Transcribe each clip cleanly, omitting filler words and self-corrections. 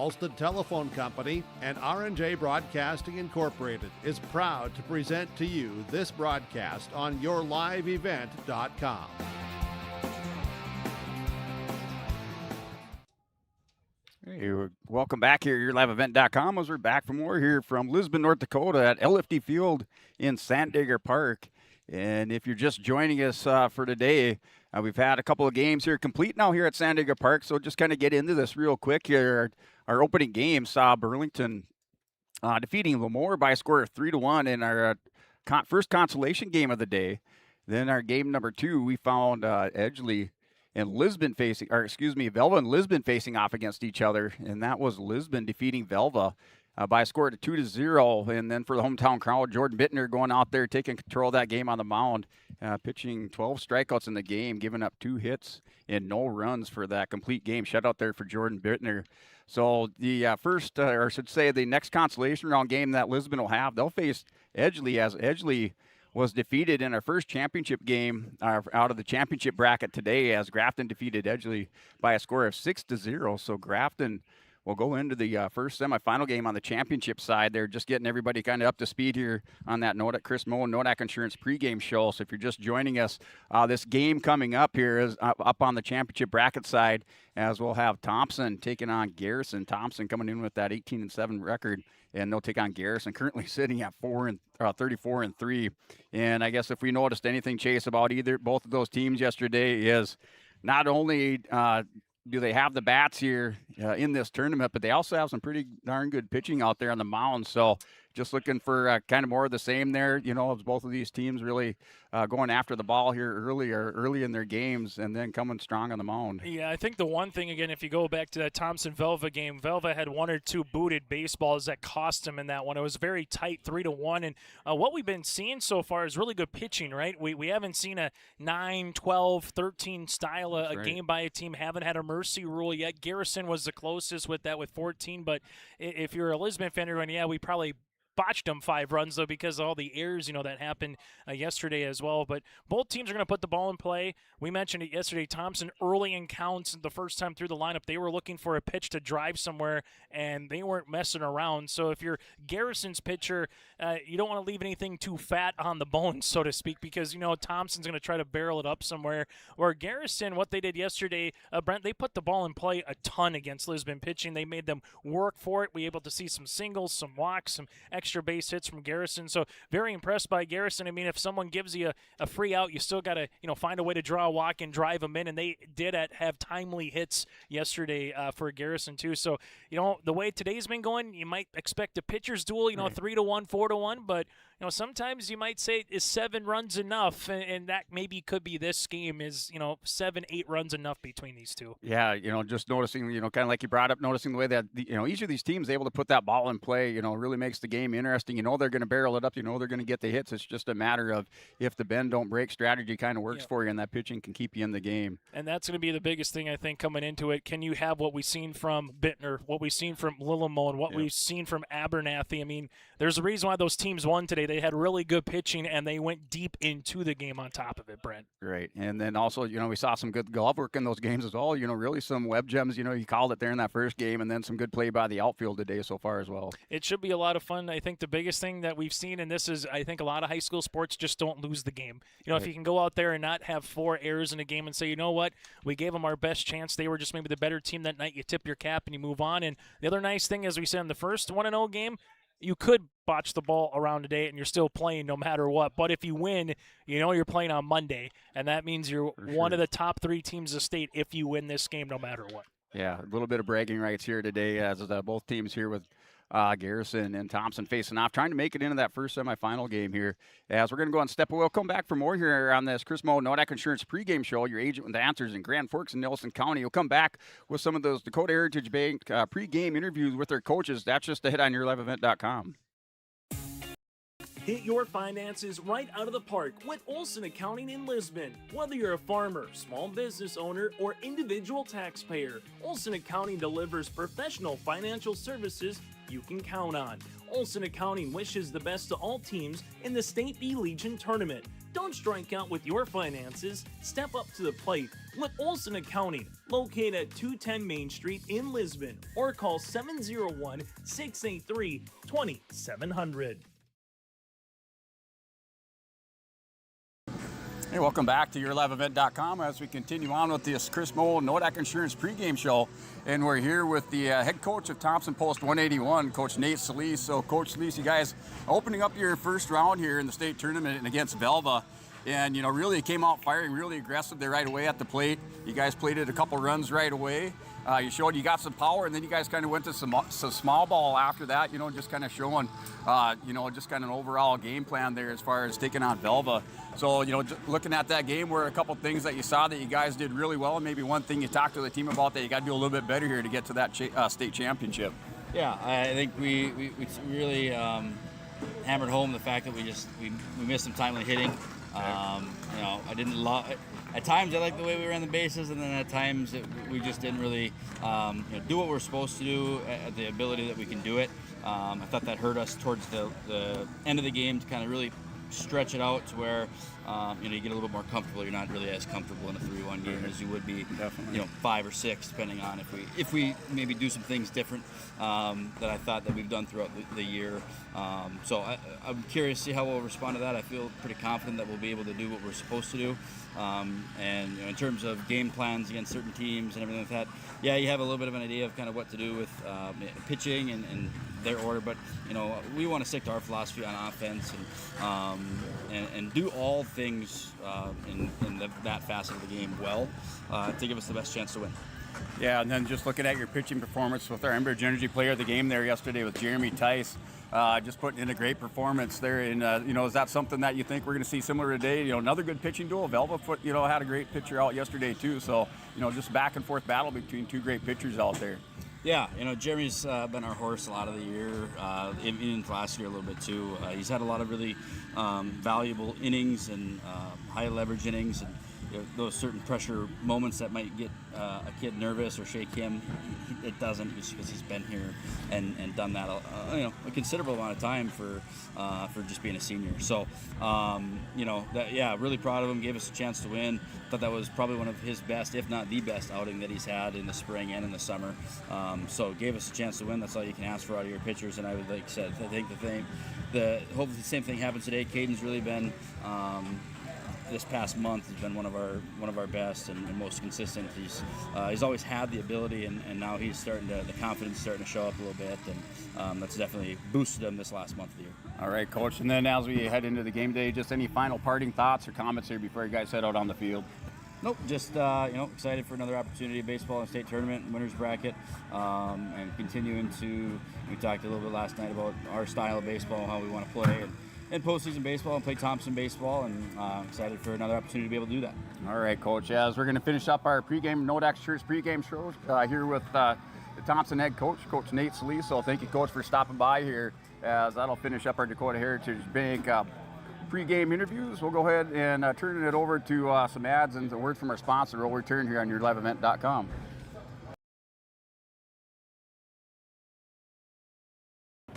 Ulster Telephone Company and R&J Broadcasting Incorporated is proud to present to you this broadcast on yourliveevent.com. Hey, welcome back here at yourliveevent.com as we're back for more here from Lisbon, North Dakota at LFD Field in Sandager Park. And if you're just joining us for today, we've had a couple of games here complete now here at Sandager Park. So just kind of get into this real quick here. Our opening game saw Burlington defeating Lemoore by a score of 3-1 in our first consolation game of the day. Then our game number 2, we found Edgeley and Velva and Lisbon facing off against each other, and that was Lisbon defeating Velva by a score of 2-0. And then for the hometown crowd, Jordan Bittner going out there taking control of that game on the mound, pitching 12 strikeouts in the game, giving up 2 hits and no runs for that complete game shutout there for Jordan Bittner. So the the next consolation round game that Lisbon will have, they'll face Edgeley, as Edgeley was defeated in our first championship game out of the championship bracket today, as Grafton defeated Edgeley by a score of 6-0. So Grafton will go into the first semifinal game on the championship side. They're just getting everybody kind of up to speed here on that Chris Moe and Nodak Insurance pregame show. So if you're just joining us, this game coming up here is up on the championship bracket side, as we'll have Thompson taking on Garrison. Thompson coming in with that 18-7 record, and they'll take on Garrison, currently sitting at 34-3. And I guess if we noticed anything, Chase, about both of those teams yesterday is not only do they have the bats here in this tournament, but they also have some pretty darn good pitching out there on the mound. So just looking for kind of more of the same there, as both of these teams really going after the ball here early in their games and then coming strong on the mound. Yeah, I think the one thing, again, if you go back to that Thompson-Velva game, Velva had 1 or 2 booted baseballs that cost him in that one. It was very tight, 3-1. And what we've been seeing so far is really good pitching, right? We haven't seen a 9, 12, 13 style a game by a team. Haven't had a mercy rule yet. Garrison was the closest with that with 14. But if you're a Lisbon fan, you're going, yeah, we probably botched them 5 runs, though, because of all the errors, that happened yesterday as well. But both teams are going to put the ball in play. We mentioned it yesterday. Thompson, early in counts, the first time through the lineup, they were looking for a pitch to drive somewhere, and they weren't messing around. So if you're Garrison's pitcher, you don't want to leave anything too fat on the bone, so to speak, because, Thompson's going to try to barrel it up somewhere. Or Garrison, what they did yesterday, Brent, they put the ball in play a ton against Lisbon pitching. They made them work for it. We were able to see some singles, some walks, some extra base hits from Garrison. So very impressed by Garrison. I mean, if someone gives you a free out, you still got to, find a way to draw a walk and drive them in. And they did have timely hits yesterday for Garrison too. So, the way today's been going, you might expect a pitcher's duel, 3-1, 4-1, but sometimes you might say, is 7 runs enough? And that maybe could be this game is, 7, 8 runs enough between these two. Yeah, just noticing, kind of like you brought up, noticing the way that, each of these teams able to put that ball in play, really makes the game interesting. They're going to barrel it up. They're going to get the hits. It's just a matter of if the bend don't break strategy kind of works for you, and that pitching can keep you in the game. And that's going to be the biggest thing, I think, coming into it. Can you have what we've seen from Bittner, what we've seen from Lillimo, and what we've seen from Abernathy? I mean, there's a reason why those teams won today. They had really good pitching, and they went deep into the game on top of it, Brent. Right. And then also, we saw some good glove work in those games as well. Really some web gems, you called it there in that first game, and then some good play by the outfield today so far as well. It should be a lot of fun. I think the biggest thing that we've seen, and this is, I think a lot of high school sports just don't lose the game. If you can go out there and not have 4 errors in a game and say, you know what, we gave them our best chance. They were just maybe the better team that night. You tip your cap and you move on. And the other nice thing, as we said in the first 1-0 game, you could botch the ball around today and you're still playing no matter what. But if you win, you're playing on Monday, and that means you're one of the top 3 teams of the state if you win this game no matter what. Yeah, a little bit of bragging rights here today as both teams here with Garrison and Thompson facing off, trying to make it into that first semifinal game here. As we're going to go on step away, we'll come back for more here on this Chris Moe Nodak Insurance pregame show. Your agent with the answers in Grand Forks and Nelson County. You'll come back with some of those Dakota Heritage Bank pregame interviews with their coaches. That's just ahead on yourliveevent.com. Hit your finances right out of the park with Olson Accounting in Lisbon. Whether you're a farmer, small business owner, or individual taxpayer, Olson Accounting delivers professional financial services you can count on. Olson Accounting wishes the best to all teams in the State B Legion tournament. Don't strike out with your finances. Step up to the plate with Olson Accounting, located at 210 Main Street in Lisbon, or call 701-683-2700. Hey, welcome back to YourLiveEvent.com as we continue on with this Chris Moe Nodak Insurance pregame show. And we're here with the head coach of Thompson Post 181, Coach Nate Solis. So, Coach Solis, you guys opening up your first round here in the state tournament against Velva. And, you know, really came out firing, really aggressive there right away at the plate. You guys played it a couple runs right away. You showed you got some power, and then you guys kind of went to some small ball after that, you know, just kind of showing, you know, just kind of an overall game plan there as far as taking on Velva. So, you know, looking at that game, were a couple things that you saw that you guys did really well, and maybe one thing you talked to the team about that you got to do a little bit better here to get to that state championship. Yeah, I think we really hammered home the fact that we missed some timely hitting. You know, I didn't love it. At times I liked the way we ran the bases, and then at times we just didn't really you know, do what we're supposed to do at the ability that we can do it. I thought that hurt us towards the end of the game to kind of really stretch it out to where you know, you get a little bit more comfortable. You're not really as comfortable in a 3-1 game as you would be, you know, 5 or 6, depending on if we maybe do some things different that I thought that we've done throughout the year. So I'm curious to see how we'll respond to that. I feel pretty confident that we'll be able to do what we're supposed to do. And you know, in terms of game plans against certain teams and everything like that, yeah, you have a little bit of an idea of kind of what to do with pitching and their order, but you know, we want to stick to our philosophy on offense and do all things in that facet of the game well to give us the best chance to win. Yeah, and then just looking at your pitching performance with our Enbridge Energy player of the game there yesterday with Jeremy Tice, just putting in a great performance there. And you know, is that something that you think we're going to see similar today? You know, another good pitching duel. Velva you know, had a great pitcher out yesterday too. So you know, just back and forth battle between two great pitchers out there. Yeah, you know, Jeremy's been our horse a lot of the year, even last year a little bit too. He's had a lot of really valuable innings and high leverage innings, and you know, those certain pressure moments that might get a kid nervous or shake him, it doesn't, just because he's been here and done that you know, a considerable amount of time for just being a senior. So you know, really proud of him. Gave us a chance to win. Thought that was probably one of his best, if not the best, outing that he's had in the spring and in the summer. So gave us a chance to win. That's all you can ask for out of your pitchers. And I would, like I said, I think hopefully the same thing happens today. Caden's really been this past month has been one of our best and most consistent. He's always had the ability, and now he's the confidence starting to show up a little bit, and that's definitely boosted him this last month of the year. All right, Coach. And then as we head into the game day, just any final parting thoughts or comments here before you guys head out on the field? Nope, just you know, excited for another opportunity of baseball in state tournament, winners bracket, and continuing to. We talked a little bit last night about our style of baseball, how we want to play, and postseason baseball, and play Thompson baseball, and excited for another opportunity to be able to do that. All right, Coach. As we're going to finish up our pregame Nodak Church pregame show here with the Thompson head coach, Coach Nate Solis. So thank you, Coach, for stopping by here. As that'll finish up our Dakota Heritage Bank pregame interviews. We'll go ahead and turn it over to some ads and a word from our sponsor. We'll return here on YourLiveEvent.com.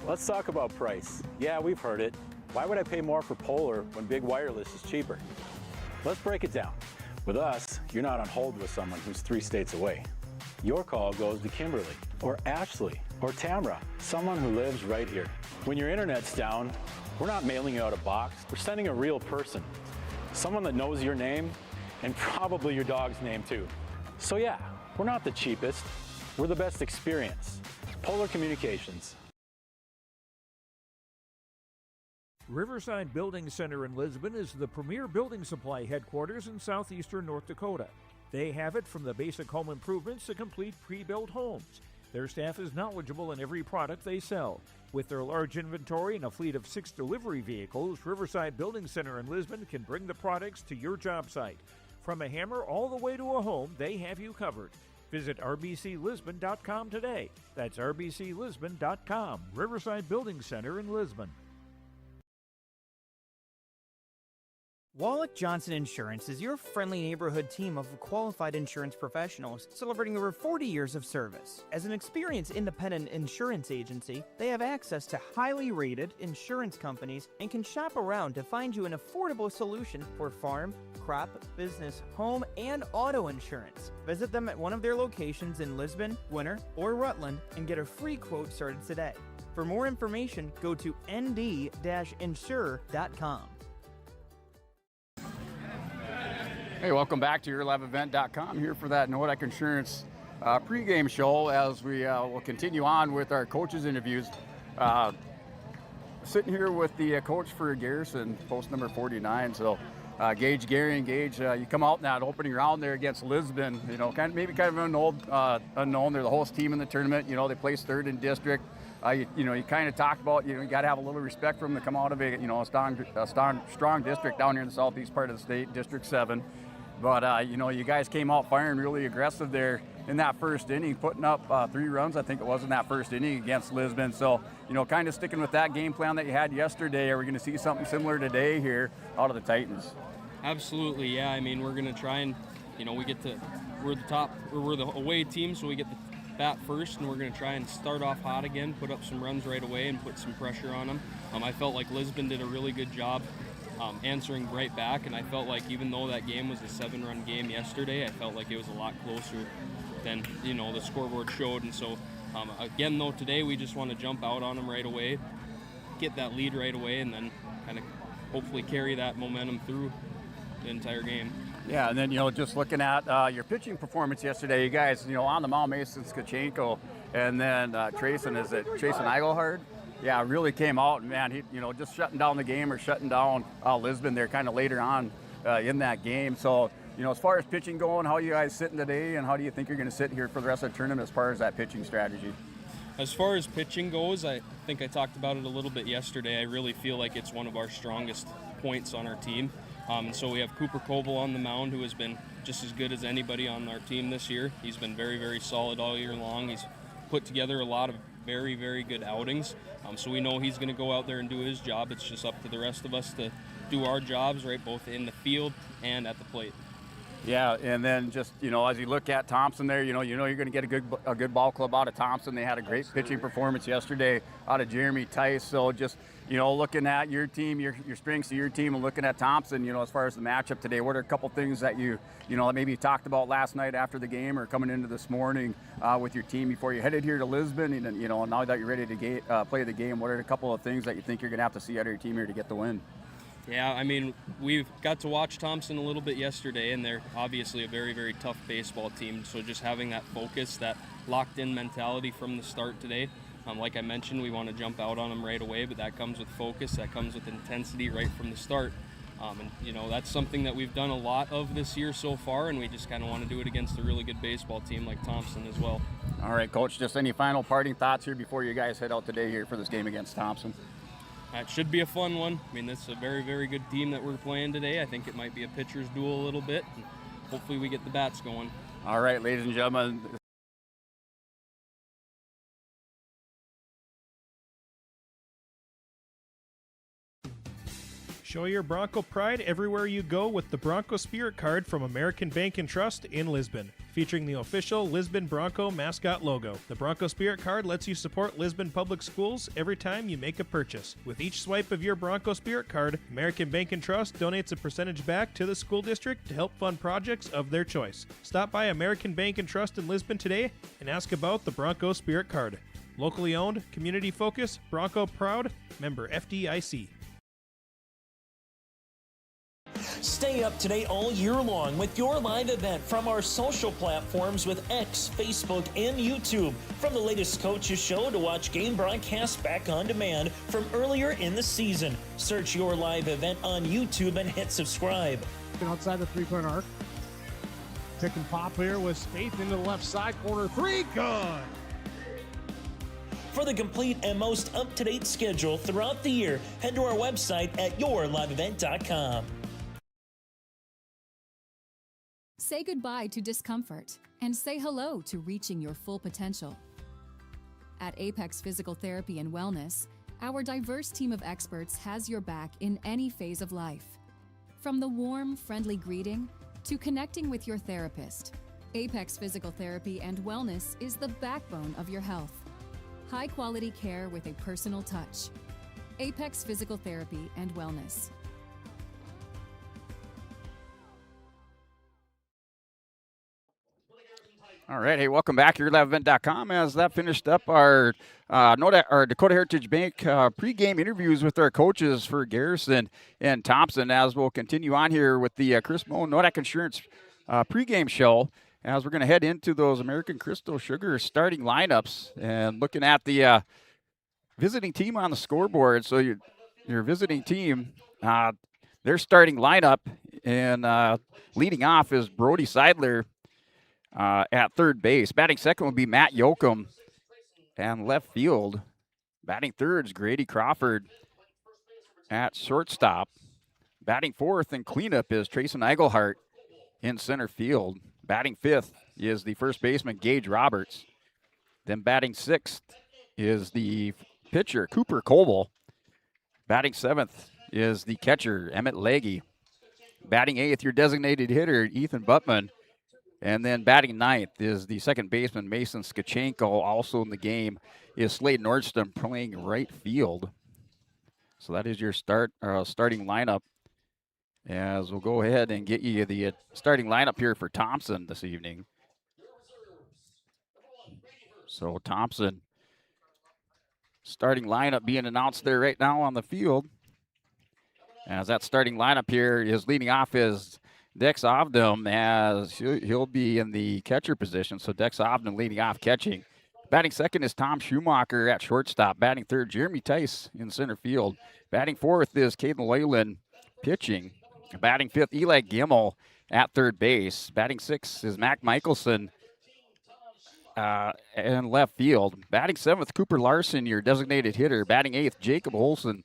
Let's talk about price. Yeah, we've heard it. Why would I pay more for Polar when Big Wireless is cheaper? Let's break it down. With us, you're not on hold with someone who's 3 states away. Your call goes to Kimberly, or Ashley, or Tamra, someone who lives right here. When your internet's down, we're not mailing you out a box. We're sending a real person, someone that knows your name and probably your dog's name too. So yeah, we're not the cheapest. We're the best experience. Polar Communications. Riverside Building Center in Lisbon is the premier building supply headquarters in southeastern North Dakota. They have it from the basic home improvements to complete pre-built homes. Their staff is knowledgeable in every product they sell. With their large inventory and a fleet of 6 delivery vehicles, Riverside Building Center in Lisbon can bring the products to your job site. From a hammer all the way to a home, they have you covered. Visit rbclisbon.com today. That's rbclisbon.com. Riverside Building Center in Lisbon. Wallach Johnson Insurance is your friendly neighborhood team of qualified insurance professionals celebrating over 40 years of service. As an experienced independent insurance agency, they have access to highly rated insurance companies and can shop around to find you an affordable solution for farm, crop, business, home, and auto insurance. Visit them at one of their locations in Lisbon, Winter, or Rutland and get a free quote started today. For more information, go to nd-insure.com. Hey, welcome back to yourliveevent.com here for that Nordic Insurance pregame show as we will continue on with our coaches interviews. Sitting here with the coach for Garrison, post number 49. So Gage, Gary, and Gage, you come out in that opening round there against Lisbon. You know, kind of unknown. They're the host team in the tournament. You know, they placed third in district. You kind of talked about, you got to have a little respect for them to come out of a strong district down here in the southeast part of the state, District 7. But, you guys came out firing really aggressive there in that first inning, putting up 3 runs, I think it was, in that first inning against Lisbon. So, kind of sticking with that game plan that you had yesterday. Are we going to see something similar today here out of the Titans? Absolutely, yeah. I mean, we're going to try and, we're the away team, so we get the bat first, and we're going to try and start off hot again, put up some runs right away and put some pressure on them. I felt like Lisbon did a really good job answering right back, and I felt like even though that game was a 7-run game yesterday, I felt like it was a lot closer than the scoreboard showed. And so again though, today we just want to jump out on them right away, get that lead right away, and then kind of hopefully carry that momentum through the entire game. Yeah, and then just looking at your pitching performance yesterday, you guys on the mound, Mason Skachenko, and then Trayson Eigelhard. Yeah, really came out, and man, he just shutting down the game, or shutting down Lisbon there kind of later on in that game. So as far as pitching going, how are you guys sitting today, and how do you think you're going to sit here for the rest of the tournament as far as that pitching strategy? As far as pitching goes, I think I talked about it a little bit yesterday. I really feel like it's one of our strongest points on our team. And so we have Cooper Koval on the mound, who has been just as good as anybody on our team this year. He's been very, very solid all year long. He's put together a lot of very, very good outings. So we know he's going to go out there and do his job. It's just up to the rest of us to do our jobs, right, both in the field and at the plate. Yeah, and then just, as you look at Thompson there, you're going to get a good ball club out of Thompson. They had a great pitching performance yesterday out of Jeremy Tice. So just, looking at your team, your strengths of your team, and looking at Thompson, as far as the matchup today, what are a couple things that maybe you talked about last night after the game, or coming into this morning with your team before you headed here to Lisbon, and now that you're ready to play the game, what are a couple of things that you think you're going to have to see out of your team here to get the win? Yeah, I mean, we've got to watch Thompson a little bit yesterday, and they're obviously a very, very tough baseball team. So just having that focus, that locked-in mentality from the start today. Like I mentioned, we want to jump out on them right away, but that comes with focus, that comes with intensity right from the start. And that's something that we've done a lot of this year so far, and we just kind of want to do it against a really good baseball team like Thompson as well. All right, Coach, just any final parting thoughts here before you guys head out today here for this game against Thompson? It should be a fun one. I mean, this is a very, very good team that we're playing today. I think it might be a pitcher's duel a little bit, and hopefully we get the bats going. All right, ladies and gentlemen. Show your Bronco pride everywhere you go with the Bronco Spirit Card from American Bank and Trust in Lisbon, featuring the official Lisbon Bronco mascot logo. The Bronco Spirit Card lets you support Lisbon Public Schools every time you make a purchase. With each swipe of your Bronco Spirit Card, American Bank and Trust donates a percentage back to the school district to help fund projects of their choice. Stop by American Bank and Trust in Lisbon today and ask about the Bronco Spirit Card. Locally owned, community focused, Bronco proud, member FDIC. Stay up to date all year long with your live event from our social platforms with X, Facebook, and YouTube. From the latest coaches show to watch game broadcasts back on demand from earlier in the season. Search your live event on YouTube and hit subscribe. Outside the three-point arc. Pick and pop here with Spaeth into the left side corner. 3, good! For the complete and most up-to-date schedule throughout the year, head to our website at yourliveevent.com. Say goodbye to discomfort and say hello to reaching your full potential. At Apex Physical Therapy and Wellness, our diverse team of experts has your back in any phase of life. From the warm, friendly greeting to connecting with your therapist, Apex Physical Therapy and Wellness is the backbone of your health. High-quality care with a personal touch. Apex Physical Therapy and Wellness. All right, hey, welcome back here at liveevent.com. As that finished up our Dakota Heritage Bank pregame interviews with our coaches for Garrison and Thompson, as we'll continue on here with the Chris Moe Nodak Insurance pregame show, as we're going to head into those American Crystal Sugar starting lineups and looking at the visiting team on the scoreboard. So your visiting team, their starting lineup, and leading off is Brody Seidler at third base. Batting second will be Matt Yoakum. And left field, batting third is Grady Crawford. At shortstop, batting fourth and cleanup is Trayson Eigelhart. In center field, batting fifth is the first baseman Gage Roberts. Then batting sixth is the pitcher Cooper Coble. Batting seventh is the catcher Emmett Legge. Batting eighth, your designated hitter Ethan Buttman. And then batting ninth is the second baseman, Mason Skachenko. Also in the game is Slade Nordstrom playing right field. So that is your starting lineup. As we'll go ahead and get you the starting lineup here for Thompson this evening. So Thompson, starting lineup being announced there right now on the field. As that starting lineup here is leading off is Dex Ovdom, as he'll be in the catcher position. So Dex Ovdom leading off catching. Batting second is Tom Schumacher at shortstop. Batting third, Jeremy Tice in center field. Batting fourth is Caden Leyland pitching. Batting fifth, Eli Gimmel at third base. Batting sixth is Mac Michelson in left field. Batting seventh, Cooper Larson, your designated hitter. Batting eighth, Jacob Olson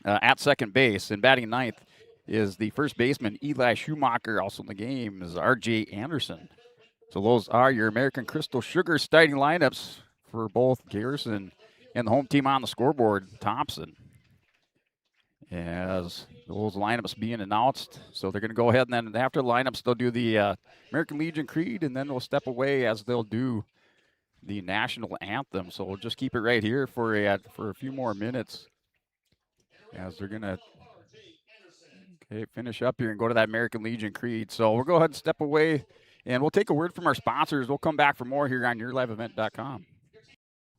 at second base. And batting ninth is the first baseman, Eli Schumacher. Also in the game is R.J. Anderson. So those are your American Crystal Sugar starting lineups for both Garrison and the home team on the scoreboard, Thompson. As those lineups being announced, so they're going to go ahead, and then after the lineups, they'll do the American Legion Creed, and then they'll step away as they'll do the national anthem. So we'll just keep it right here for a few more minutes as they're going to finish up here and go to that American Legion Creed. So we'll go ahead and step away, and we'll take a word from our sponsors. We'll come back for more here on yourliveevent.com.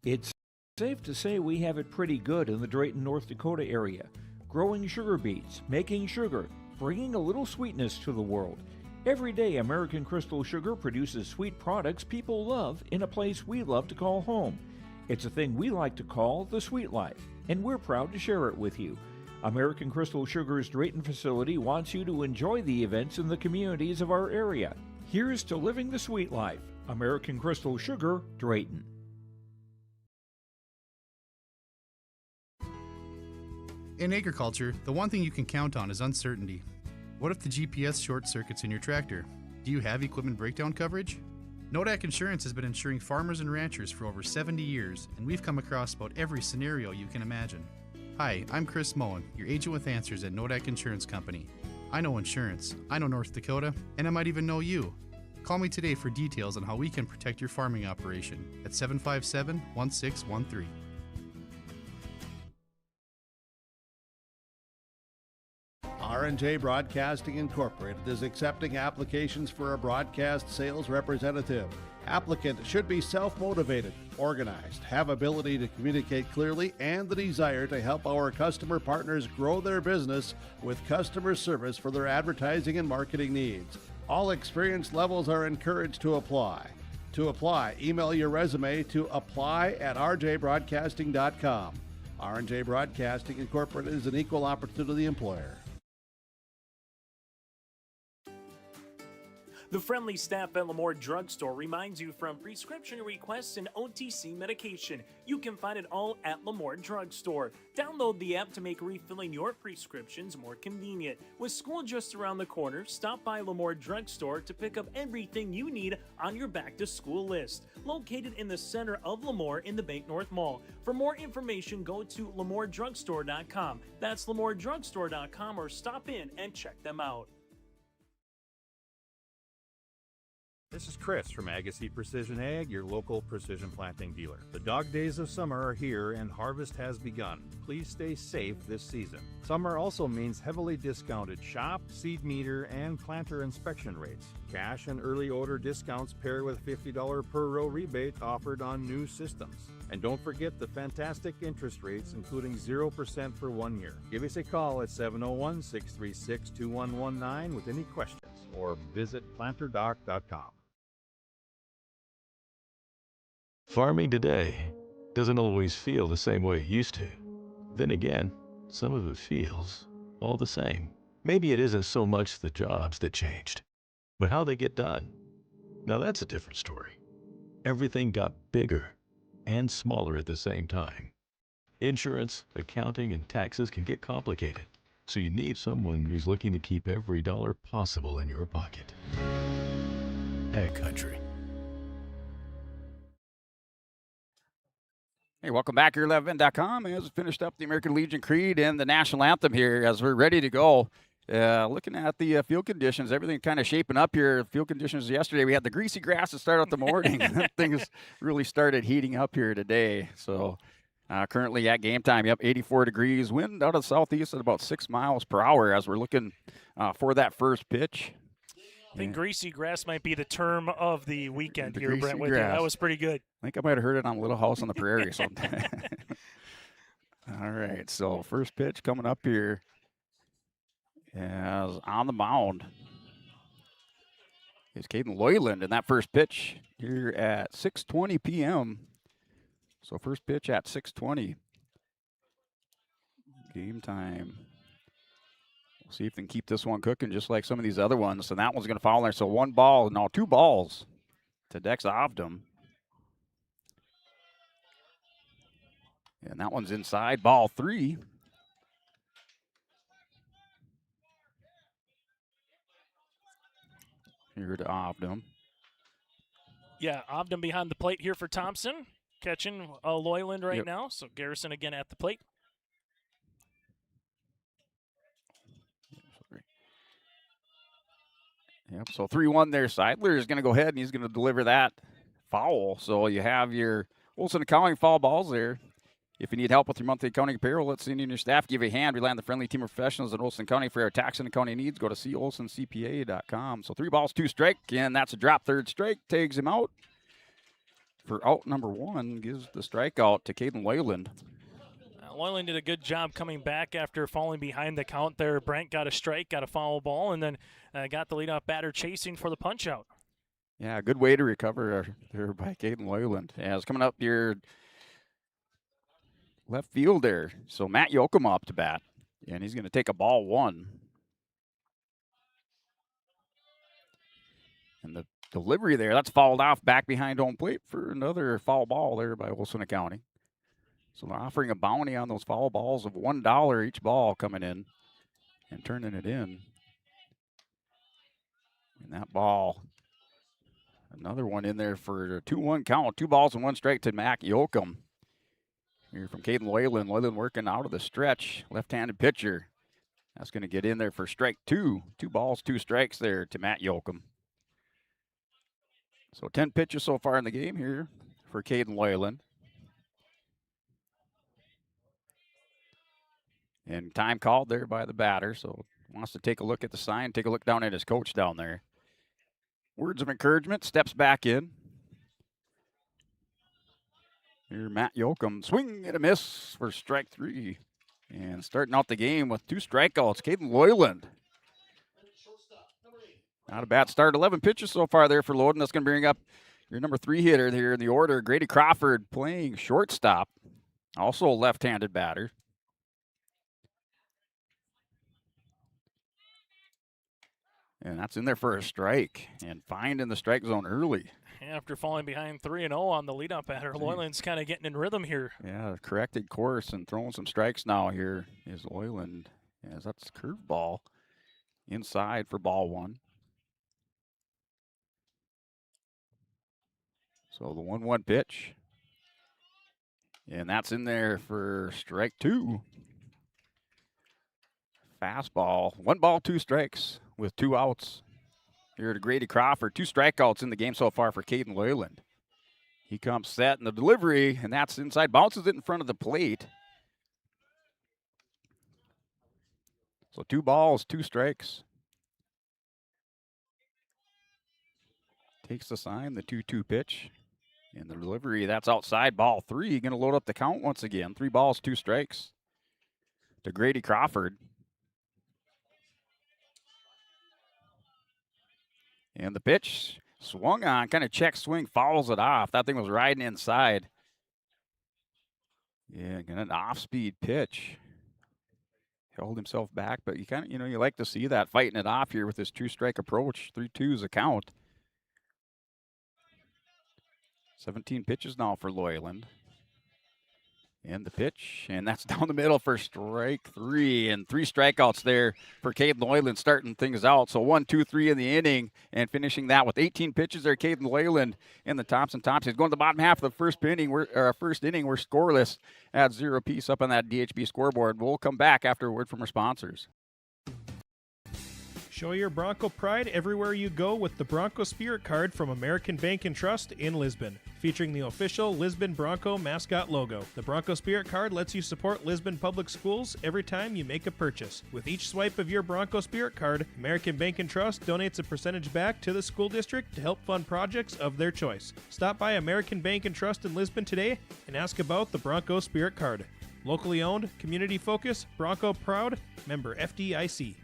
It's safe to say we have it pretty good in the Drayton, North Dakota area. Growing sugar beets, making sugar, bringing a little sweetness to the world. Every day, American Crystal Sugar produces sweet products people love in a place we love to call home. It's a thing we like to call the sweet life, and we're proud to share it with you. American Crystal Sugar's Drayton facility wants you to enjoy the events in the communities of our area. Here's to living the sweet life. American Crystal Sugar, Drayton. In agriculture, the one thing you can count on is uncertainty. What if the GPS short circuits in your tractor? Do you have equipment breakdown coverage? Nodak Insurance has been insuring farmers and ranchers for over 70 years, and we've come across about every scenario you can imagine. Hi, I'm Chris Moen, your agent with answers at Nodak Insurance Company. I know insurance, I know North Dakota, and I might even know you. Call me today for details on how we can protect your farming operation at 757-1613. R&J Broadcasting Incorporated is accepting applications for a broadcast sales representative. Applicant should be self-motivated, organized, have ability to communicate clearly, and the desire to help our customer partners grow their business with customer service for their advertising and marketing needs. All experience levels are encouraged to apply. To apply, email your resume to apply@rjbroadcasting.com. R&J Broadcasting Incorporated is an equal opportunity employer. The friendly staff at Lemoore Drugstore reminds you from prescription requests and OTC medication. You can find it all at Lemoore Drugstore. Download the app to make refilling your prescriptions more convenient. With school just around the corner, stop by Lemoore Drugstore to pick up everything you need on your back-to-school list. Located in the center of Lemoore in the Bank North Mall. For more information, go to LemooreDrugstore.com. That's LemooreDrugstore.com, or stop in and check them out. This is Chris from Agassiz Precision Ag, your local precision planting dealer. The dog days of summer are here and harvest has begun. Please stay safe this season. Summer also means heavily discounted shop, seed meter, and planter inspection rates. Cash and early order discounts pair with $50 per row rebate offered on new systems. And don't forget the fantastic interest rates, including 0% for 1 year. Give us a call at 701-636-2119 with any questions, or visit planterdoc.com. Farming today doesn't always feel the same way it used to. Then again, some of it feels all the same. Maybe it isn't so much the jobs that changed, but how they get done. Now that's a different story. Everything got bigger and smaller at the same time. Insurance, accounting, and taxes can get complicated, so you need someone who's looking to keep every dollar possible in your pocket. Ag Country. Hey, welcome back here at 11event.com. As we finished up the American Legion Creed and the national anthem here, as we're ready to go. Looking at the field conditions, everything kind of shaping up here. Field conditions yesterday, we had the greasy grass to start out the morning. Things really started heating up here today. So currently at game time, 84 degrees. Wind out of the southeast at about 6 miles per hour as we're looking for that first pitch. I think greasy grass might be the term of the weekend here, Brent. With you. Grass. That was pretty good. I think I might have heard it on Little House on the Prairie or something. All right, so first pitch coming up here as on the mound is Caden Loyland, and that first pitch here at 6:20 p.m. So first pitch at 6:20. Game time. We'll see if they can keep this one cooking just like some of these other ones. And that one's going to foul there. So 2 balls to Dex Ovdom. And that one's inside, ball 3. Here to Ovdom. Yeah, Ovdom behind the plate here for Thompson. Catching Loyland right now. So Garrison again at the plate. Yep, so 3-1 there. Seidler is going to go ahead and he's going to deliver that foul. So you have your Olson Accounting foul balls there. If you need help with your monthly accounting and payroll, let Cindy and your staff give you a hand. Rely on the friendly team of professionals at Olson County for your tax and accounting needs. Go to colsoncpa.com. So 3 balls, 2 strike, and that's a drop. Third strike, tags him out. For out number 1, gives the strikeout to Caden Loyland. Loyland did a good job coming back after falling behind the count there. Brent got a strike, got a foul ball, and then got the leadoff batter chasing for the punch-out. Yeah, good way to recover there by Caden Loyland. Yeah, it's coming up here left field there. So Matt Yoakum up to bat, and he's going to take a ball 1. And the delivery there, that's fouled off back behind home plate for another foul ball there by Olson County. So they're offering a bounty on those foul balls of $1 each ball coming in and turning it in. And that ball, another one in there for a 2-1 count. 2 balls and 1 strike to Mac Yoakum. Here from Caden Loyland. Loyland working out of the stretch. Left-handed pitcher. That's going to get in there for strike 2. 2 balls, 2 strikes there to Matt Yoakum. So 10 pitches so far in the game here for Caden Loyland. And time called there by the batter, so wants to take a look at the sign, take a look down at his coach down there. Words of encouragement, steps back in. Here, Matt Yoakum, swing and a miss for strike 3. And starting out the game with 2 strikeouts, Caden Loyland. Not a bad start. 11 pitches so far there for Loyland. That's going to bring up your number 3 hitter here in the order, Grady Crawford, playing shortstop. Also a left-handed batter. And that's in there for a strike. And find in the strike zone early. After falling behind 3-0 on the leadoff batter, Loyland's kind of getting in rhythm here. Yeah, corrected course and throwing some strikes now here is Loyland. As that's curveball inside for ball 1. So the 1-1 pitch. And that's in there for strike 2. Fastball. 1 ball, 2 strikes with 2 outs. Here to Grady Crawford. 2 strikeouts in the game so far for Caden Loyland. He comes set in the delivery, and that's inside. Bounces it in front of the plate. So 2 balls, 2 strikes. Takes the sign, the 2-2 pitch. And the delivery, that's outside, ball 3. Going to load up the count once again. 3 balls, 2 strikes to Grady Crawford. And the pitch swung on, kind of check swing, fouls it off. That thing was riding inside. Yeah, an off-speed pitch. Held himself back, but you kind of, you like to see that fighting it off here with this 2-strike approach. 3-2 is a count. 17 pitches now for Loyland. And the pitch, and that's down the middle for strike 3, and 3 strikeouts there for Caden Loyland starting things out. So 1, 2, 3 in the inning, and finishing that with 18 pitches there. Caden Loyland in the Thompson. Thompson's going to the bottom half of the first inning. We're scoreless at 0 apiece up on that DHB scoreboard. We'll come back after a word from our sponsors. Show your Bronco pride everywhere you go with the Bronco Spirit Card from American Bank and Trust in Lisbon. Featuring the official Lisbon Bronco mascot logo. The Bronco Spirit Card lets you support Lisbon Public Schools every time you make a purchase. With each swipe of your Bronco Spirit Card, American Bank and Trust donates a percentage back to the school district to help fund projects of their choice. Stop by American Bank and Trust in Lisbon today and ask about the Bronco Spirit Card. Locally owned, community focused, Bronco proud, member FDIC.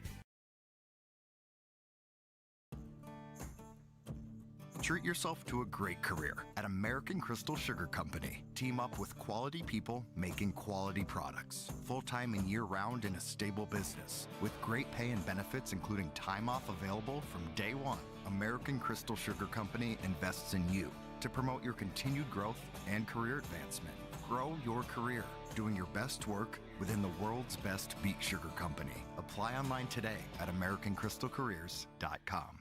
Treat yourself to a great career at American Crystal Sugar Company. Team up with quality people making quality products. Full-time and year-round in a stable business. With great pay and benefits including time off available from day one. American Crystal Sugar Company invests in you to promote your continued growth and career advancement. Grow your career doing your best work within the world's best beet sugar company. Apply online today at AmericanCrystalCareers.com.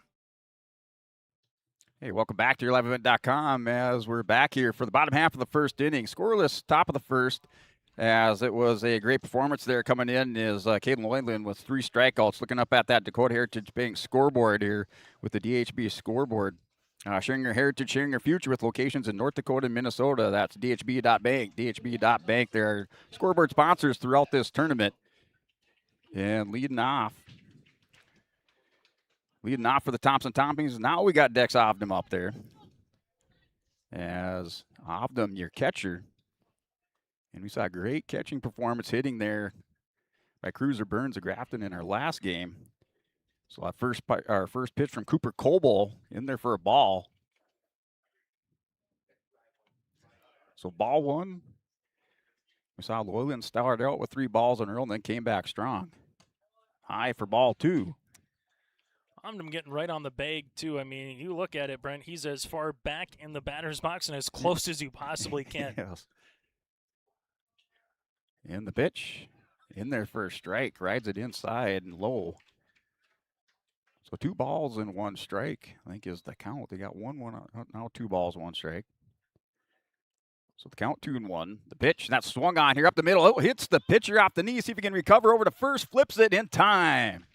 Hey, welcome back to YourLiveEvent.com as we're back here for the bottom half of the first inning. Scoreless top of the first, as it was a great performance there coming in is Caden Loyland with 3 strikeouts. Looking up at that Dakota Heritage Bank scoreboard here with the DHB scoreboard. Sharing your heritage, sharing your future with locations in North Dakota and Minnesota. That's dhb.bank, dhb.bank. There are scoreboard sponsors throughout this tournament. And leading off for the Thompson Tompkins. Now we got Dex Ovdom up there. As Ovdom, your catcher. And we saw a great catching performance hitting there by Cruiser Burns of Grafton in our last game. So our first pitch from Cooper Coble in there for a ball. So ball 1. We saw Loyland start out with 3 balls in a row and then came back strong. High for ball 2. I'm getting right on the bag, too. I mean, you look at it, Brent, he's as far back in the batter's box and as close as you possibly can. Yes. And the pitch in there for a strike. Rides it inside and low. So 2 balls and 1 strike, I think is the count. They got 1-1, now 2 balls, 1 strike. So the count 2-1. The pitch, and that's swung on here up the middle. Oh, hits the pitcher off the knee. See if he can recover over to first. Flips it in time.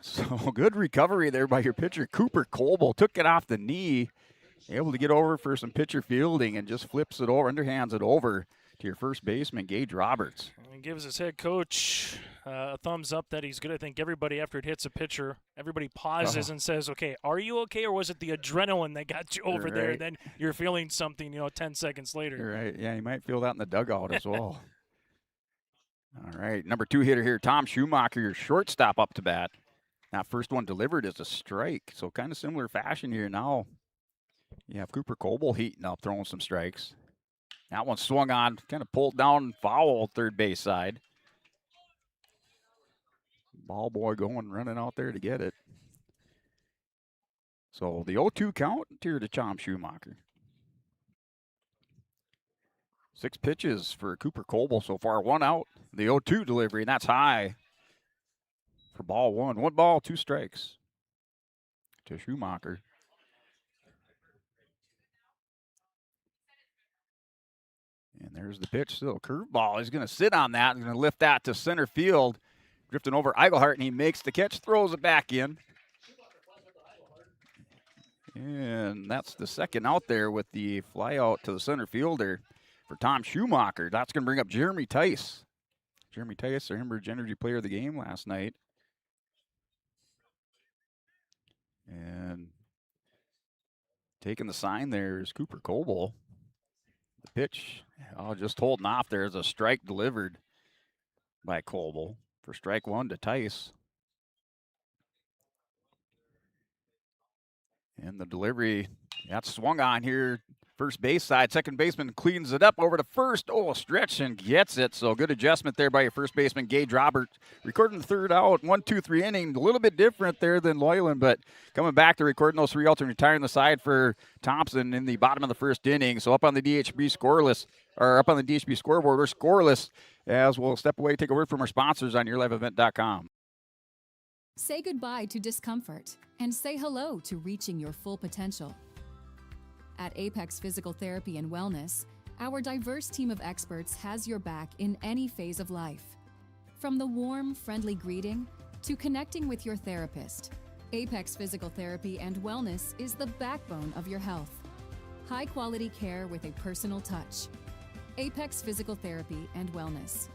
So good recovery there by your pitcher, Cooper Coble. Took it off the knee, able to get over for some pitcher fielding and just flips it over, underhands it over to your first baseman, Gage Roberts. And gives his head coach a thumbs up that he's good. I think everybody, after it hits a pitcher, everybody pauses and says, okay, are you okay, or was it the adrenaline that got you over there? And then you're feeling something, 10 seconds later. Right, yeah, you might feel that in the dugout as well. All right, number 2 hitter here, Tom Schumacher, your shortstop up to bat. That first one delivered as a strike, so kind of similar fashion here now. You have Cooper Coble heating up, throwing some strikes. That one swung on, kind of pulled down foul third base side. Ball boy running out there to get it. So the 0-2 count here to Tom Schumacher. 6 pitches for Cooper Coble so far. 1 out. The 0-2 delivery, and that's high for ball 1. 1 ball, 2 strikes to Schumacher. And there's the pitch still. Curveball. He's going to sit on that. He's going to lift that to center field. Drifting over Eigelhart, and he makes the catch, throws it back in. And that's the second out there with the fly out to the center fielder for Tom Schumacher. That's going to bring up Jeremy Tice. Jeremy Tice, our Hembridge Energy Player of the Game last night. And taking the sign there is Cooper Coble. The pitch, just holding off there is a strike delivered by Coble for strike 1 to Tice. And the delivery, that's swung on here. First base side, second baseman cleans it up over to first. Oh, a stretch and gets it. So good adjustment there by your first baseman, Gage Roberts. Recording the 3rd out, 1-2-3 inning. A little bit different there than Loyland, but coming back to recording those 3 outs and retiring the side for Thompson in the bottom of the 1st inning. So up on the DHB scoreless, or up on the DHB scoreboard, we're scoreless as we'll step away, take a word from our sponsors on yourliveevent.com. Say goodbye to discomfort and say hello to reaching your full potential. At Apex Physical Therapy and Wellness, our diverse team of experts has your back in any phase of life. From the warm, friendly greeting to connecting with your therapist, Apex Physical Therapy and Wellness is the backbone of your health. High-quality care with a personal touch. Apex Physical Therapy and Wellness.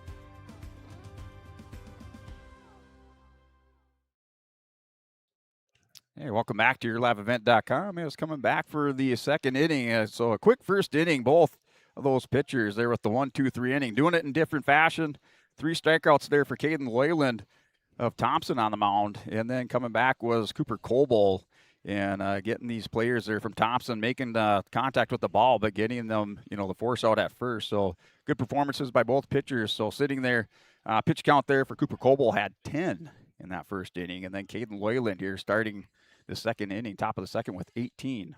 Hey, welcome back to yourliveevent.com. It's coming back for the 2nd inning. So a quick 1st inning, both of those pitchers there with the 1-2-3 inning, doing it in different fashion. 3 strikeouts there for Caden Loyland of Thompson on the mound. And then coming back was Cooper Coble and getting these players there from Thompson, making contact with the ball, but getting them, the force out at first. So good performances by both pitchers. So sitting there, pitch count there for Cooper Coble had 10 in that 1st inning. And then Caden Loyland here starting the 2nd inning, top of the 2nd with 18.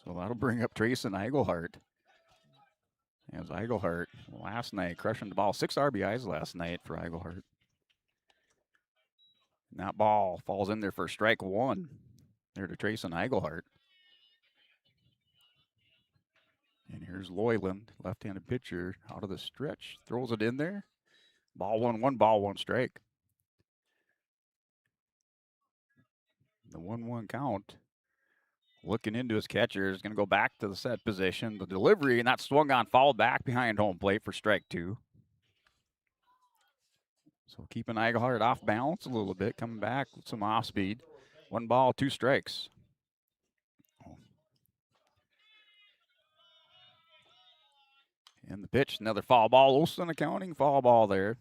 So that'll bring up Trayson Eigelhart. As Eigelhart last night crushing the ball, 6 RBIs last night for Eigelhart. And that ball falls in there for strike 1 there to Trayson Eigelhart. And here's Loyland, left-handed pitcher, out of the stretch, throws it in there. Ball 1, 1 strike. The 1-1 count. Looking into his catcher, is going to go back to the set position. The delivery, and that swung on, fouled back behind home plate for strike 2. So keeping Eigelhart off balance a little bit, coming back with some off speed. 1 ball, 2 strikes. And the pitch, another foul ball. Olson Accounting, foul ball there.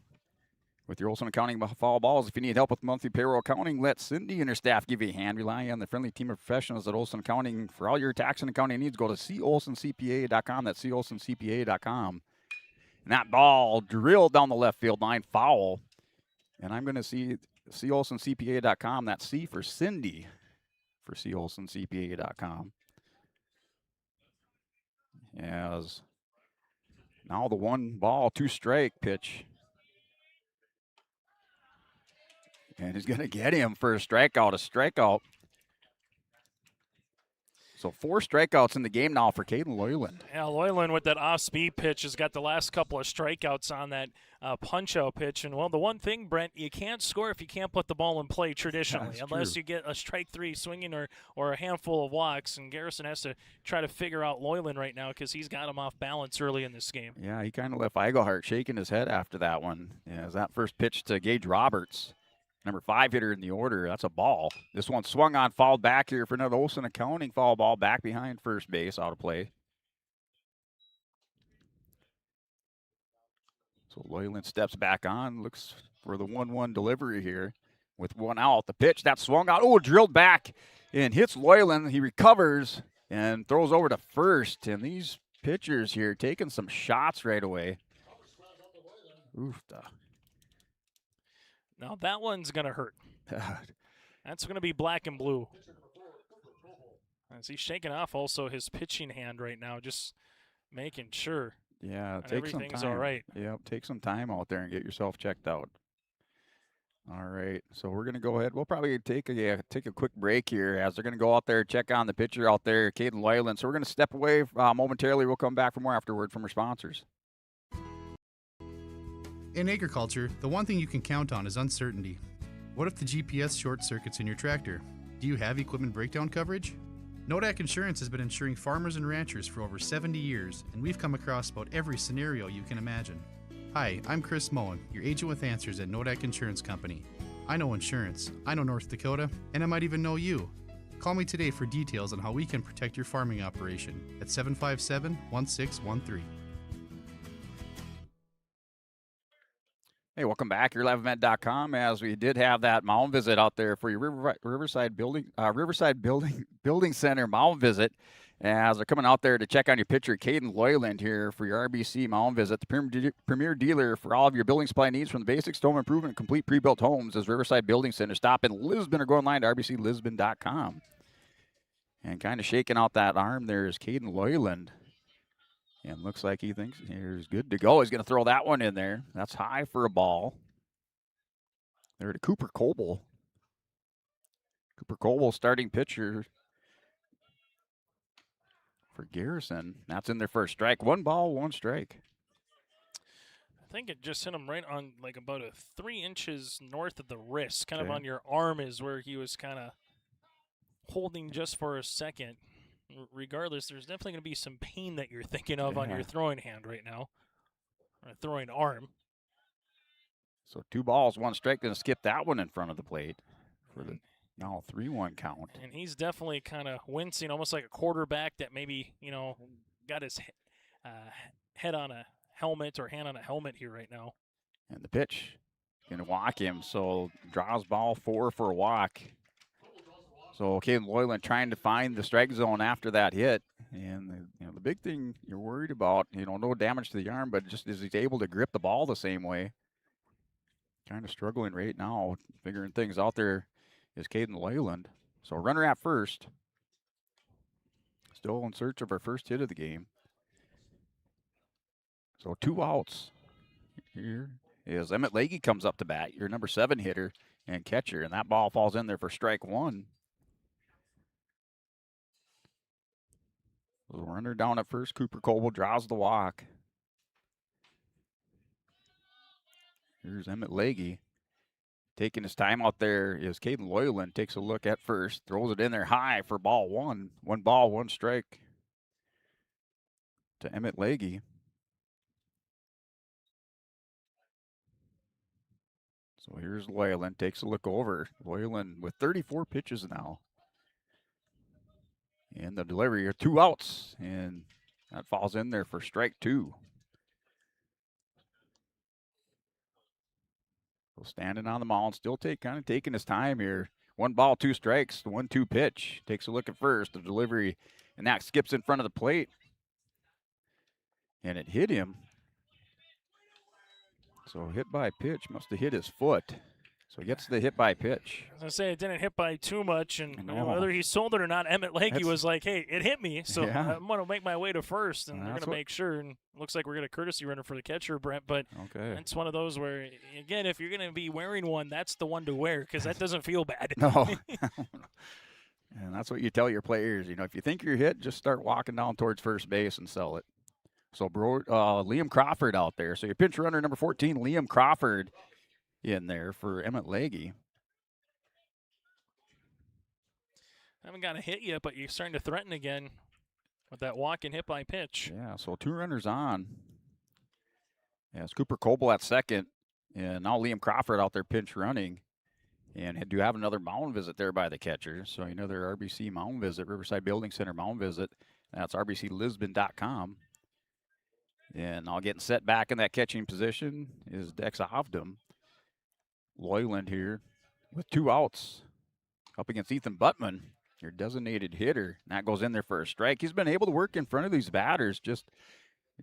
With your Olson Accounting foul balls, if you need help with monthly payroll accounting, let Cindy and her staff give you a hand. Rely on the friendly team of professionals at Olson Accounting for all your tax and accounting needs. Go to colsoncpa.com. That's colsoncpa.com. And that ball drilled down the left field line, foul. And I'm going to see colsoncpa.com. That's C for Cindy for colsoncpa.com. As now the 1 ball, 2 strike pitch. And he's going to get him for a strikeout. So 4 strikeouts in the game now for Caden Loyland. Yeah, Loyland with that off-speed pitch has got the last couple of strikeouts on that punch-out pitch. And, well, the one thing, Brent, you can't score if you can't put the ball in play traditionally, unless you get a strike 3 swinging or a handful of walks. And Garrison has to try to figure out Loyland right now because he's got him off balance early in this game. Yeah, he kind of left Eigelhart shaking his head after that one. Yeah, as that first pitch to Gage Roberts. Number 5 hitter in the order. That's a ball. This one swung on, fouled back here for another Olson Accounting foul ball back behind first base, out of play. So Loyland steps back on, looks for the 1-1 delivery here with 1 out. The pitch that swung out, drilled back and hits Loyland. He recovers and throws over to first. And these pitchers here taking some shots right away. Oof. Now that one's going to hurt. That's going to be black and blue. As he's shaking off also his pitching hand right now, just making sure. Yeah, take some time. Everything's all right. Yep, take some time out there and get yourself checked out. All right, so we're going to go ahead. We'll probably take a quick break here as they're going to go out there, check on the pitcher out there, Caden Leyland. So we're going to step away momentarily. We'll come back for more afterward from our sponsors. In agriculture, the one thing you can count on is uncertainty. What if the GPS short circuits in your tractor? Do you have equipment breakdown coverage? Nodak Insurance has been insuring farmers and ranchers for over 70 years, and we've come across about every scenario you can imagine. Hi, I'm Chris Moen, your agent with answers at Nodak Insurance Company. I know insurance, I know North Dakota, and I might even know you. Call me today for details on how we can protect your farming operation at 757-1613. Hey, welcome back. Your liveevent.com. As we did have that mound visit out there for your Riverside Building Center mound visit, as they're coming out there to check on your pitcher, Caden Leyland, here for your RBC mound visit. The premier dealer for all of your building supply needs, from the basics to home improvement, complete pre-built homes, is Riverside Building Center. Stop in Lisbon or go online to rbclisbon.com. And kind of shaking out that arm there is Caden Leyland. And looks like he thinks he's good to go. He's going to throw that one in there. That's high for a ball. There to Cooper Coble. Cooper Coble, starting pitcher for Garrison. That's in their first strike. 1 ball, 1 strike. I think it just hit him right on like about 3 inches north of the wrist. Kind of on your arm is where he was kind of holding just for a second. Regardless, there's definitely going to be some pain that you're thinking of on your throwing hand right now, or throwing arm. So 2 balls, 1 strike. Going to skip that one in front of the plate for the now 3-1 count. And he's definitely kind of wincing, almost like a quarterback that maybe, got his head on a helmet or hand on a helmet here right now. And the pitch going to walk him. So draws ball 4 for a walk. So Caden Leyland trying to find the strike zone after that hit. And the big thing you're worried about, no damage to the arm, but just is he's able to grip the ball the same way. Kind of struggling right now, figuring things out there is Caden Leyland. So runner at first. Still in search of our first hit of the game. So 2 outs. Here is Emmett Leahy comes up to bat, your number 7 hitter and catcher. And that ball falls in there for strike 1. So runner down at first. Cooper Coble draws the walk. Here's Emmett Leahy. Taking his time out there is Caden Leyland. Takes a look at first. Throws it in there high for ball 1. 1 ball, 1 strike to Emmett Leahy. So here's Leyland. Takes a look over. Leyland with 34 pitches now. And the delivery are 2 outs, and that falls in there for strike 2. So standing on the mound, still kind of taking his time here. 1 ball, 2 strikes, the 1-2 pitch. Takes a look at first, the delivery, and that skips in front of the plate. And it hit him. So hit by pitch, must have hit his foot. So he gets the hit by pitch. I was going to say it didn't hit by too much, and whether he sold it or not, Emmett Leahy was like, hey, it hit me, so I'm going to make my way to first, and they're going to make sure. And looks like we're going to courtesy runner for the catcher, Brent, but it's one of those where, again, if you're going to be wearing one, that's the one to wear because that doesn't feel bad. No. And that's what you tell your players. If you think you're hit, just start walking down towards first base and sell it. So Liam Crawford out there. So your pinch runner, number 14, Liam Crawford, in there for Emmett Leahy. I haven't got a hit yet, but you're starting to threaten again with that walk and hit by pitch. Yeah, so 2 runners on. Yeah, it's Cooper Coble at second, and now Liam Crawford out there pinch running. And do have another mound visit there by the catcher. So another RBC mound visit, Riverside Building Center mound visit. That's rbclisbon.com. And now getting set back in that catching position is Dex Avdom. Leyland here with 2 outs up against Ethan Buttman, your designated hitter. And that goes in there for a strike. He's been able to work in front of these batters, just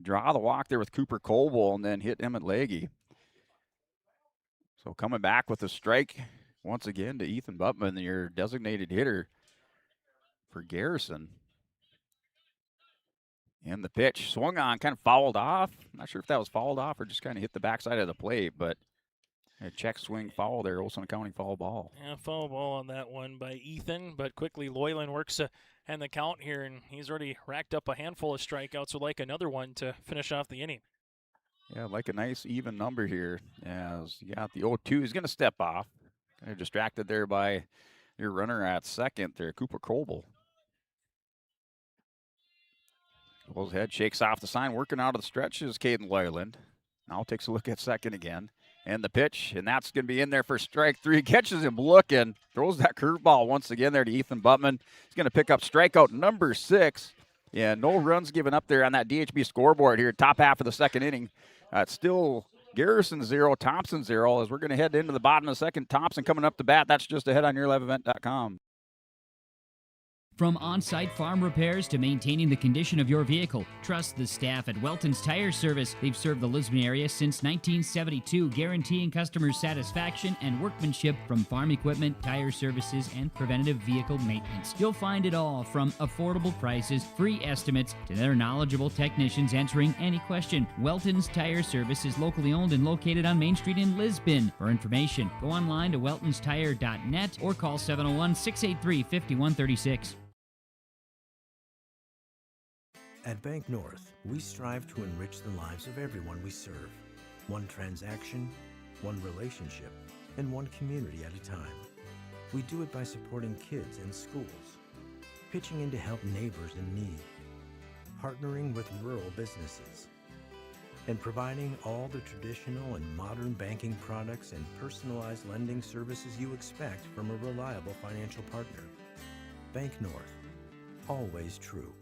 draw the walk there with Cooper Coble and then hit Emmett Leahy. So coming back with a strike once again to Ethan Butman, your designated hitter for Garrison. And the pitch swung on, kind of fouled off. I'm not sure if that was fouled off or just kind of hit the backside of the plate, but a check swing foul there, Olson County foul ball. Yeah, foul ball on that one by Ethan, but quickly Loyland works and the count here, and he's already racked up a handful of strikeouts, would like another one to finish off the inning. Yeah, like a nice even number here as you got the 0-2. He's going to step off. Kind of distracted there by your runner at second there, Cooper Coble. Pulls ahead, shakes off the sign, working out of the stretch is Caden Loyland. Now takes a look at second again. And the pitch, and that's going to be in there for strike three. Catches him looking, throws that curveball once again there to Ethan Butman. He's going to pick up strikeout number 6. Yeah, no runs given up there on that DHB scoreboard here, top half of the second inning. It's still Garrison 0, Thompson 0. As we're going to head into the bottom of the second, Thompson coming up to bat. That's just ahead on yourliveevent.com. From on-site farm repairs to maintaining the condition of your vehicle, trust the staff at Welton's Tire Service. They've served the Lisbon area since 1972, guaranteeing customers satisfaction and workmanship from farm equipment, tire services, and preventative vehicle maintenance. You'll find it all from affordable prices, free estimates, to their knowledgeable technicians answering any question. Welton's Tire Service is locally owned and located on Main Street in Lisbon. For information, go online to weltonstire.net or call 701-683-5136. At Bank North, we strive to enrich the lives of everyone we serve. One transaction, one relationship, and one community at a time. We do it by supporting kids and schools, pitching in to help neighbors in need, partnering with rural businesses, and providing all the traditional and modern banking products and personalized lending services you expect from a reliable financial partner. Bank North, always true.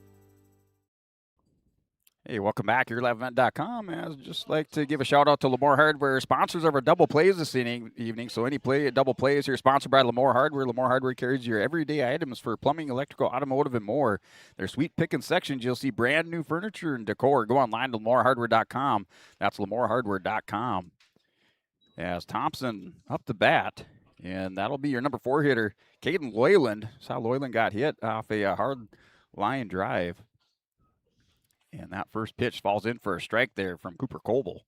Hey, welcome back. YourLiveEvent.com. I'd just like to give a shout out to Lamore Hardware, sponsors of our double plays this evening. So any double plays here sponsored by Lamore Hardware. Lamore Hardware carries your everyday items for plumbing, electrical, automotive, and more. Their sweet picking sections, you'll see brand new furniture and decor. Go online to LamoreHardware.com. That's LamoreHardware.com. As Thompson up to bat, and that'll be your number 4 hitter, Caden Loyland. That's how Loyland got hit off a hard line drive. And that first pitch falls in for a strike there from Cooper Coble.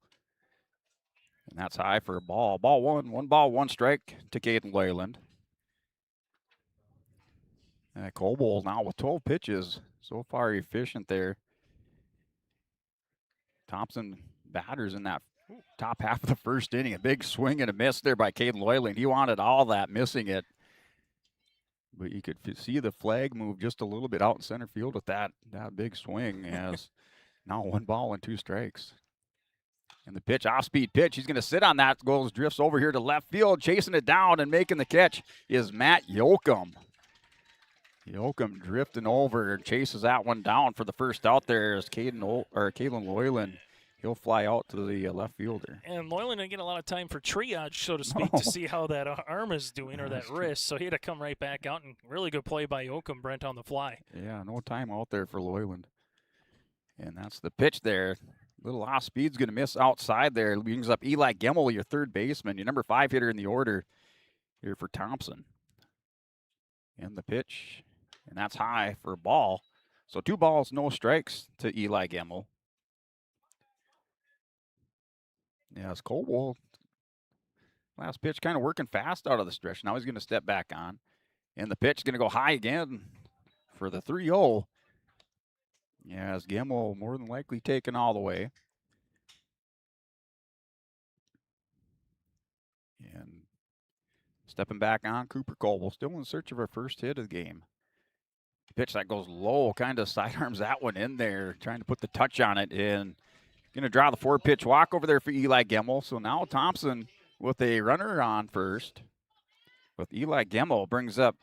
And that's high for a ball. Ball one. 1 ball, 1 strike to Caden Loyland. Coble now with 12 pitches. So far efficient there. Thompson batters in that top half of the first inning. A big swing and a miss there by Caden Loyland. He wanted all that, missing it. But you could see the flag move just a little bit out in center field with that big swing. As now 1 ball and 2 strikes. And the pitch, off-speed pitch. He's going to sit on that. Drifts over here to left field. Chasing it down and making the catch is Matt Yoakum. Yoakum drifting over and chases that one down for the first out there as Kalen Loyland. He'll fly out to the left fielder. And Loyland didn't get a lot of time for triage, so to speak, to see how that arm is doing or that wrist. So he had to come right back out, and really good play by Yoakum, Brent, on the fly. Yeah, no time out there for Loyland. And that's the pitch there. Little off speed's going to miss outside there. Brings up Eli Gemmel, your third baseman, your number 5 hitter in the order here for Thompson. And the pitch, and that's high for a ball. So 2 balls, no strikes to Eli Gemmel. Yeah, it's Coble. Last pitch kind of working fast out of the stretch. Now he's going to step back on. And the pitch is going to go high again for the 3-0. Yeah, as Gemmel more than likely taken all the way. And stepping back on, Cooper Coble, still in search of our first hit of the game. Pitch that goes low, kind of sidearms that one in there, trying to put the touch on it. And going to draw the 4-pitch walk over there for Eli Gemmel. So now Thompson with a runner on first. With Eli Gemmel brings up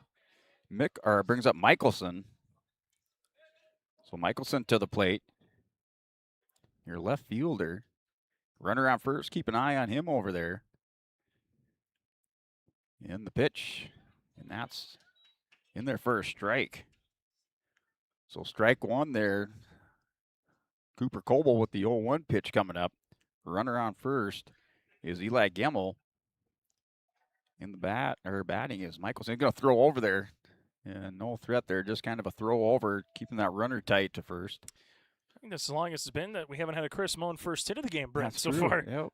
Michelson. So Michelson to the plate. Your left fielder. Runner on first. Keep an eye on him over there. And the pitch. And that's in there for a strike. So strike 1 there. Cooper Coble with the 0-1 pitch coming up. Runner on first is Eli Gemmel. in the batting is Michelson. He's going to throw over there. And no threat there, just kind of a throw over, keeping that runner tight to first. I think that's as long as it's been that we haven't had a Chris Moan first hit of the game, Brent, That's so true. far. Yep.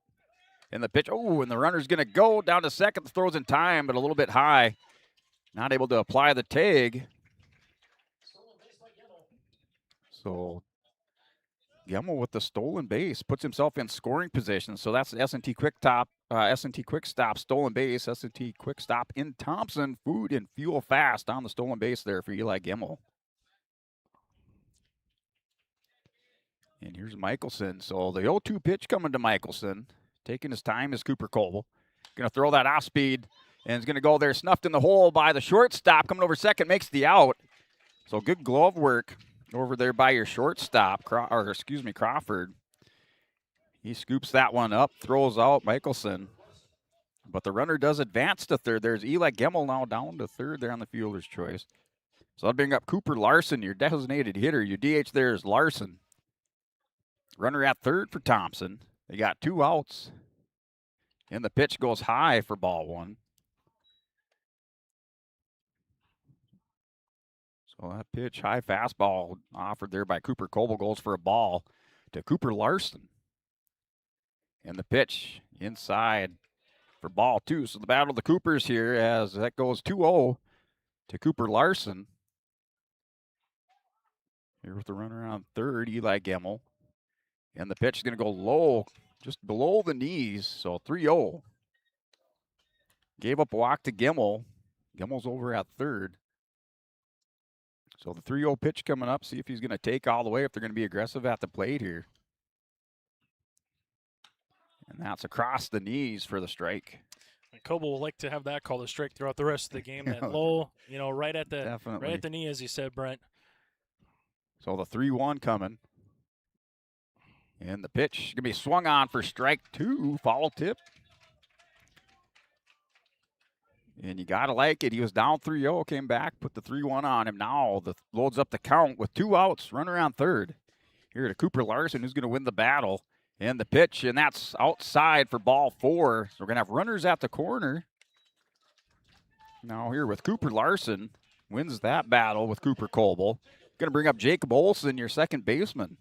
And the pitch, and the runner's going to go down to second. The throw's in time, but a little bit high. Not able to apply the tag. So Gemmel with the stolen base puts himself in scoring position. So that's the S&T Quick Stop stolen base. S&T Quick Stop in Thompson. Food and fuel fast on the stolen base there for Eli Gemmel. And here's Michelson. So the 0-2 pitch coming to Michelson. Taking his time is Cooper Coble. Going to throw that off speed. And is going to go there, snuffed in the hole by the shortstop. Coming over second, makes the out. So good glove work over there by your shortstop, Crawford. He scoops that one up, throws out Michelson. But the runner does advance to third. There's Eli Gemmel now down to third there on the fielder's choice. So I'll bring up Cooper Larson, your designated hitter. Your DH there is Larson. Runner at third for Thompson. They got 2 outs. And the pitch goes high for ball 1. So that pitch, high fastball offered there by Cooper Coble, goes for a ball to Cooper Larson. And the pitch inside for ball 2. So the battle of the Coopers here as that goes 2-0 to Cooper Larson. Here with the runner on third, Eli Gemmel. And the pitch is going to go low, just below the knees. So 3-0. Gave up a walk to Gemmel. Gemmel's over at third. So the 3-0 pitch coming up. See if he's going to take all the way, if they're going to be aggressive at the plate here. And that's across the knees for the strike. And Coble will like to have that called a strike throughout the rest of the game. That low, right at the knee, as you said, Brent. So the 3-1 coming. And the pitch going to be swung on for strike 2, foul tip. And you got to like it. He was down 3-0, came back, put the 3-1 on him. Now loads up the count with 2 outs, runner on third. Here to Cooper Larson, who's going to win the battle. And the pitch, and that's outside for ball 4. So we're going to have runners at the corner. Now here with Cooper Larson, wins that battle with Cooper Coble. Going to bring up Jacob Olson, your second baseman.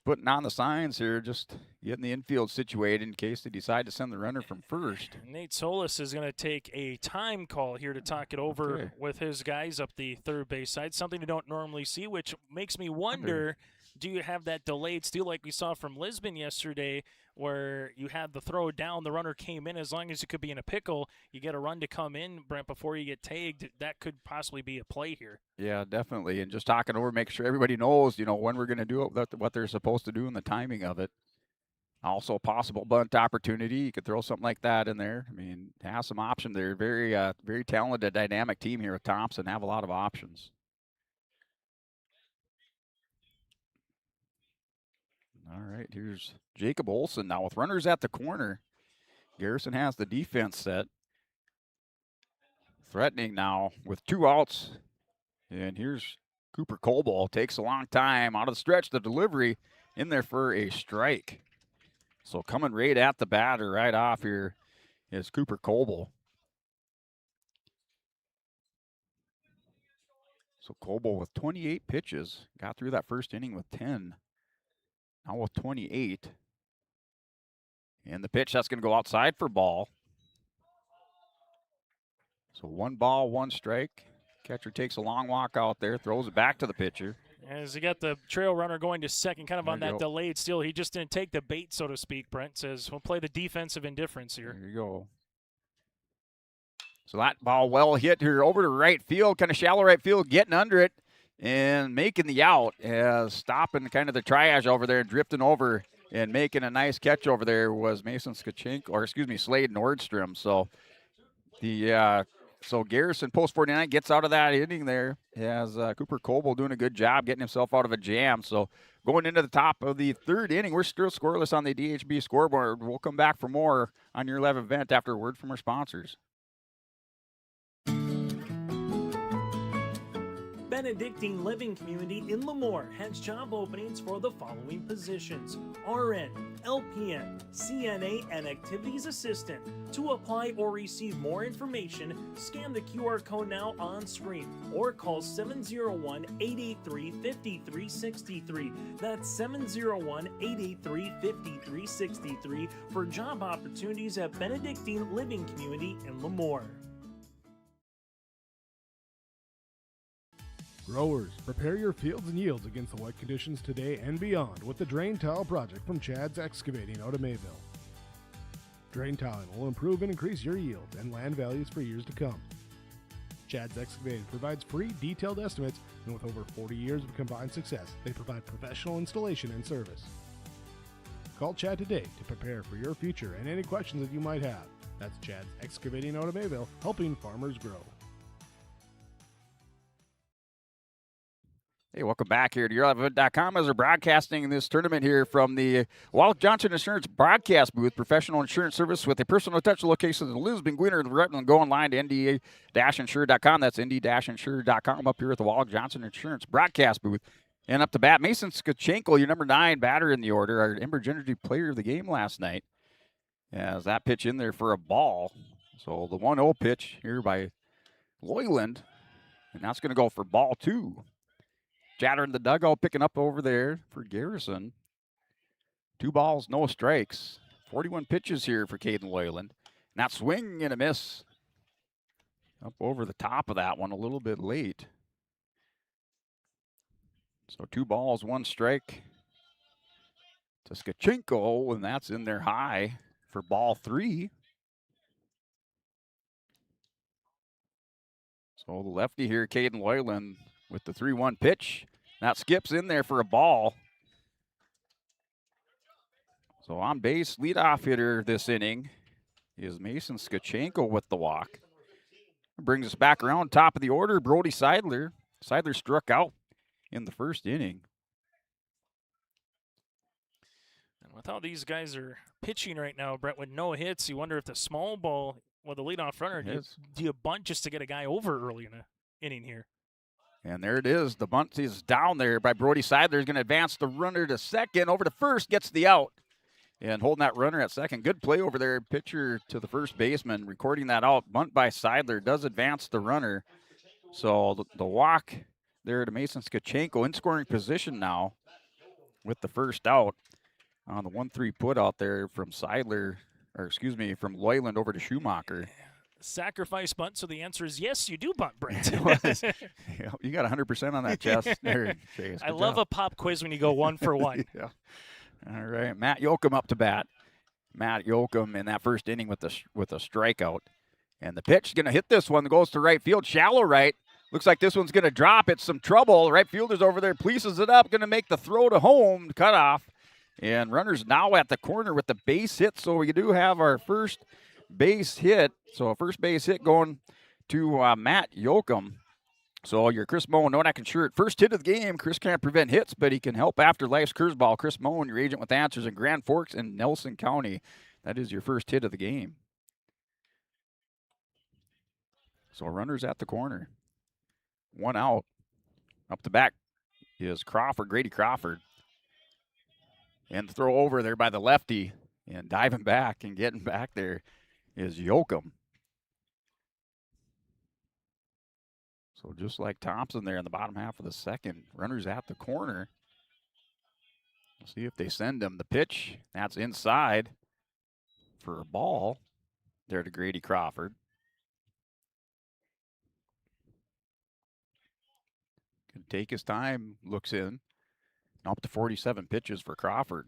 Putting on the signs here, just getting the infield situated in case they decide to send the runner from first. Nate Solis is going to take a time call here to talk it over with his guys up the third base side, something you don't normally see, which makes me wonder, do you have that delayed steal like we saw from Lisbon yesterday where you had the throw down, the runner came in, as long as it could be in a pickle, you get a run to come in, Brent, before you get tagged. That could possibly be a play here. Yeah, definitely. And just talking over, make sure everybody knows, when we're going to do it, what they're supposed to do and the timing of it. Also a possible bunt opportunity. You could throw something like that in there. I mean, have some option there. Very, very talented, dynamic team here with Thompson. Have a lot of options. All right, here's Jacob Olson now with runners at the corner. Garrison has the defense set. Threatening now with 2 outs. And here's Cooper Coble. Takes a long time out of the stretch. The delivery in there for a strike. So coming right at the batter right off here is Cooper Coble. So Coble with 28 pitches. Got through that first inning with 10. Now with 28. And the pitch, that's going to go outside for ball. So 1 ball, 1 strike. Catcher takes a long walk out there, throws it back to the pitcher. As he got the trail runner going to second, kind of on that delayed steal. He just didn't take the bait, so to speak, Brent says. We'll play the defensive indifference here. There you go. So that ball well hit here over to right field, kind of shallow right field, getting under it. And making the out, as stopping kind of the triage over there, drifting over and making a nice catch over there was Mason Slade Nordstrom. So so Garrison post 49 gets out of that inning there. Has Cooper Coble doing a good job getting himself out of a jam. So going into the top of the third inning, we're still scoreless on the DHB scoreboard. We'll come back for more on your live event after a word from our sponsors. Benedictine Living Community in Lemoore has job openings for the following positions: RN, LPN, CNA, and Activities Assistant. To apply or receive more information, scan the QR code now on screen or call 701-883-5363. That's 701-883-5363 for job opportunities at Benedictine Living Community in Lemoore. Growers, prepare your fields and yields against the wet conditions today and beyond with the Drain Tile Project from Chad's Excavating out of Mayville. Drain tiling will improve and increase your yields and land values for years to come. Chad's Excavating provides free detailed estimates, and with over 40 years of combined success, they provide professional installation and service. Call Chad today to prepare for your future and any questions that you might have. That's Chad's Excavating out of Mayville, helping farmers grow. Hey, welcome back here to YourLiveEvent.com as we're broadcasting this tournament here from the Wallach Johnson Insurance broadcast booth, professional insurance service with a personal touch locations in Lisbon, Gwinner, and Rutland. Go online to nd-insure.com. That's nd-insure.com up here at the Wallach Johnson Insurance broadcast booth. And up to bat, Mason Skachenko, your number 9 batter in the order, our Enbridge Energy player of the game last night. As that pitch in there for a ball. So the 1-0 pitch here by Loyland, and that's going to go for ball 2. Jatter in the dugout picking up over there for Garrison. 2 balls, no strikes. 41 pitches here for Caden Loyland. And that swing and a miss. Up over the top of that one a little bit late. So 2 balls, 1 strike to Skachenko, and that's in there high for ball 3. So the lefty here, Caden Loyland, with the 3-1 pitch. That skips in there for a ball. So on base, leadoff hitter this inning is Mason Skachenko with the walk. Brings us back around top of the order, Brody Seidler. Seidler struck out in the first inning. And with how these guys are pitching right now, Brett, with no hits, you wonder if the small ball, well, the leadoff runner, do you bunt just to get a guy over early in the inning here? And there it is. The bunt is down there by Brody Seidler. Is going to advance the runner to second. Over to first, gets the out. And holding that runner at second. Good play over there. Pitcher to the first baseman. Recording that out. Bunt by Seidler does advance the runner. So the walk there to Mason Skachenko in scoring position now with the first out. On the 1-3 put out there from Seidler, or excuse me, from Loyland over to Schumacher. Sacrifice bunt, so the answer is yes, you do bunt, Brent. Yeah, you got 100% on that chest there, Chase. I love a pop quiz when you go 1 for 1. Yeah. All right, Matt Yoakum up to bat. Matt Yoakum in that first inning with a strikeout. And the pitch is going to hit this one. Goes to right field, shallow right. Looks like this one's going to drop. It's some trouble. Right fielder's over there, pleases it up. Going to make the throw to home, cut off. And runners now at the corner with the base hit. So we do have our first base hit. So a first base hit going to Matt Yoakum. So your Chris Moen, Nodak Insured, first hit of the game. Chris can't prevent hits, but he can help after life's curveball. Chris Moen, your agent with answers in Grand Forks and Nelson County. That is your first hit of the game. So runners at the corner. 1 out. Up the back is Crawford, Grady Crawford. And throw over there by the lefty. And diving back and getting back there is Yoakum. So just like Thompson there in the bottom half of the second, runners at the corner. We'll see if they send him the pitch. That's inside for a ball there to Grady Crawford. Can take his time, looks in. Up to 47 pitches for Crawford.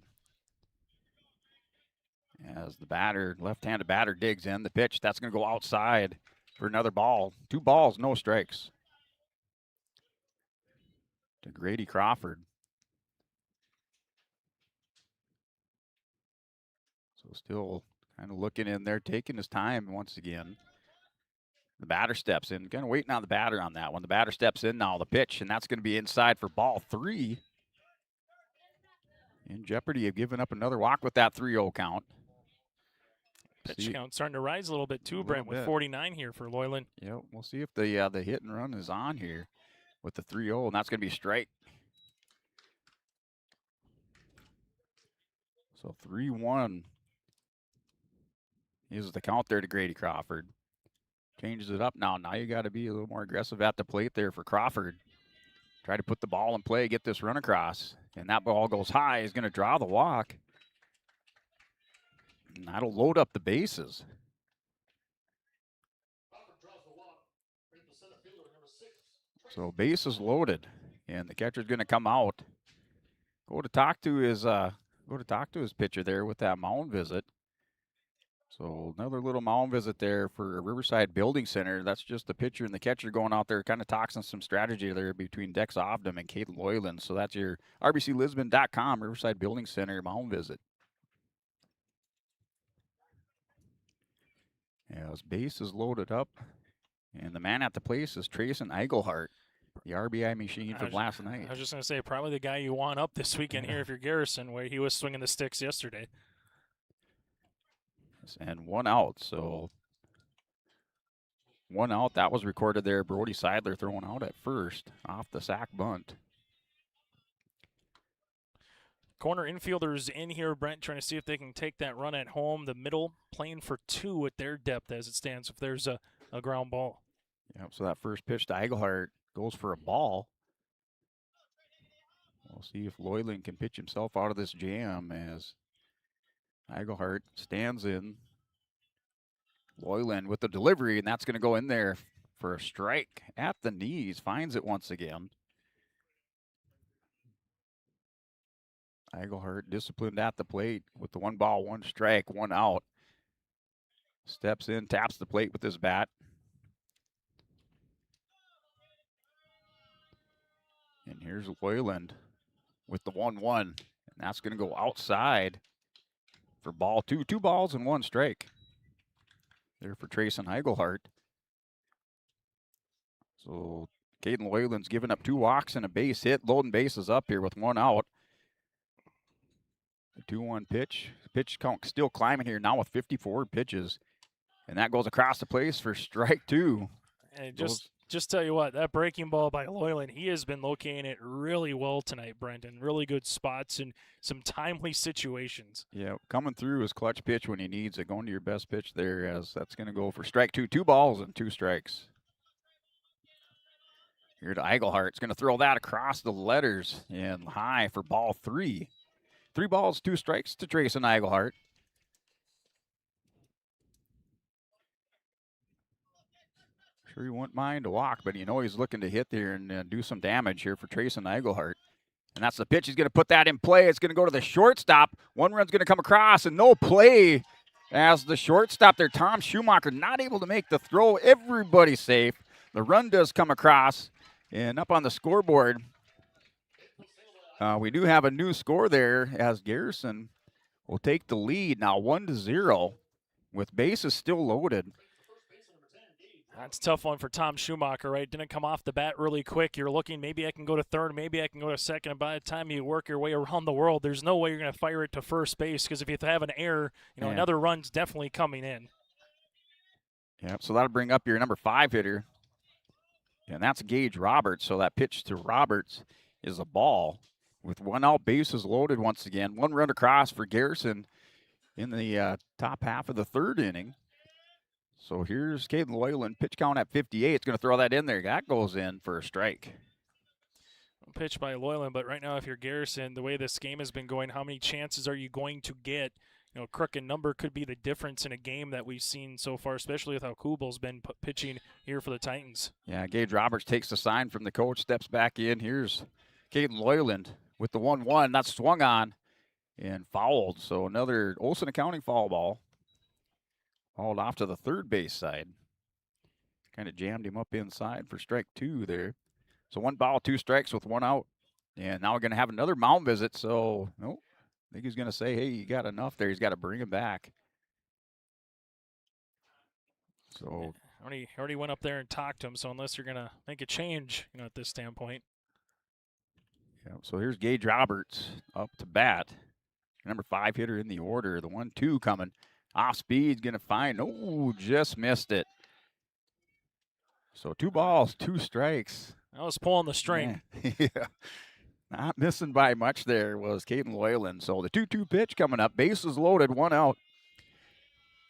As the batter, left-handed batter digs in the pitch, that's going to go outside for another ball. 2 balls, no strikes. To Grady Crawford. So still kind of looking in there, taking his time once again. The batter steps in. Kind of waiting on the batter on that one. The batter steps in now, the pitch, and that's going to be inside for ball 3. In jeopardy of giving up another walk with that 3-0 count. Pitch count starting to rise a little bit too, Brent, with 49 here for Loyland. Yep, we'll see if the hit and run is on here. with the 3-0, and that's going to be strike. So 3-1 is the count there to Grady Crawford. Changes it up now. Now you got to be a little more aggressive at the plate there for Crawford. Try to put the ball in play, get this run across. And that ball goes high. He's going to draw the walk. And that'll load up the bases. So bases loaded. And the catcher's going to come out. Go to talk to his pitcher there with that mound visit. So another little mound visit there for Riverside Building Center. That's just the pitcher and the catcher going out there, kind of talking some strategy there between Dex Ovdom and Kate Loyland. So that's your RBCLisbon.com Riverside Building Center mound visit. Yeah, his base is loaded up. And the man at the place is Trayson Eigelhart, the RBI machine from last night. I was just going to say, probably the guy you want up this weekend here if you're Garrison, where he was swinging the sticks yesterday. And 1 out, so 1 out. That was recorded there. Brody Seidler throwing out at first off the sack bunt. Corner infielders in here, Brent, trying to see if they can take that run at home. The middle playing for 2 at their depth as it stands if there's a ground ball. Yep, so that first pitch to Eigelhart goes for a ball. We'll see if Loyland can pitch himself out of this jam as Eigelhart stands in. Loyland with the delivery, and that's going to go in there for a strike at the knees. Finds it once again. Eigelhart disciplined at the plate with the 1 ball, 1 strike, 1 out. Steps in, taps the plate with his bat. And here's Loyland with the 1-1. And that's going to go outside for ball 2. 2 balls and 1 strike. There for Trayson Eigelhart. So Caden Loyland's given up 2 walks and a base hit. Loading bases up here with 1 out. The 2-1 pitch. Pitch count still climbing here now with 54 pitches. And that goes across the place for strike 2. And just tell you what, that breaking ball by Loyland, he has been locating it really well tonight, Brendan. Really good spots and some timely situations. Yeah, coming through his clutch pitch when he needs it. Going to your best pitch there, as that's going to go for strike 2. 2 balls and 2 strikes. Here to Eigelhart. It's going to throw that across the letters and high for ball 3. 3 balls, 2 strikes to Trayson Eigelhart. Sure he wouldn't mind a walk, but you know he's looking to hit there and do some damage here for Trayson Eigelhart. And that's the pitch. He's going to put that in play. It's going to go to the shortstop. 1 run's going to come across, and no play as the shortstop there, Tom Schumacher, not able to make the throw. Everybody safe. The run does come across, and up on the scoreboard, we do have a new score there as Garrison will take the lead now 1-0 with bases still loaded. That's a tough one for Tom Schumacher, right? Didn't come off the bat really quick. You're looking, maybe I can go to third, maybe I can go to second. And by the time you work your way around the world, there's no way you're going to fire it to first base because if you have an error, another run's definitely coming in. Yep, so that'll bring up your number 5 hitter. And that's Gage Roberts. So that pitch to Roberts is a ball with 1 out, bases loaded once again. 1 run across for Garrison in the top half of the 3rd inning. So here's Caden Loyland, pitch count at 58. It's going to throw that in there. That goes in for a strike. Pitch by Loyland, but right now if you're Garrison, the way this game has been going, how many chances are you going to get? Crook and number could be the difference in a game that we've seen so far, especially with how Kubal's been pitching here for the Titans. Yeah, Gage Roberts takes the sign from the coach, steps back in. Here's Caden Loyland with the 1-1. That's swung on and fouled. So another Olsen Accounting foul ball. Hauled off to the 3rd base side. Kind of jammed him up inside for strike 2 there. So 1 ball, 2 strikes with 1 out. And now we're going to have another mound visit. So, nope. I think he's going to say, hey, you got enough there. He's got to bring him back. So already went up there and talked to him. So unless you're going to make a change, at this standpoint. Yeah, so here's Gage Roberts up to bat. Number 5 hitter in the order. The 1-2 coming. Off speed, going to find. Oh, just missed it. So 2 balls, 2 strikes. I was pulling the string. Yeah. Not missing by much there was Caden Loyland. So the 2-2 pitch coming up. Bases loaded, 1 out.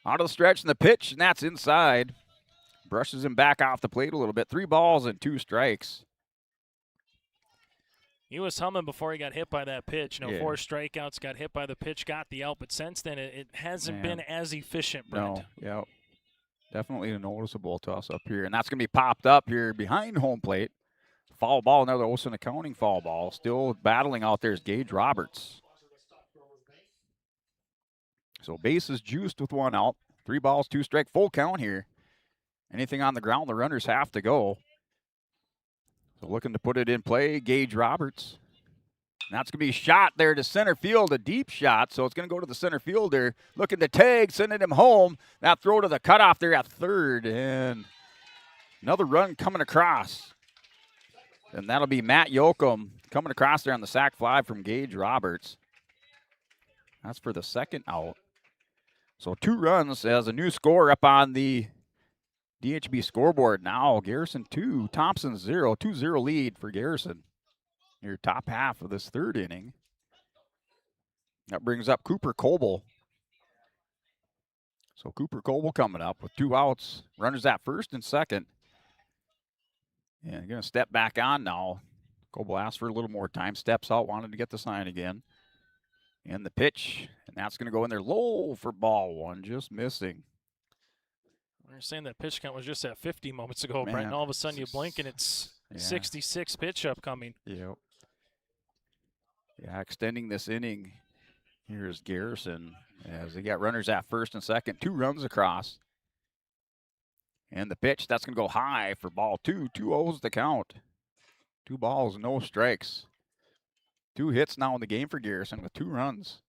Out of the stretch in the pitch, and that's inside. Brushes him back off the plate a little bit. 3 balls and 2 strikes. He was humming before he got hit by that pitch. Yeah. 4 strikeouts, got hit by the pitch, got the out. But since then, it hasn't been as efficient, Brent. No, yeah. Definitely a noticeable toss up here. And that's going to be popped up here behind home plate. Foul ball, another Olsen Accounting foul ball. Still battling out there is Gage Roberts. So bases juiced with 1 out. 3 balls, 2 strike, full count here. Anything on the ground, the runners have to go. So looking to put it in play, Gage Roberts. And that's going to be shot there to center field, a deep shot. So it's going to go to the center fielder. Looking to tag, sending him home. That throw to the cutoff there at third. And another run coming across. And that'll be Matt Yoakum coming across there on the sac fly from Gage Roberts. That's for the 2nd out. So 2 runs as a new score up on the DHB scoreboard now. Garrison 2, Thompson 0, 2-0 lead for Garrison. Your top half of this 3rd inning. That brings up Cooper Coble. So Cooper Coble coming up with 2 outs. Runners at first and second. And going to step back on now. Coble asked for a little more time. Steps out, wanted to get the sign again. And the pitch. And that's going to go in there low for ball 1. Just missing. We were saying that pitch count was just at 50 moments ago, Man. Brent. And all of a sudden you blink and it's 66 pitch upcoming. Yep. Yeah, extending this inning. Here's Garrison as they got runners at first and second. 2 runs across. And the pitch, that's going to go high for ball 2. 2-0's the count. 2 balls, no strikes. 2 hits now in the game for Garrison with 2 runs.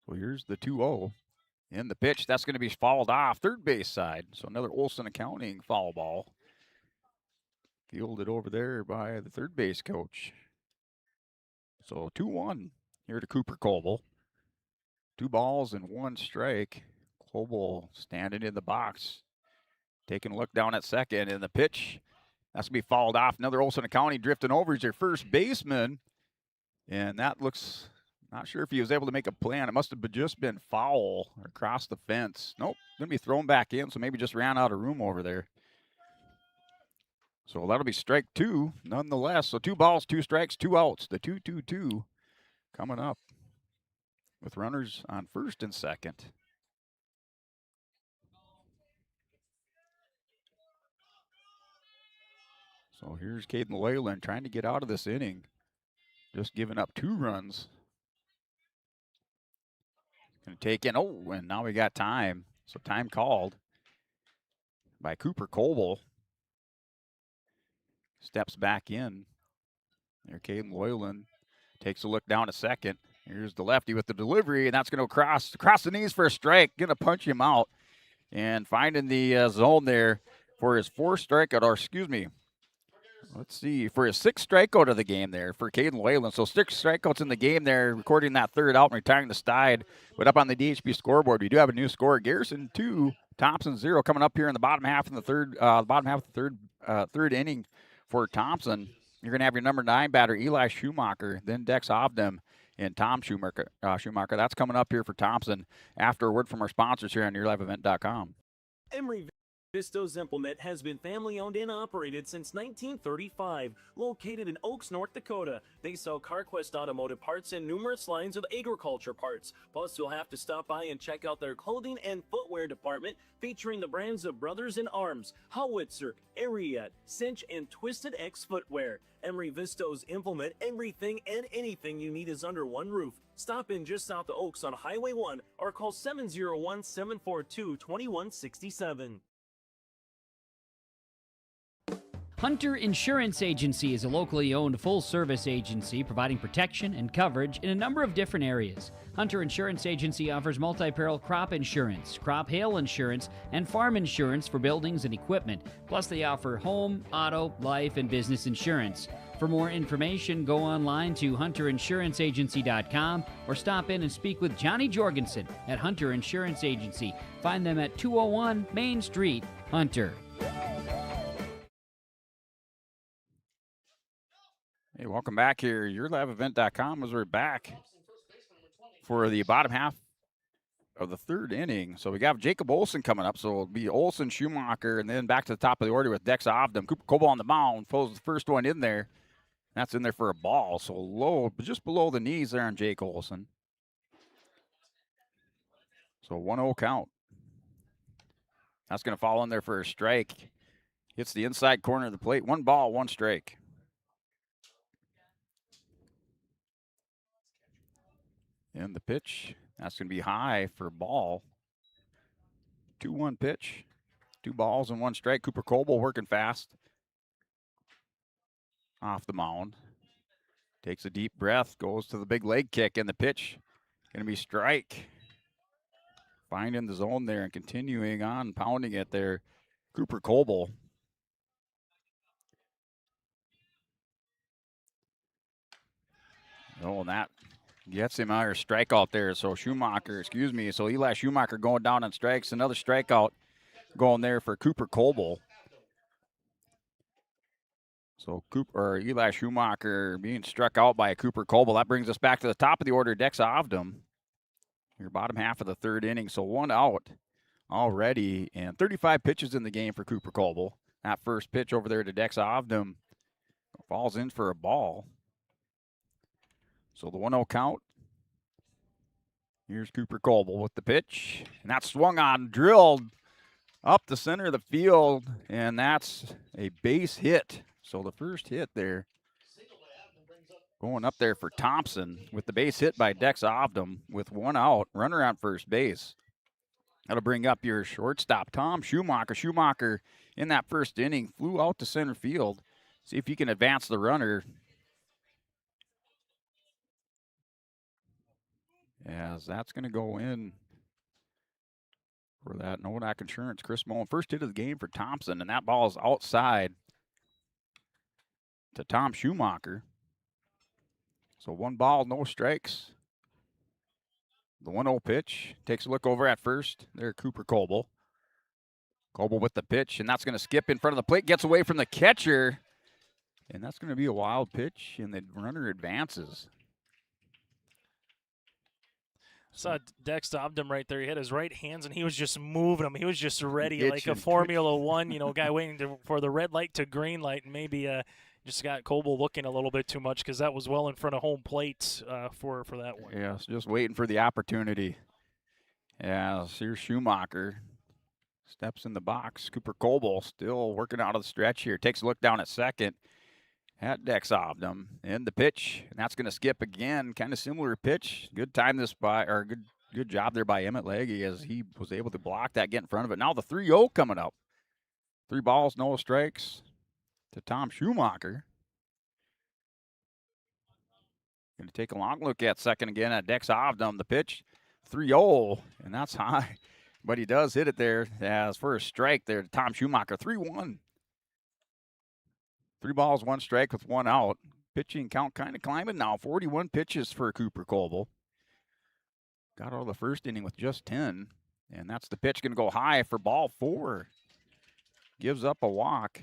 So here's the 2-0. And the pitch, that's going to be fouled off third base side. So another Olsen Accounting foul ball. Fielded over there by the third base coach. So 2-1 here to Cooper Coble. 2 balls and 1 strike. Coble standing in the box. Taking a look down at second. And the pitch, that's going to be fouled off. Another Olsen Accounting drifting over is your first baseman. And that looks... Not sure if he was able to make a plan. It must have just been foul across the fence. Nope, going to be thrown back in, so maybe just ran out of room over there. So that'll be strike 2 nonetheless. So 2 balls, 2 strikes, 2 outs. The 2-2-2 coming up with runners on first and second. So here's Caden Loyland trying to get out of this inning. Just giving up 2 runs. Going to take in, and now we got time. So time called by Cooper Coble. Steps back in. There, Caden Loyland takes a look down a second. Here's the lefty with the delivery, and that's going to cross the knees for a strike. Going to punch him out. And finding the zone there for his 4th strikeout, or excuse me, let's see, for his 6th strikeout of the game there for Caden Loyland. So 6 strikeouts in the game there, recording that 3rd out and retiring the side. But up on the DHB scoreboard, we do have a new score. Garrison 2, Thompson 0, coming up here in the bottom half of the third inning for Thompson. You're going to have your number 9 batter, Eli Schumacher, then Dex Ovdem and Tom Schumacher. That's coming up here for Thompson after a word from our sponsors here on YourLiveEvent.com. Emery Vistos Implement has been family-owned and operated since 1935. Located in Oaks, North Dakota, they sell CarQuest automotive parts and numerous lines of agriculture parts. Plus, you'll have to stop by and check out their clothing and footwear department, featuring the brands of Brothers in Arms, Howitzer, Ariat, Cinch, and Twisted X Footwear. Emery Vistos Implement everything and anything you need is under one roof. Stop in just south of Oaks on Highway 1 or call 701-742-2167. Hunter Insurance Agency is a locally owned full-service agency providing protection and coverage in a number of different areas. Hunter Insurance Agency offers multi-peril crop insurance, crop hail insurance, and farm insurance for buildings and equipment. Plus, they offer home, auto, life, and business insurance. For more information, go online to hunterinsuranceagency.com or stop in and speak with Johnny Jorgensen at Hunter Insurance Agency. Find them at 201 Main Street, Hunter. Hey, welcome back here. YourLiveEvent.com as we're back for the bottom half of the third inning. So we got Jacob Olson coming up. So it'll be Olson, Schumacher, and then back to the top of the order with Dex Ovdom. Cooper Coble on the mound. Throws the first one in there. That's in there for a ball. So low, but just below the knees there on Jake Olson. So 1-0 count. That's going to fall in there for a strike. Hits the inside corner of the plate. 1 ball, 1 strike. And the pitch, that's going to be high for ball. 2-1 pitch. 2 balls and 1 strike. Cooper Coble working fast. Off the mound. Takes a deep breath. Goes to the big leg kick. And the pitch going to be strike. Finding the zone there and continuing on pounding it there. Cooper Coble. Oh, and that gets him out, or strikeout there. So Eli Schumacher going down on strikes. Another strikeout going there for Cooper Coble. So Eli Schumacher being struck out by a Cooper Coble. That brings us back to the top of the order, Dex Ovdom. Your bottom half of the third inning. So 1 out already, and 35 pitches in the game for Cooper Coble. That first pitch over there to Dex Ovdom falls in for a ball. So the 1-0 count. Here's Cooper Coble with the pitch. And that's swung on, drilled up the center of the field, and that's a base hit. So the first hit there going up there for Thompson with the base hit by Dex Ovdom with 1 out, runner on first base. That'll bring up your shortstop, Tom Schumacher. Schumacher in that first inning flew out to center field. See if he can advance the runner. As that's going to go in for that Nodak Insurance. Chris Mullen, first hit of the game for Thompson, and that ball is outside to Tom Schumacher. So 1 ball, no strikes. The 1-0 pitch. Takes a look over at first. There, Cooper Coble. Coble with the pitch, and that's going to skip in front of the plate. Gets away from the catcher, and that's going to be a wild pitch, and the runner advances. Saw Dex Ovdom right there. He had his right hands, and he was just moving them. He was just ready, like a Itching. Formula One, guy waiting for the red light to green light, and maybe just got Coble looking a little bit too much because that was well in front of home plate for that one. Yes, just waiting for the opportunity. As here's Schumacher. Steps in the box. Cooper Coble still working out of the stretch here. Takes a look down at second at Dex Ovdom. And the pitch, and that's going to skip again. Kind of similar pitch. Good time good job there by Emmett Legge as he was able to block that, get in front of it. Now the 3-0 coming up. 3 balls, no strikes to Tom Schumacher. Going to take a long look at second again at Dex Ovdom. The pitch, 3-0, and that's high. But he does hit it there as for a strike there to Tom Schumacher. 3-1. 3 balls, 1 strike with 1 out. Pitching count kind of climbing now. 41 pitches for Cooper Coble. Got out of the first inning with just 10. And that's the pitch going to go high for ball 4. Gives up a walk.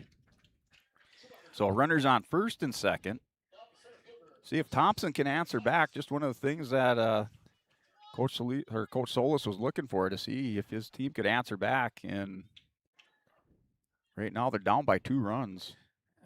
So runners on first and second. See if Thompson can answer back. Just one of the things that Coach Solis was looking for, to see if his team could answer back. And right now they're down by 2 runs.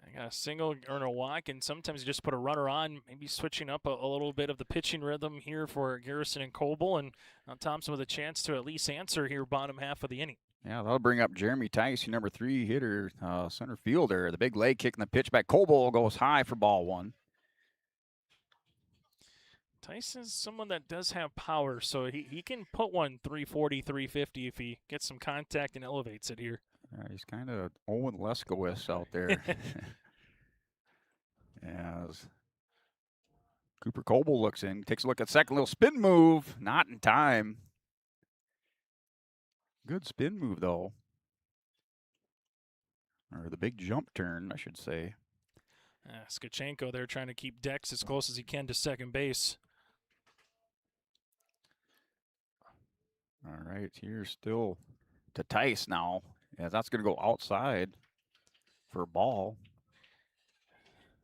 I got a single or a walk, and sometimes you just put a runner on, maybe switching up a little bit of the pitching rhythm here for Garrison and Coble, and Thompson with a chance to at least answer here bottom half of the inning. Yeah, that'll bring up Jeremy Tice, your number 3 hitter, center fielder. The big leg kick and the pitch back. Coble goes high for ball 1. Tyson's someone that does have power, so he can put one 340, 350 if he gets some contact and elevates it here. He's kind of Owen Leskowitz out there. As Cooper Coble looks in, takes a look at second, little spin move, not in time. Good spin move, though. Or the big jump turn, I should say. Skachenko there trying to keep Dex as close as he can to second base. All right, here's still to Tice now. Yeah, that's going to go outside for a ball.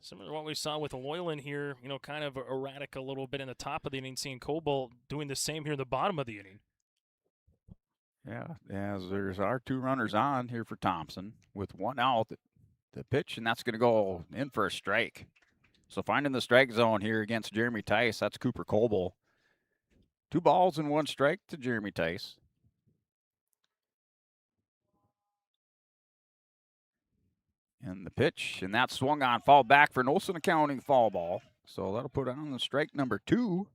Similar to what we saw with Loyland here, kind of erratic a little bit in the top of the inning, seeing Coble doing the same here in the bottom of the inning. Yeah, as there's our 2 runners on here for Thompson with 1 out, the pitch, and that's going to go in for a strike. So finding the strike zone here against Jeremy Tice, that's Cooper Coble. 2 balls and 1 strike to Jeremy Tice. And the pitch, and that swung on, foul back for an Olson Accounting foul ball. So that'll put on the strike number 2.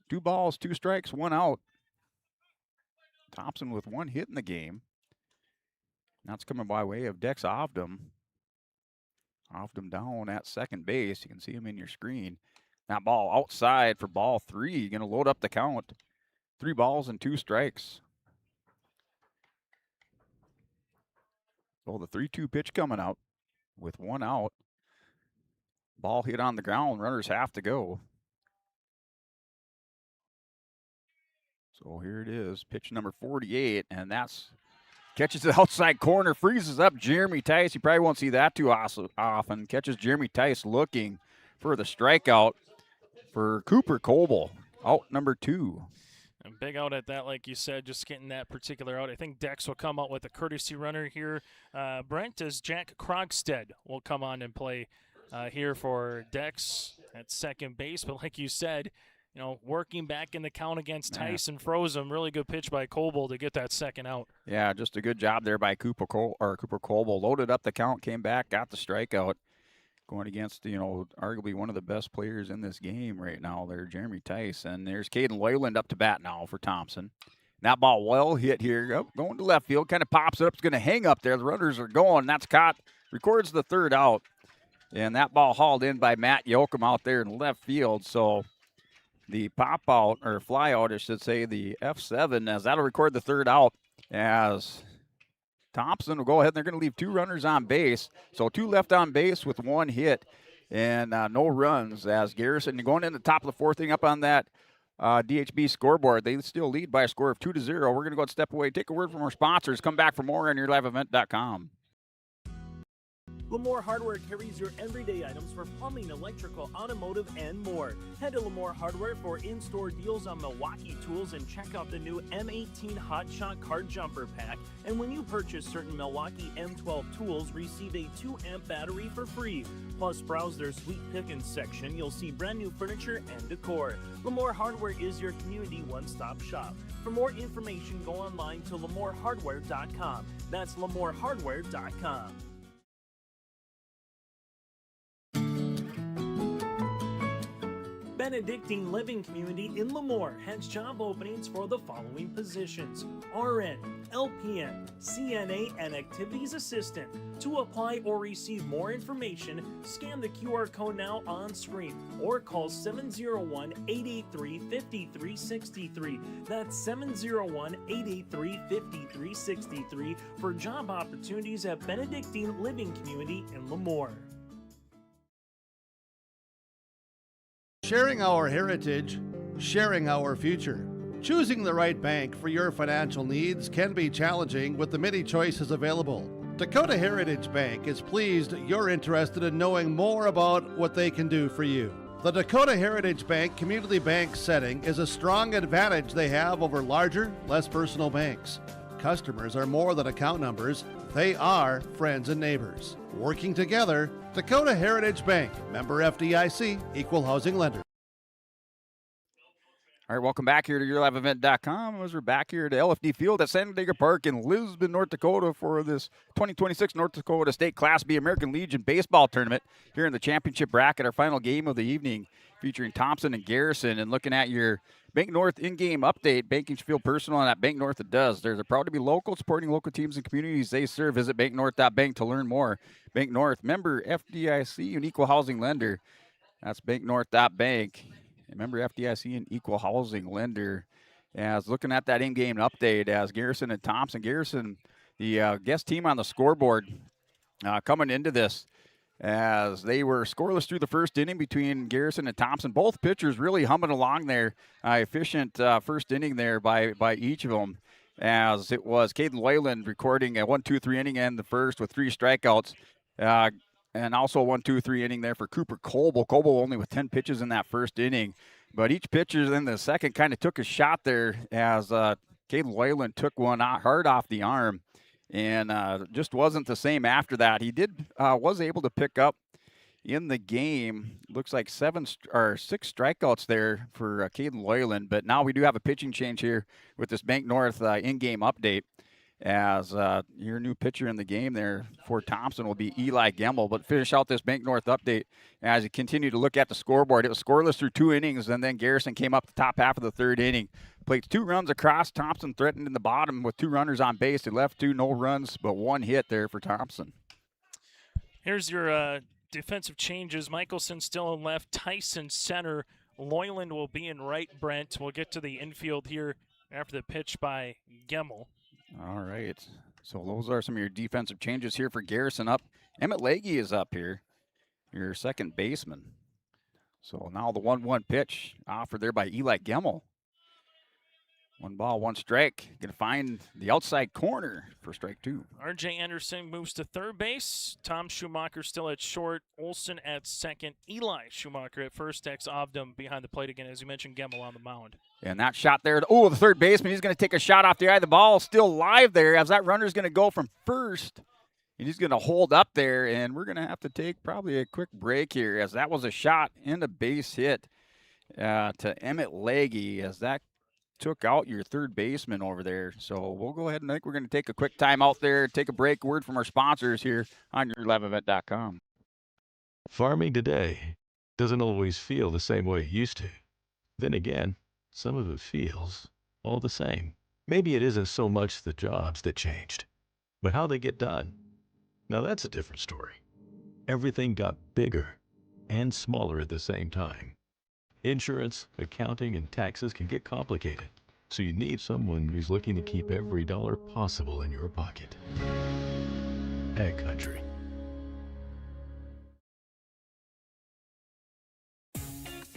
2 balls, 2 strikes, 1 out. Thompson with 1 hit in the game. That's coming by way of Dex Ovdom. Ovdom down at second base. You can see him in your screen. That ball outside for ball 3. Going to load up the count. 3 balls and 2 strikes. So the 3-2 pitch coming out with 1 out. Ball hit on the ground. Runners have to go. So here it is. Pitch number 48. And that's catches the outside corner. Freezes up Jeremy Tice. You probably won't see that too often. Catches Jeremy Tice looking for the strikeout for Cooper Coble. Out number 2. A big out at that, like you said, just getting that particular out. I think Dex will come out with a courtesy runner here. Brent, as Jack Krogstad will come on and play here for Dex at second base. But like you said, working back in the count against Tyson froze him. Really good pitch by Coble to get that second out. Yeah, just a good job there by Cooper Coble. Loaded up the count, came back, got the strikeout. Going against, arguably one of the best players in this game right now there, Jeremy Tice. And there's Caden Loyland up to bat now for Thompson. That ball well hit here, going to left field, kind of pops up. It's going to hang up there. The runners are going. That's caught. Records the 3rd out. And that ball hauled in by Matt Yoakum out there in left field. So the pop out, or fly out, I should say, the F7, as that'll record the 3rd out, as Thompson will go ahead, and they're going to leave 2 runners on base. So 2 left on base with 1 hit and no runs, as Garrison going in the top of the 4th inning up on that DHB scoreboard. They still lead by a score of 2-0. We're going to go and step away, take a word from our sponsors. Come back for more on yourliveevent.com. Lamore Hardware carries your everyday items for plumbing, electrical, automotive, and more. Head to Lamore Hardware for in-store deals on Milwaukee tools and check out the new M18 Hot Shot Card Jumper Pack. And when you purchase certain Milwaukee M12 tools, receive a 2-amp battery for free. Plus, browse their Sweet Pickins section. You'll see brand new furniture and decor. Lamore Hardware is your community one-stop shop. For more information, go online to lamorehardware.com. That's lamorehardware.com. Benedictine Living Community in Lemoore has job openings for the following positions: RN, LPN, CNA, and Activities Assistant. To apply or receive more information, scan the QR code now on screen or call 701-883-5363. That's 701-883-5363 for job opportunities at Benedictine Living Community in Lemoore. Sharing our heritage, sharing our future. Choosing the right bank for your financial needs can be challenging with the many choices available. Dakota Heritage Bank is pleased you're interested in knowing more about what they can do for you. The Dakota Heritage Bank community bank setting is a strong advantage they have over larger, less personal banks. Customers are more than account numbers, they are friends and neighbors. Working together, Dakota Heritage Bank, member FDIC, equal housing lender. All right, welcome back here to yourliveevent.com as we're back here to LFD Field at Sandiger Park in Lisbon, North Dakota for this 2026 North Dakota State Class B American Legion Baseball Tournament here in the championship bracket, our final game of the evening featuring Thompson and Garrison. And looking at your Bank North in-game update, banking should feel personal, and at Bank North it does. They're proud to be local, supporting local teams and communities they serve. Visit banknorth.bank to learn more. Bank North, member FDIC and equal housing lender. That's banknorth.bank. Remember FDIC and equal housing lender. As looking at that in-game update, as Garrison and Thompson. Garrison, the guest team on the scoreboard coming into this, as they were scoreless through the first inning between Garrison and Thompson. Both pitchers really humming along there. Efficient first inning there by each of them, as it was Caden Loyland recording a 1-2-3 inning in the first with 3 strikeouts. And also 1-2-3 inning there for Cooper Coble. Coble only with 10 pitches in that first inning. But each pitcher in the second kind of took a shot there as Caden Loyland took one hard off the arm. And just wasn't the same after that. He was able to pick up in the game, looks like 6 strikeouts there for Caden Loyland. But now we do have a pitching change here with this Bank North in-game update, as your new pitcher in the game there for Thompson will be Eli Gemmel. But finish out this Bank North update as you continue to look at the scoreboard. It was scoreless through 2 innings, and then Garrison came up the top half of the 3rd inning. Played 2 runs across. Thompson threatened in the bottom with 2 runners on base. They left 2, no runs, but 1 hit there for Thompson. Here's your defensive changes. Michelson still in left, Tyson center. Loyland will be in right, Brent. We'll get to the infield here after the pitch by Gemmel. All right. So those are some of your defensive changes here for Garrison up. Emmett Leahy is up here, your second baseman. So now the 1-1 pitch offered there by Eli Gemmel. 1 ball, 1 strike. Going to find the outside corner for strike 2. R.J. Anderson moves to third base. Tom Schumacher still at short. Olson at second. Eli Schumacher at first. Ex Ovdom behind the plate again, as you mentioned, Gemmel on the mound. And that shot there. Oh, the third baseman. He's going to take a shot off the eye. The ball still live there as that runner's going to go from first. And he's going to hold up there, and we're going to have to take probably a quick break here, as that was a shot and a base hit to Emmett Leahy, as that took out your third baseman over there. So we'll go ahead and I think we're going to take a quick time out there, take a break. Word from our sponsors here on yourliveevent.com. Farming today doesn't always feel the same way it used to. Then again, some of it feels all the same. Maybe it isn't so much the jobs that changed, but how they get done. Now that's a different story. Everything got bigger and smaller at the same time. Insurance, accounting, and taxes can get complicated, so you need someone who's looking to keep every dollar possible in your pocket. Ag Country.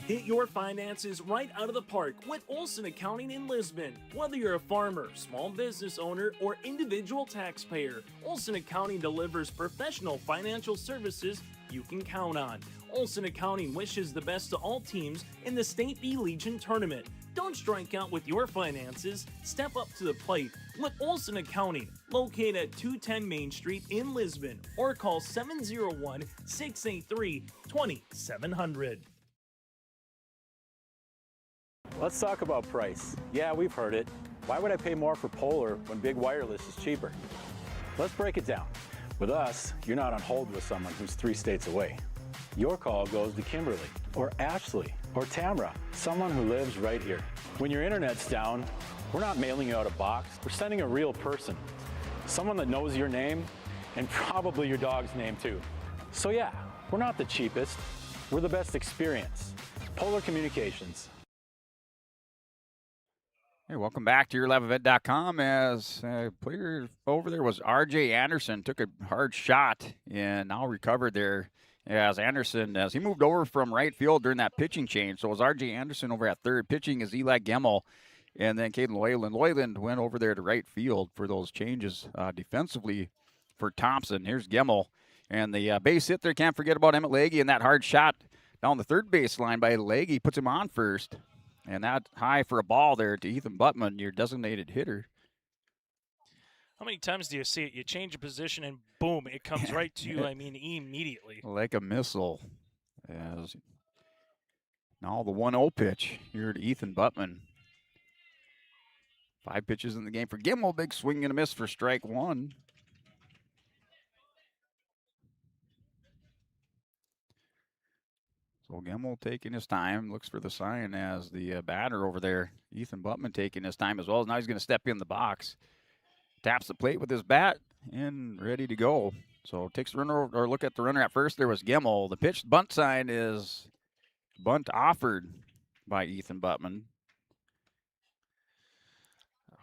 Hit your finances right out of the park with Olson Accounting in Lisbon. Whether you're a farmer, small business owner, or individual taxpayer, Olson Accounting delivers professional financial services you can count on. Olson Accounting wishes the best to all teams in the State B Legion tournament. Don't strike out with your finances. Step up to the plate with Olson Accounting, located at 210 Main Street in Lisbon, or call 701-683-2700. Let's talk about price. Yeah, we've heard it. Why would I pay more for Polar when Big Wireless is cheaper? Let's break it down. With us, you're not on hold with someone who's 3 states away. Your call goes to Kimberly, or Ashley, or Tamra, someone who lives right here. When your internet's down, we're not mailing you out a box. We're sending a real person, someone that knows your name and probably your dog's name too. So yeah, we're not the cheapest. We're the best experience. Polar Communications. Hey, welcome back to yourliveevent.com. As player over there was R.J. Anderson, took a hard shot and now recovered there. As Anderson, as he moved over from right field during that pitching change. So it was R.J. Anderson over at third. Pitching is Eli Gemmel. And then Caden Loyland. Loyland went over there to right field for those changes defensively for Thompson. Here's Gemmel. And the base hit there, can't forget about Emmett Leahy, and that hard shot down the third base line by Leahy puts him on first. And that high for a ball there to Ethan Buttman, your designated hitter. How many times do you see it? You change a position and boom, it comes right to you, immediately. Like a missile. As now the 1-0 pitch here to Ethan Buttman. 5 pitches in the game for Gemmel. Big swing and a miss for strike 1. So Gemmel taking his time, looks for the sign as the batter over there, Ethan Buttman, taking his time as well. Now he's going to step in the box. Taps the plate with his bat and ready to go. So takes the runner over, or look at the runner at first. There was Gemmel. The pitch bunt sign is bunt offered by Ethan Buttman.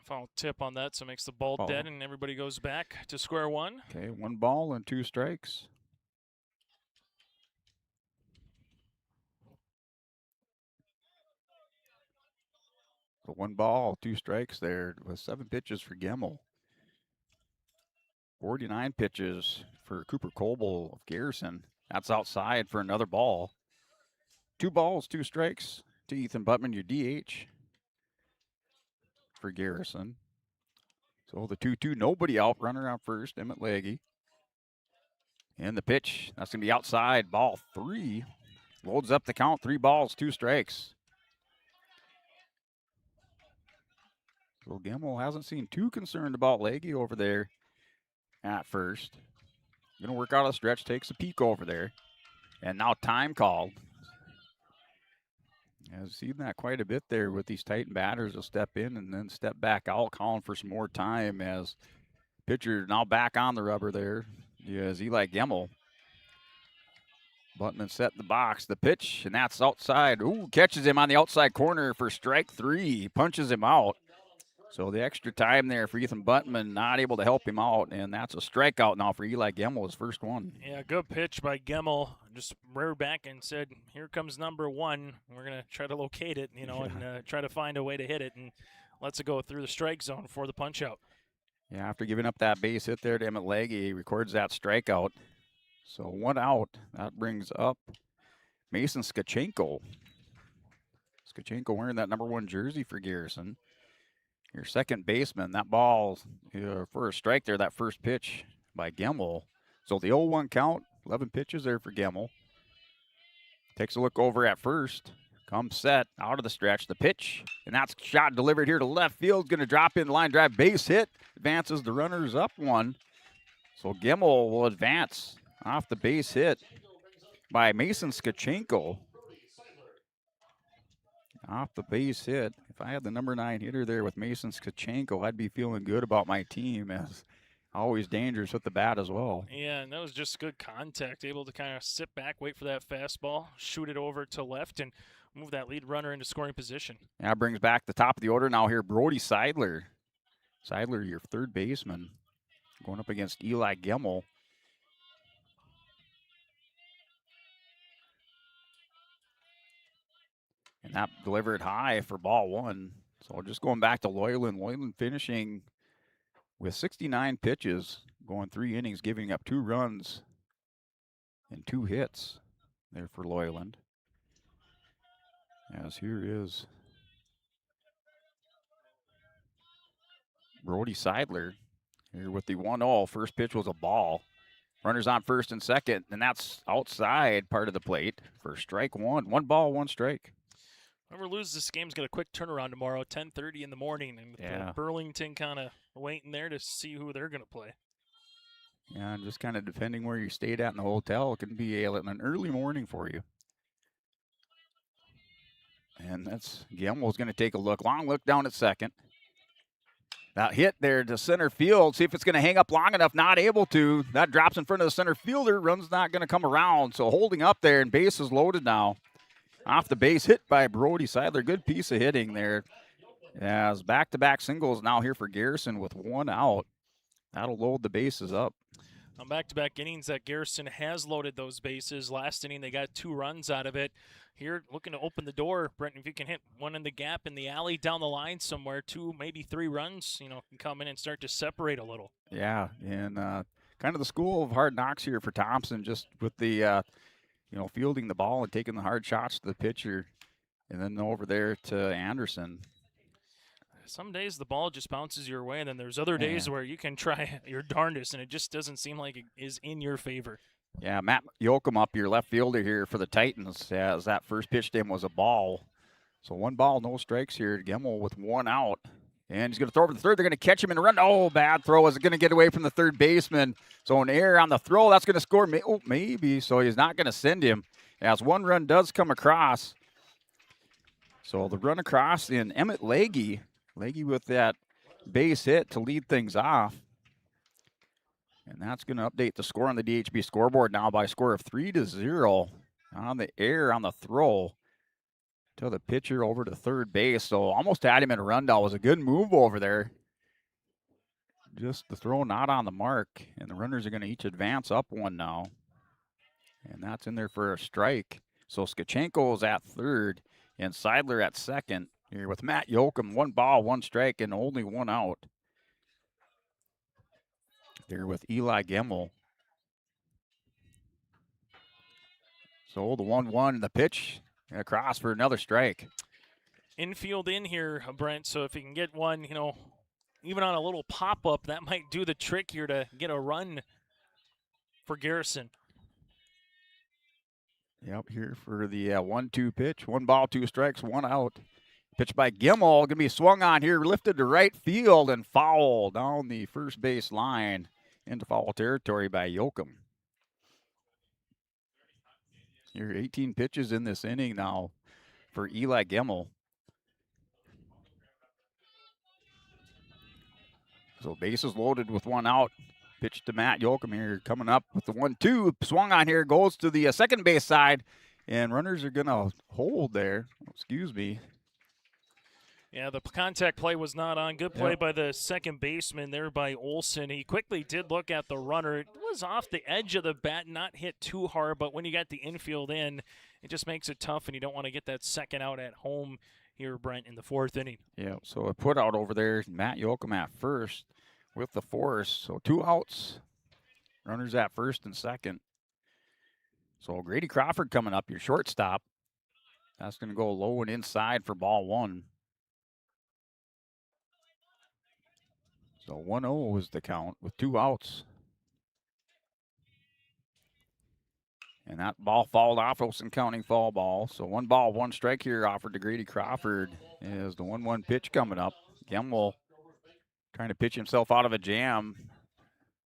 Foul tip on that, so it makes the ball dead, and everybody goes back to square one. Okay, 1 ball and 2 strikes. So 1 ball, 2 strikes there with 7 pitches for Gemmel. 49 pitches for Cooper Coble of Garrison. That's outside for another ball. 2 balls, 2 strikes to Ethan Buttman, your DH for Garrison. So the 2-2, nobody out, runner on first, Emmett Legge. And the pitch, that's going to be outside, ball 3. Loads up the count, 3 balls, 2 strikes. So Gemmel hasn't seemed too concerned about Legge over there at first. Going to work out a stretch, takes a peek over there. And now time called. I've seen that quite a bit there with these Titan batters. Will step in and then step back out, calling for some more time as pitcher now back on the rubber there. Yes, Eli Gemmel. Buttman set in the box. The pitch, and that's outside. Ooh, catches him on the outside corner for strike 3. Punches him out. So the extra time there for Ethan Buttman, not able to help him out, and that's a strikeout now for Eli Gemmel, his first one. Yeah, good pitch by Gemmel. Just reared back and said, here comes number 1. We're going to try to locate it, and try to find a way to hit it, and lets it go through the strike zone for the punch-out. Yeah, after giving up that base hit there to Emmett Legge, he records that strikeout. So 1 out. That brings up Mason Skachenko. Skachenko wearing that number 1 jersey for Garrison. Your second baseman, that ball for a strike there, that first pitch by Gemmel. So the 0-1 count, 11 pitches there for Gemmel. Takes a look over at first. Comes set, out of the stretch, the pitch. And that's shot delivered here to left field. Going to drop in, line drive, base hit. Advances the runners up 1. So Gemmel will advance off the base hit by Mason Skachenko. Off the base hit. If I had the number 9 hitter there with Mason Skachenko, I'd be feeling good about my team, as always dangerous with the bat as well. Yeah, and that was just good contact. Able to kind of sit back, wait for that fastball, shoot it over to left, and move that lead runner into scoring position. That brings back the top of the order now here, Brody Seidler. Seidler, your third baseman, going up against Eli Gemmel. And that delivered high for ball 1. So just going back to Loyland. Loyland finishing with 69 pitches, going 3 innings, giving up 2 runs and 2 hits there for Loyland. As here is Brody Seidler here with the 1-0. First pitch was a ball. Runners on first and second, and that's outside part of the plate for strike 1. 1 ball, 1 strike. Whoever loses this game's got a quick turnaround tomorrow, 10:30 in the morning, and with Burlington kind of waiting there to see who they're going to play. Yeah, and just kind of depending where you stayed at in the hotel, it can be an early morning for you. And that's Gemmel's going to take a look. Long look down at second. That hit there to center field. See if it's going to hang up long enough. Not able to. That drops in front of the center fielder. Run's not going to come around. So holding up there, and base is loaded now. Off the base hit by Brody Seidler. Good piece of hitting there. As back-to-back singles now here for Garrison with 1 out. That'll load the bases up. On back-to-back innings that Garrison has loaded those bases. Last inning they got 2 runs out of it. Here looking to open the door. Brenton, if you can hit one in the gap in the alley down the line somewhere, 2, maybe 3 runs, can come in and start to separate a little. Yeah, and kind of the school of hard knocks here for Thompson, just with the fielding the ball and taking the hard shots to the pitcher, and then over there to Anderson. Some days the ball just bounces your way, and then there's other days where you can try your darndest, and it just doesn't seem like it is in your favor. Yeah, Matt Yoakum up, your left fielder here for the Titans, as that first pitch to him was a ball. So 1 ball, no strikes here. Gemmel with 1 out. And he's going to throw over the third. They're going to catch him in a run. Oh, bad throw. Is it going to get away from the third baseman? So an error on the throw. That's going to score. Maybe. So he's not going to send him. As 1 run does come across. So the run across in Emmett Legge. Legge with that base hit to lead things off. And that's going to update the score on the DHB scoreboard now by a score of 3-0 on the error on the throw to the pitcher over to third base. So almost had him in a rundown. Was a good move over there. Just the throw not on the mark. And the runners are going to each advance up 1 now. And that's in there for a strike. So Skachenko is at third and Seidler at second here with Matt Yoakum. 1 ball, 1 strike, and only 1 out. there with Eli Gemmel. So the 1-1, the pitch, across for another strike. Infield in here, Brent, so if you can get one, even on a little pop-up, that might do the trick here to get a run for Garrison. Yep, here for the 1-2 pitch. 1 ball, 2 strikes, 1 out. Pitch by Gemmel, going to be swung on here, lifted to right field and foul down the first base line into foul territory by Yoakum. Here, 18 pitches in this inning now for Eli Gemmel. So bases loaded with 1 out. Pitch to Matt Yoakum here, coming up with the 1-2. Swung on here, goes to the second base side, and runners are going to hold there. Excuse me. Yeah, the contact play was not on. Good play by the second baseman there by Olson. He quickly did look at the runner. It was off the edge of the bat, not hit too hard, but when you got the infield in, it just makes it tough, and you don't want to get that second out at home here, Brent, in the 4th inning. Yeah, so a put out over there. Matt Yoakum at first with the force. So 2 outs. Runners at first and second. So Grady Crawford coming up, your shortstop. That's going to go low and inside for ball 1. So 1-0 is the count with 2 outs. And that ball fouled off, Olson County foul ball. So 1 ball, 1 strike here offered to Grady Crawford is the 1-1 pitch coming up. Gemmel trying to pitch himself out of a jam.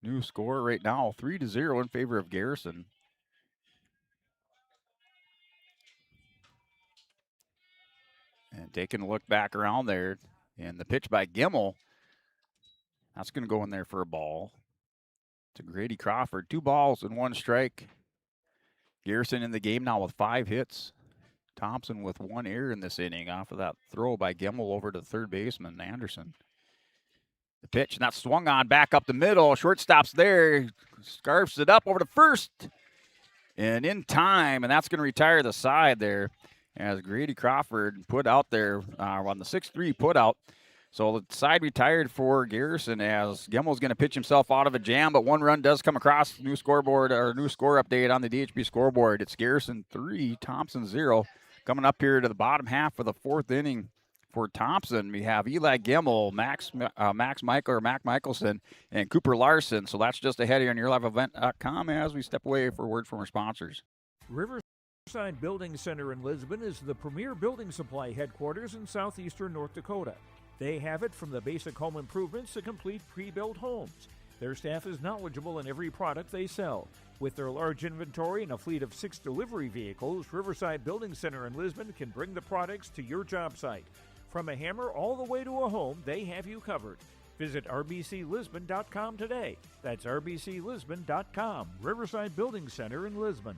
New score right now, 3-0 in favor of Garrison. And taking a look back around there. And the pitch by Gemmel. That's going to go in there for a ball to Grady Crawford. 2 balls and 1 strike. Garrison in the game now with 5 hits. Thompson with 1 error in this inning off of that throw by Gemmel over to third baseman Anderson. The pitch, and that's swung on back up the middle. Shortstop's there. Scarfs it up over to first. And in time, and that's going to retire the side there as Grady Crawford put out there on the 6-3 put out. So the side retired for Garrison as Gemmel's going to pitch himself out of a jam, but 1 run does come across. New scoreboard or new score update on the DHB scoreboard. It's Garrison 3, Thompson 0. Coming up here to the bottom half of the 4th inning for Thompson, we have Eli Gemmel, Mac Michelson, and Cooper Larson. So that's just ahead here on YourLiveEvent.com as we step away for a word from our sponsors. Riverside Building Center in Lisbon is the premier building supply headquarters in southeastern North Dakota. They have it from the basic home improvements to complete pre-built homes. Their staff is knowledgeable in every product they sell. With their large inventory and a fleet of 6 delivery vehicles, Riverside Building Center in Lisbon can bring the products to your job site. From a hammer all the way to a home, they have you covered. Visit rbclisbon.com today. That's rbclisbon.com. Riverside Building Center in Lisbon.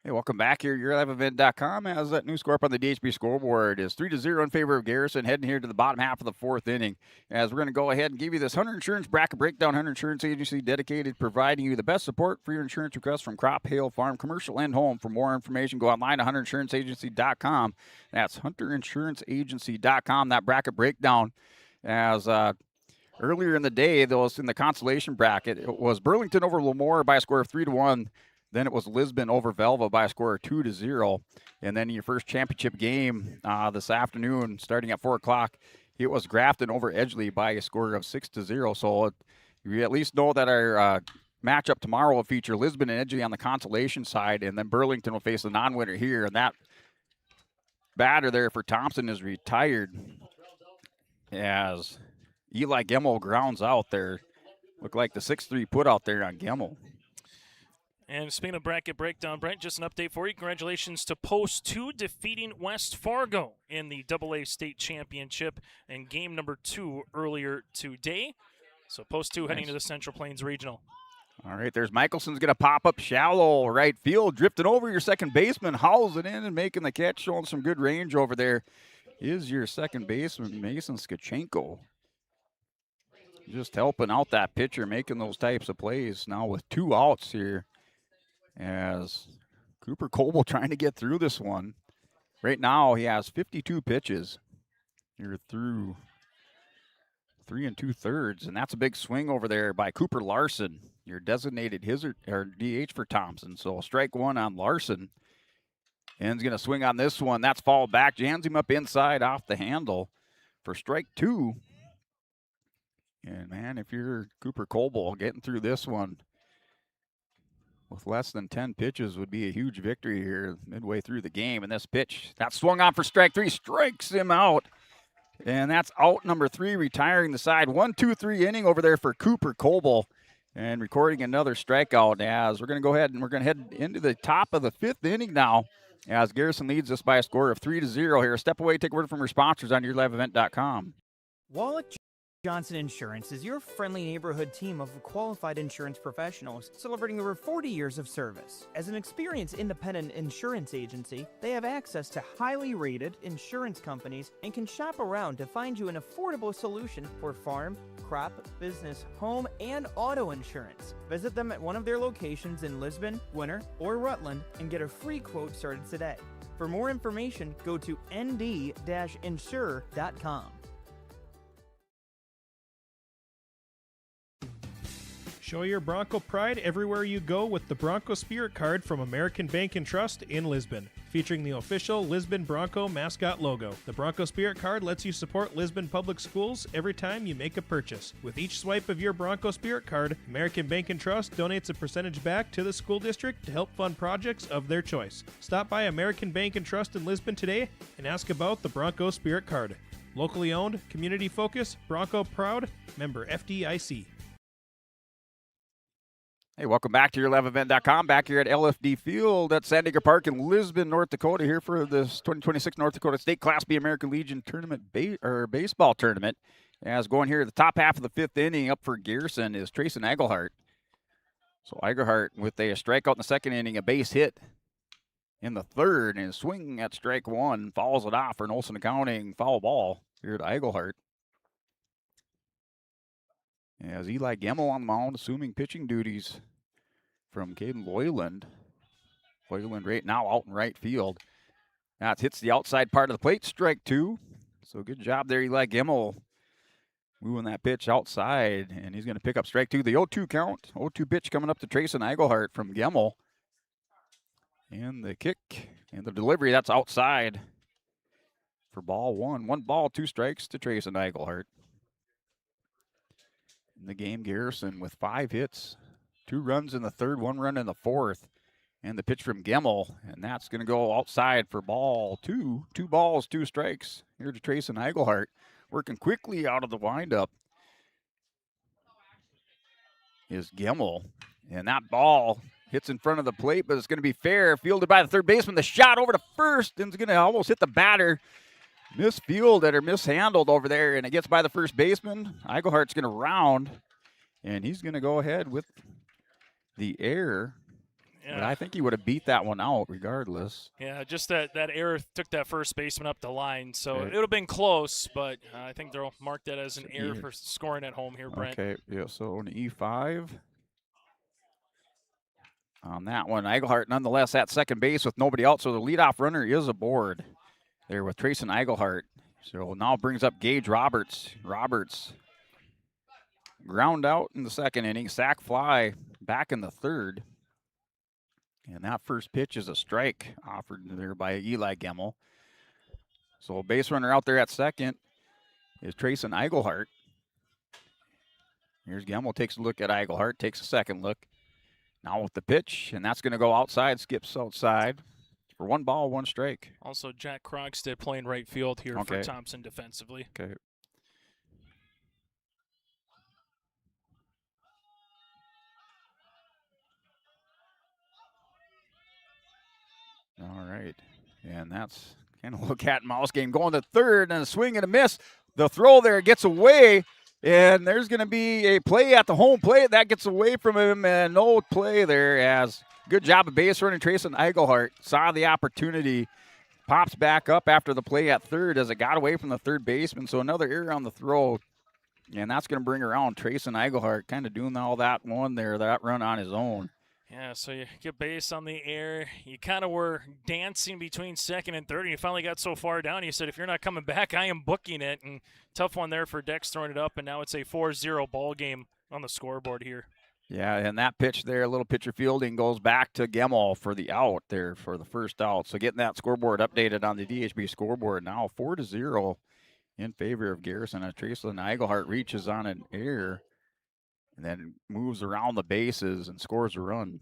Hey, welcome back here. YourLiveEvent.com as that new score up on the DHB scoreboard is 3-0 in favor of Garrison, heading here to the bottom half of the 4th inning. As we're going to go ahead and give you this Hunter Insurance Bracket Breakdown. Hunter Insurance Agency dedicated providing you the best support for your insurance requests from crop, hail, farm, commercial, and home. For more information, go online to HunterInsuranceAgency.com. That's HunterInsuranceAgency.com. That bracket breakdown as earlier in the day, those in the consolation bracket, it was Burlington over Lemoore by a score of 3-1. Then it was Lisbon over Velva by a score of 2-0. And then your first championship game this afternoon, starting at 4 o'clock, it was Grafton over Edgeley by a score of 6-0. So you at least know that our matchup tomorrow will feature Lisbon and Edgeley on the consolation side, and then Burlington will face the non-winner here. And that batter there for Thompson is retired as Eli Gemmel grounds out there. Looked like the 6-3 put out there on Gemmel. And speaking of bracket breakdown, Brent, just an update for you. Congratulations to Post 2 defeating West Fargo in the AA State Championship in game number 2 earlier today. So Post 2 heading to the Central Plains Regional. All right, there's Michelson's going to pop up shallow right field, drifting over your second baseman, hauls it in and making the catch, showing some good range over there. Is your second baseman, Mason Skachenko. Just helping out that pitcher, making those types of plays now with 2 outs here. As Cooper Coble trying to get through this one. Right now, he has 52 pitches. You're through 3 2/3, and that's a big swing over there by Cooper Larson, your designated or DH for Thompson. So strike one on Larson. And he's going to swing on this one. That's fouled back. Jams him up inside off the handle for strike two. And, man, if you're Cooper Coble, getting through this one with less than 10 pitches would be a huge victory here midway through the game. And this pitch, that swung on for strike three, strikes him out. And that's out number 3, retiring the side. 1-2-3 inning over there for Cooper Coble. And recording another strikeout as we're going to go ahead and we're going to head into the top of the 5th inning now as Garrison leads us by a score of 3-0 here. Step away, take a word from our sponsors on yourliveevent.com. Wallach Johnson Insurance is your friendly neighborhood team of qualified insurance professionals celebrating over 40 years of service. As an experienced independent insurance agency, they have access to highly rated insurance companies and can shop around to find you an affordable solution for farm, crop, business, home, and auto insurance. Visit them at one of their locations in Lisbon, Winter, or Rutland and get a free quote started today. For more information, go to nd-insure.com. Show your Bronco pride everywhere you go with the Bronco Spirit Card from American Bank and Trust in Lisbon, featuring the official Lisbon Bronco mascot logo. The Bronco Spirit Card lets you support Lisbon Public Schools every time you make a purchase. With each swipe of your Bronco Spirit Card, American Bank and Trust donates a percentage back to the school district to help fund projects of their choice. Stop by American Bank and Trust in Lisbon today and ask about the Bronco Spirit Card. Locally owned, community focused, Bronco proud, member FDIC. Hey, welcome back to yourliveevent.com. Back here at LFD Field at Sandager Park in Lisbon, North Dakota, here for this 2026 North Dakota State Class B American Legion Tournament baseball tournament. As going here, the top half of the 5th inning up for Garrison is Trayson Egelhart. So Egelhart with a strikeout in the 2nd inning, a base hit in the 3rd, and swinging at strike 1, fouls it off for an Olson Accounting foul ball here to Egelhart. As Eli Gemmel on the mound, assuming pitching duties from Caden Loyland. Loyland right now out in right field. Now it hits the outside part of the plate, strike 2. So good job there, Eli Gemmel, moving that pitch outside, and he's going to pick up strike 2. The 0-2 count, 0-2 pitch coming up to Trayson Egelhart from Gemmel. And the kick and the delivery, that's outside for ball 1. 1 ball, 2 strikes to Trayson Egelhart. In the game, Garrison with 5 hits, 2 runs in the 3rd, 1 run in the 4th. And the pitch from Gemmel, and that's going to go outside for ball 2. 2 balls, 2 strikes here to Trayson Egelhart. Working quickly out of the windup is Gemmel. And that ball hits in front of the plate, but it's going to be fair. Fielded by the third baseman. The shot over to first, and it's going to almost hit the batter. Misfielded or mishandled over there, and it gets by the first baseman. Egelhart's going to round, and he's going to go ahead with the error. Yeah. But I think he would have beat that one out regardless. Yeah, just that error took that first baseman up the line, so it would have been close, but I think they'll mark that as an error for scoring at home here, Brent. Okay, yeah, so an E5. On that one, Egelhart nonetheless at second base with nobody out, so the leadoff runner is aboard there with Trayson Egelhart. So now brings up Gage Roberts. Roberts ground out in the 2nd inning, sac fly back in the 3rd. And that first pitch is a strike offered there by Eli Gemmel. So a base runner out there at second is Trayson Egelhart. Here's Gemmel, takes a look at Egelhart, takes a second look. Now with the pitch, and that's going to go outside, skips outside. For 1 ball, 1 strike. Also, Jack Krogstad playing right field here for Thompson defensively. Okay. All right. And that's kind of a cat and mouse game. Going to 3rd, and a swing and a miss. The throw there gets away, and there's going to be a play at the home plate. That gets away from him, and no play there as good job of base running. Trayson Egelhart saw the opportunity, pops back up after the play at 3rd as it got away from the 3rd baseman. So another error on the throw, and that's going to bring around Trayson Egelhart, kind of doing all that one there, that run on his own. Yeah, so you get base on the air. You kind of were dancing between second and third, and you finally got so far down. You said, if you're not coming back, I am booking it. And tough one there for Dex throwing it up, and now it's a 4-0 ball game on the scoreboard here. Yeah, and that pitch there, a little pitcher fielding, goes back to Gemmel for the out there for the first out. So getting that scoreboard updated on the DHB scoreboard now, 4-0 in favor of Garrison. Tracelyn Eigelhart reaches on an air and then moves around the bases and scores a run.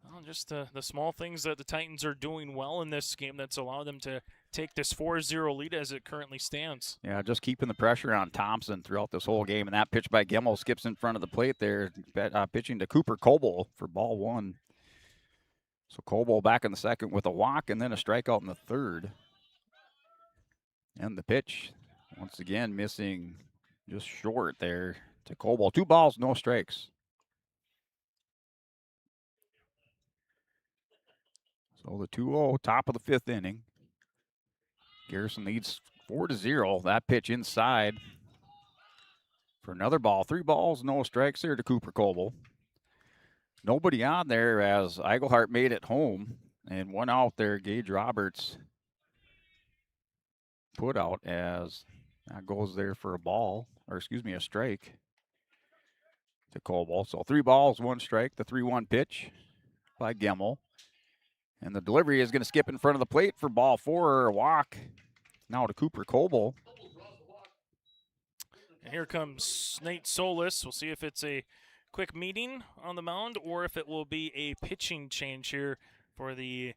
Well, just the small things that the Titans are doing well in this game that's allowed them to take this 4-0 lead as it currently stands. Yeah, just keeping the pressure on Thompson throughout this whole game. And that pitch by Gemmel skips in front of the plate there, pitching to Cooper Coble for ball one. So Coble back in the second with a walk and then a strikeout in the third. And the pitch, once again, missing just short there to Coble. 2 balls, no strikes. So the 2-0, top of the 5th inning. Garrison leads 4-0. That pitch inside for another ball. 3 balls, no strikes there to Cooper Coble. Nobody on there as Eigelhart made it home. And 1 out there, Gage Roberts put out as that goes there for a strike to Coble. So 3 balls, 1 strike, the 3-1 pitch by Gemmel. And the delivery is going to skip in front of the plate for ball 4, a walk. Now to Cooper Coble. And here comes Nate Solis. We'll see if it's a quick meeting on the mound or if it will be a pitching change here for the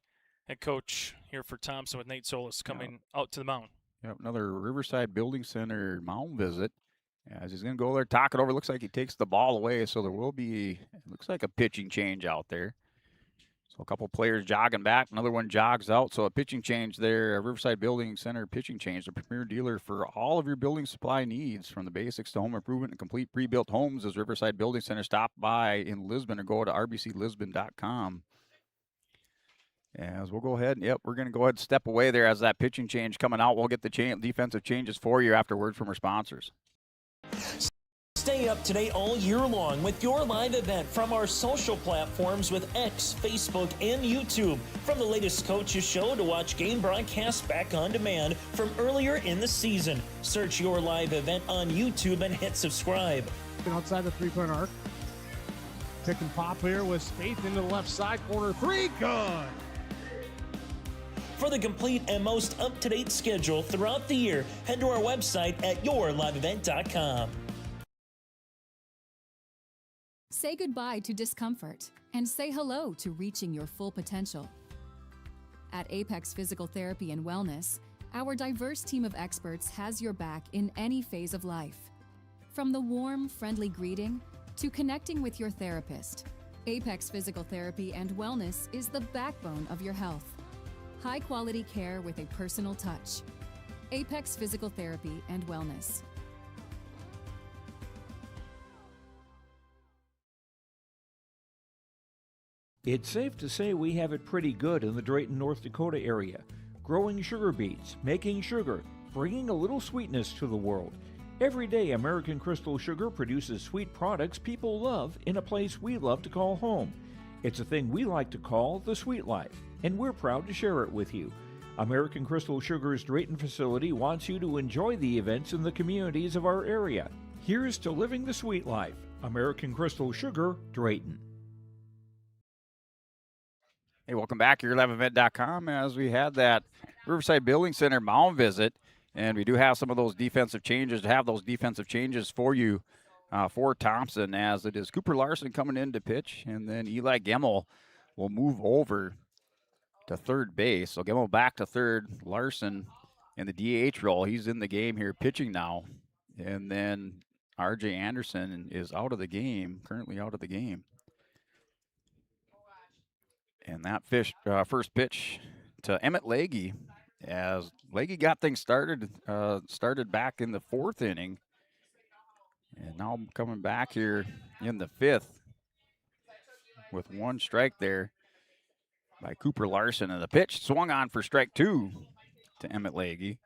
head coach here for Thompson with Nate Solis coming out to the mound. Yep, another Riverside Building Center mound visit. As he's going to go there, talk it over. Looks like he takes the ball away, so there will be, looks like a pitching change out there. So a couple players jogging back, another one jogs out. So a pitching change there, a Riverside Building Center pitching change, the premier dealer for all of your building supply needs, from the basics to home improvement and complete pre-built homes, is Riverside Building Center. Stop by in Lisbon or go to rbclisbon.com. As we'll go ahead, we're going to go ahead and step away there as that pitching change coming out. We'll get the defensive changes for you after word from our sponsors. Stay up to date all year long with your live event from our social platforms with X, Facebook, and YouTube. From the latest coaches show to watch game broadcasts back on demand from earlier in the season. Search your live event on YouTube and hit subscribe. Outside the 3-point arc. Pick and pop here with Spaeth into the left side corner. 3, good. For the complete and most up-to-date schedule throughout the year, head to our website at yourliveevent.com. Say goodbye to discomfort and say hello to reaching your full potential. At Apex Physical Therapy and Wellness, our diverse team of experts has your back in any phase of life. From the warm, friendly greeting to connecting with your therapist, Apex Physical Therapy and Wellness is the backbone of your health. High-quality care with a personal touch. Apex Physical Therapy and Wellness. It's safe to say we have it pretty good in the Drayton, North Dakota area. Growing sugar beets, making sugar, bringing a little sweetness to the world. Every day, American Crystal Sugar produces sweet products people love in a place we love to call home. It's a thing we like to call the sweet life, and we're proud to share it with you. American Crystal Sugar's Drayton facility wants you to enjoy the events in the communities of our area. Here's to living the sweet life. American Crystal Sugar, Drayton. Hey, welcome back to yourliveevent.com as we had that Riverside Building Center mound visit, and we do have some of those defensive changes to have those defensive changes for you for Thompson, as it is Cooper Larson coming in to pitch, and then Eli Gemmel will move over to third base. So Gemmel back to third, Larson in the DH role. He's in the game here pitching now, and then RJ Anderson is out of the game, currently out of the game. And that first pitch to Emmett Leahy, as Leahy got things started back in the 4th inning. And now coming back here in the 5th with 1 strike there by Cooper Larson. And the pitch swung on for strike 2 to Emmett Leahy.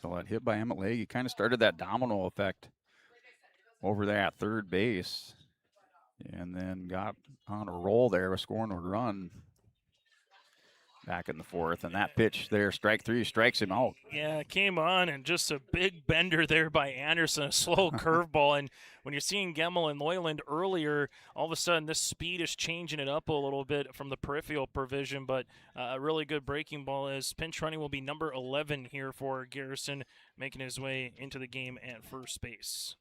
So that hit by Emmett Leahy kind of started that domino effect over there at third base. And then got on a roll there with scoring a run back in the fourth. And that pitch there, strike three, strikes him out. Yeah, it came on, and just a big bender there by Anderson, a slow curveball. And when you're seeing Gemmel and Loyland earlier, all of a sudden this speed is changing it up a little bit from the peripheral provision. But a really good breaking ball, as pinch running will be number 11 here for Garrison, making his way into the game at first base.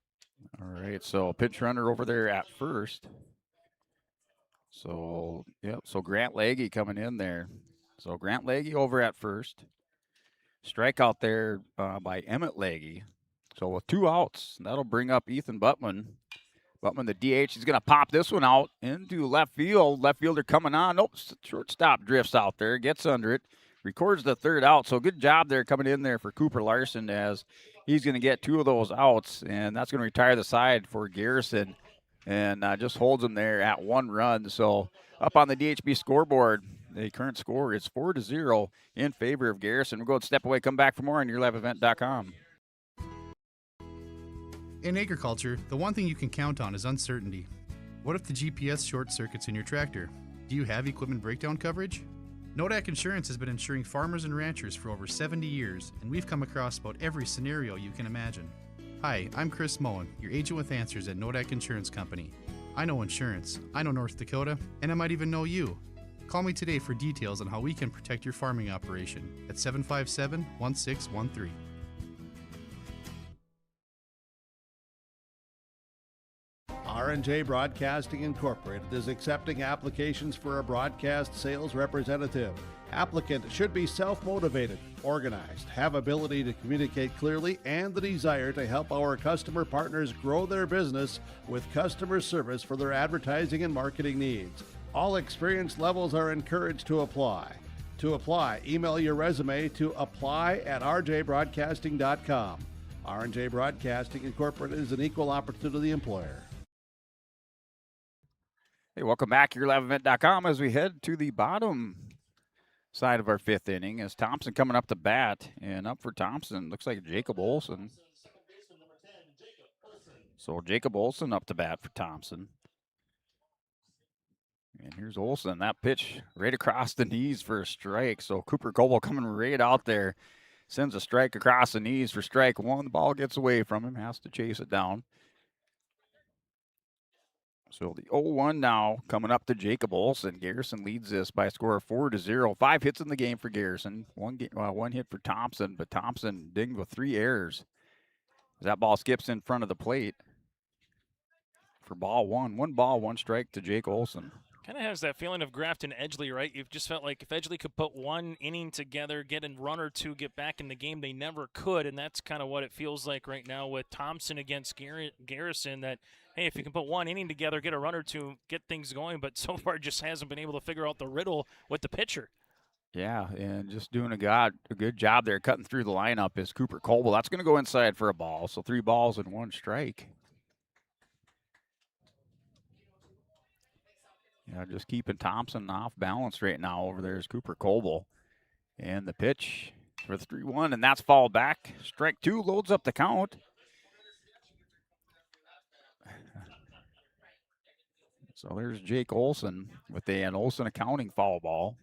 All right, so pinch runner over there at first. So, yep, so Grant Legge coming in there. So Grant Legge over at first. Strikeout there by Emmett Legge. So with 2 outs, that'll bring up Ethan Buttman. Buttman, the DH, is going to pop this one out into left field. Left fielder coming on. Nope, shortstop drifts out there, gets under it, records the 3rd out. So good job there coming in there for Cooper Larson, as he's going to get 2 of those outs, and that's going to retire the side for Garrison, and just holds him there at 1 run. So up on the DHB scoreboard, the current score is 4-0 in favor of Garrison. We'll go and step away, come back for more on YourLiveEvent.com. In agriculture, the one thing you can count on is uncertainty. What if the GPS short circuits in your tractor? Do you have equipment breakdown coverage? Nodak Insurance has been insuring farmers and ranchers for over 70 years, and we've come across about every scenario you can imagine. Hi, I'm Chris Moen, your agent with answers at Nodak Insurance Company. I know insurance, I know North Dakota, and I might even know you. Call me today for details on how we can protect your farming operation at 757-1613. R&J Broadcasting Incorporated is accepting applications for a broadcast sales representative. Applicant should be self-motivated, organized, have ability to communicate clearly, and the desire to help our customer partners grow their business with customer service for their advertising and marketing needs. All experience levels are encouraged to apply. To apply, email your resume to apply@rjbroadcasting.com. R&J Broadcasting Incorporated is an equal opportunity employer. Hey, welcome back to YourLiveEvent.com as we head to the bottom side of our 5th inning, as Thompson coming up to bat, and up for Thompson looks like Jacob Olson. So Jacob Olson up to bat for Thompson. And here's Olson. That pitch right across the knees for a strike. So Cooper Coble coming right out there. Sends a strike across the knees for strike 1. The ball gets away from him. Has to chase it down. So the 0-1 now coming up to Jacob Olson. Garrison leads this by a score of 4-0. 5 hits in the game for Garrison. One hit for Thompson, but Thompson dinged with 3 errors. That ball skips in front of the plate for ball 1. 1 ball, 1 strike to Jake Olson. Kind of has that feeling of Grafton Edgley, right? You've just felt like if Edgley could put 1 inning together, get a run or 2, get back in the game, they never could, and that's kind of what it feels like right now with Thompson against Garrison, that, hey, if you can put 1 inning together, get a run or 2, get things going, but so far just hasn't been able to figure out the riddle with the pitcher. Yeah, and just doing a good job there cutting through the lineup is Cooper Coble. That's going to go inside for a ball, so 3 balls and 1 strike. Yeah, just keeping Thompson off balance right now. Over there is Cooper Coble. And the pitch for the 3-1, and that's fouled back. Strike 2 loads up the count. So there's Jake Olson with an Olson accounting foul ball.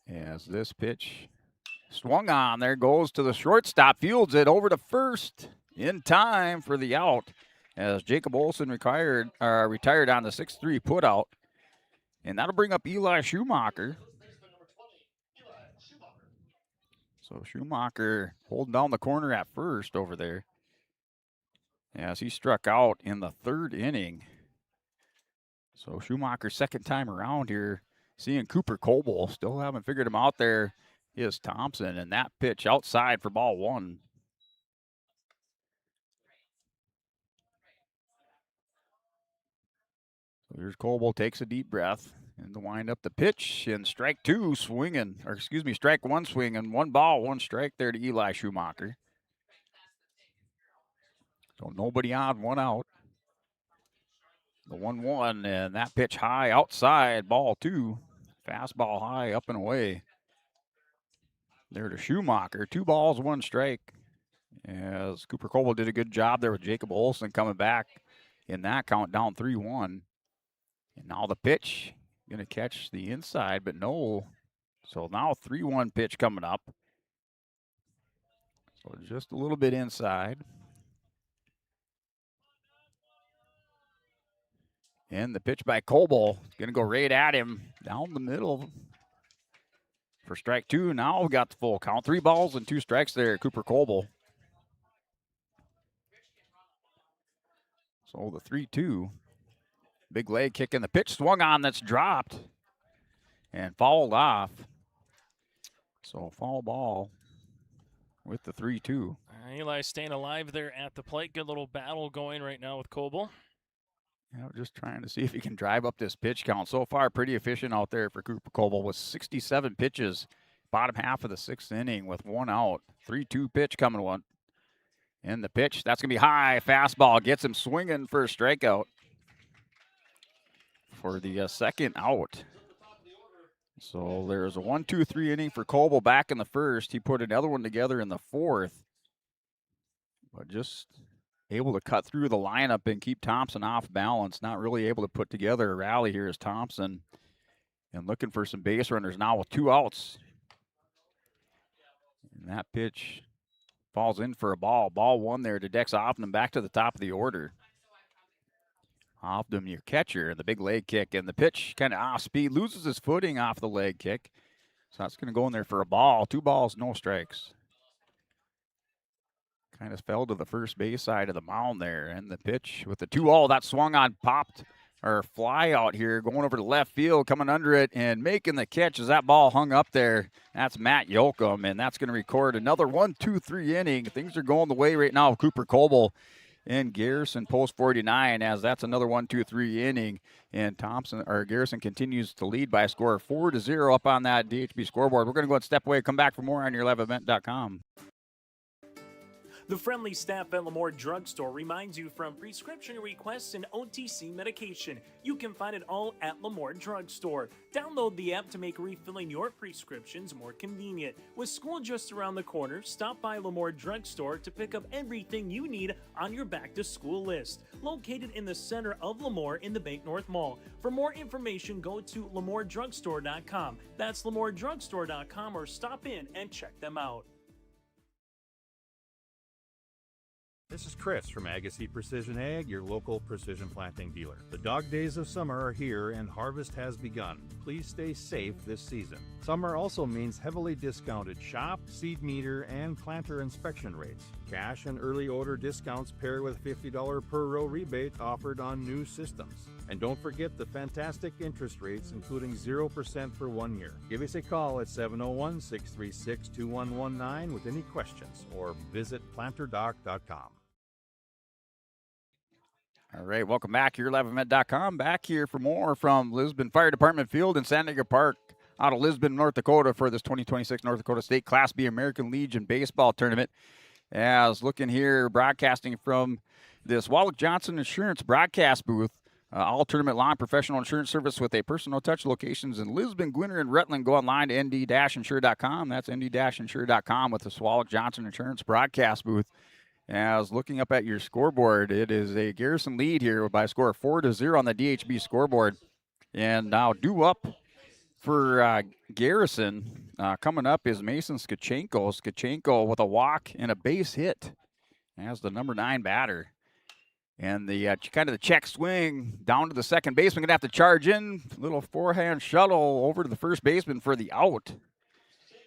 As this pitch swung on, there goes to the shortstop, fields it over to first in time for the out, as Jacob Olson retired on the 6-3 putout. And that'll bring up Eli Schumacher. So Schumacher holding down the corner at first over there, as he struck out in the 3rd inning. So Schumacher's 2nd time around here, seeing Cooper Coble. Still haven't figured him out there is Thompson, and that pitch outside for ball 1. So here's Coble, takes a deep breath, and to wind up the pitch, and strike 1 swinging, 1 ball, 1 strike there to Eli Schumacher. So nobody on, 1 out. The 1-1, and that pitch high outside, ball 2. Fastball high, up and away. There to Schumacher, 2 balls, 1 strike. As Cooper Coble did a good job there with Jacob Olson coming back in that count, down 3-1. And now the pitch, going to catch the inside, but no. So now 3-1 pitch coming up. So just a little bit inside. And the pitch by Coble is going to go right at him down the middle for strike two. Now we got the full count. 3 balls and 2 strikes there, Cooper Coble. So the 3-2. Big leg kick, and the pitch swung on that's dropped and fouled off. So foul ball with the 3-2. Eli staying alive there at the plate. Good little battle going right now with Coble. Yeah, just trying to see if he can drive up this pitch count. So far, pretty efficient out there for Cooper Coble with 67 pitches, bottom half of the 6th inning with 1 out. 3-2 pitch coming one. And the pitch, that's going to be high. Fastball gets him swinging for a strikeout for the second out. So there's a 1-2-3 inning for Coble back in the first. He put another one together in the 4th. But just able to cut through the lineup and keep Thompson off balance. Not really able to put together a rally here as Thompson. And looking for some base runners now with 2 outs. And that pitch falls in for a ball. Ball 1 there to Dex Oppenham, back to the top of the order. Oppenham, your catcher, the big leg kick, and the pitch kind of off speed, loses his footing off the leg kick. So that's going to go in there for a ball. 2 balls, no strikes. Kind of fell to the first base side of the mound there. And the pitch with the 2-0, that swung on, popped, or fly out here, going over to left field, coming under it, and making the catch as that ball hung up there. That's Matt Yoakum, and that's going to record another 1-2-3 inning. Things are going the way right now of Cooper Coble and Garrison post 49, as that's another 1-2-3 inning. And Garrison continues to lead by a score of 4-0 up on that DHB scoreboard. We're going to go and step away, come back for more on yourliveevent.com. The friendly staff at Lemoore Drugstore reminds you, from prescription requests and OTC medication, you can find it all at Lemoore Drugstore. Download the app to make refilling your prescriptions more convenient. With school just around the corner, stop by Lemoore Drugstore to pick up everything you need on your back-to-school list. Located in the center of Lemoore in the Bank North Mall. For more information, go to LemooreDrugstore.com. That's LemooreDrugstore.com, or stop in and check them out. This is Chris from Agassiz Precision Ag, your local precision planting dealer. The dog days of summer are here and harvest has begun. Please stay safe this season. Summer also means heavily discounted shop, seed meter, and planter inspection rates. Cash and early order discounts pair with $50 per row rebate offered on new systems. And don't forget the fantastic interest rates, including 0% for 1 year. Give us a call at 701-636-2119 with any questions, or visit planterdoc.com. All right, welcome back. YourLiveEvent.com. Back here for more from Lisbon Fire Department Field in San Diego Park out of Lisbon, North Dakota for this 2026 North Dakota State Class B American Legion Baseball Tournament. As looking here, broadcasting from this Wallach Johnson Insurance broadcast booth. All tournament long professional insurance service with a personal touch. Locations in Lisbon, Gwinner, and Rutland. Go online to nd-insure.com. That's nd-insure.com with the Wallach Johnson Insurance broadcast booth. As looking up at your scoreboard, it is a Garrison lead here by a score of 4-0 on the DHB scoreboard. And now due up for Garrison, coming up is Mason Skachenko. Skachenko with a walk and a base hit as the number 9 batter. And the kind of the check swing down to the second baseman. Going to have to charge in. Little forehand shuttle over to the first baseman for the out.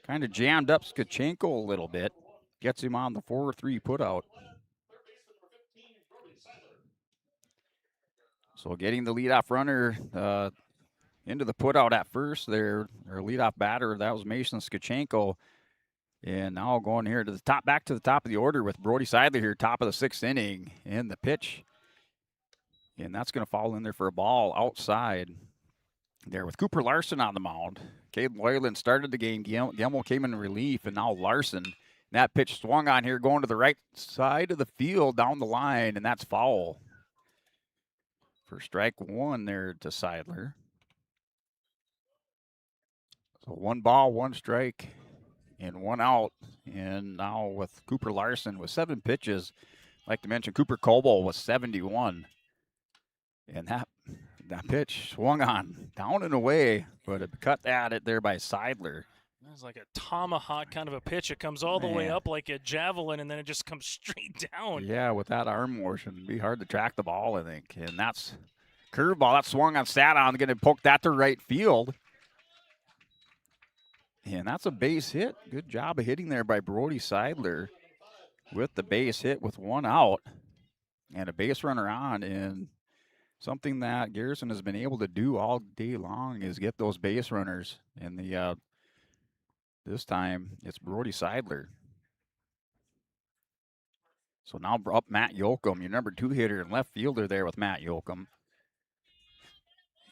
Kind of jammed up Skachenko a little bit. Gets him on the 4-3 putout. So getting the leadoff runner into the putout at first there. Their leadoff batter, that was Mason Skachenko. And now going here to the top, back to the top of the order with Brody Seidler here, top of the 6th inning. And the pitch. And that's going to fall in there for a ball outside there with Cooper Larson on the mound. Cade Loyland started the game. Gemmel came in relief, and now Larson. That pitch swung on here, going to the right side of the field down the line, and that's foul. For strike 1 there to Seidler. So 1 ball, 1 strike and 1 out. And now with Cooper Larson with 7 pitches, I'd like to mention Cooper Coble was 71. And that pitch swung on down and away, but it cut at it there by Seidler. It's like a tomahawk kind of a pitch. It comes all the way up like a javelin, and then it just comes straight down. Yeah, with that arm motion, it'd be hard to track the ball, I think. And that's curveball. That swung on, sat on, going to poke that to right field. And that's a base hit. Good job of hitting there by Brody Seidler with the base hit with 1 out and a base runner on. And something that Garrison has been able to do all day long is get those base runners. And this time it's Brody Seidler. So now up Matt Yoakum, your number 2 hitter and left fielder there with Matt Yoakum.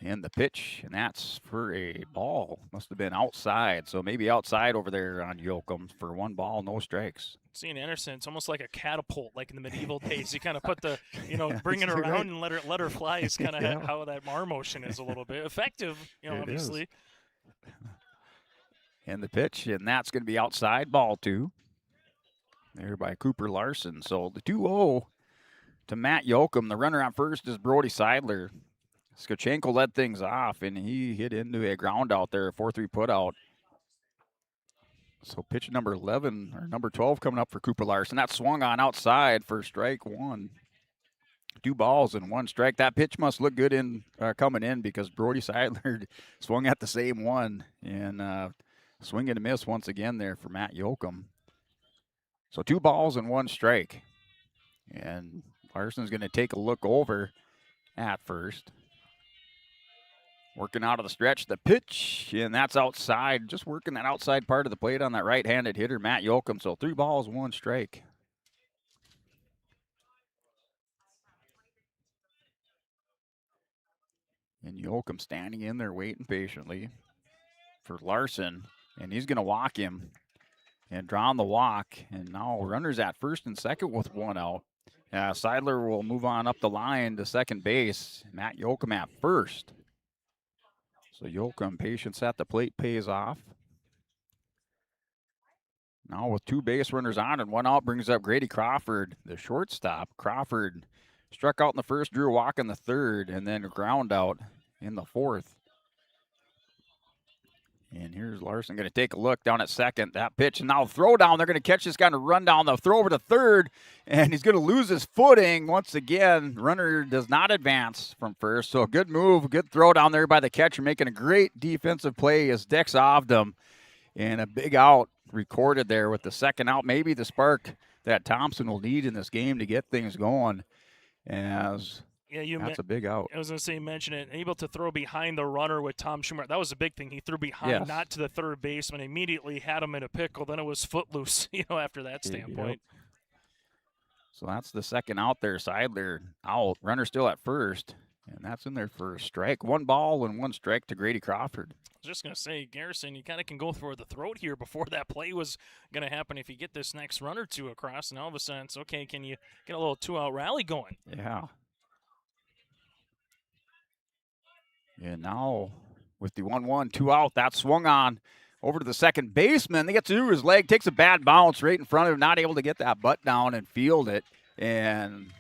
And the pitch, and that's for a ball. Must have been outside, so maybe outside over there on Yoakum for 1 ball, no strikes. Seeing Anderson, it's almost like a catapult, like in the medieval days. You kind of put the, bring it around and let her fly is kind of how that arm motion is a little bit effective, obviously. And the pitch, and that's going to be outside, ball 2. There by Cooper Larson. So the 2-0 to Matt Yoakum. The runner on first is Brody Seidler. Skachenko led things off, and he hit into a ground out there, a 4-3 put out. So pitch number 11, or number 12 coming up for Cooper Larson. That swung on outside for strike 1. 2 balls and 1 strike. That pitch must look good coming in because Brody Seidler swung at the same one. And swing and a miss once again there for Matt Yoakum. So 2 balls and 1 strike. And Larson's going to take a look over at first. Working out of the stretch, the pitch, and that's outside. Just working that outside part of the plate on that right-handed hitter, Matt Yoakum. So 3 balls, 1 strike. And Yoakum standing in there waiting patiently for Larson. And he's going to walk him and draw on the walk. And now runners at first and second with 1 out. Seidler will move on up the line to second base. Matt Yoakum at first. So Yoakum, patience at the plate pays off. Now with 2 base runners on and 1 out brings up Grady Crawford, the shortstop. Crawford struck out in the first, drew a walk in the third, and then a ground out in the 4th. And here's Larson going to take a look down at second. That pitch, and now throw down. They're going to catch this guy to run down the throw over to third, and he's going to lose his footing once again. Runner does not advance from first, so a good move, good throw down there by the catcher, making a great defensive play as Dex Ovdom, and a big out recorded there with the second out. Maybe the spark that Thompson will need in this game to get things going, as that's a big out. I was going to say, mention it. Able to throw behind the runner with Tom Schumer. That was a big thing. He threw behind, not to the third baseman. Immediately had him in a pickle. Then it was footloose, after that standpoint. Yep. So that's the second out there. Seidler out. Runner still at first. And that's in there for a strike. 1 ball and 1 strike to Grady Crawford. I was just going to say, Garrison, you kind of can go for the throat here before that play was going to happen if you get this next run or 2 across. And all of a sudden, it's okay, can you get a little 2-out rally going? Yeah. And now with the 1-1, 2 out, that swung on over to the second baseman. They get to his leg, takes a bad bounce right in front of him, not able to get that butt down and field it. And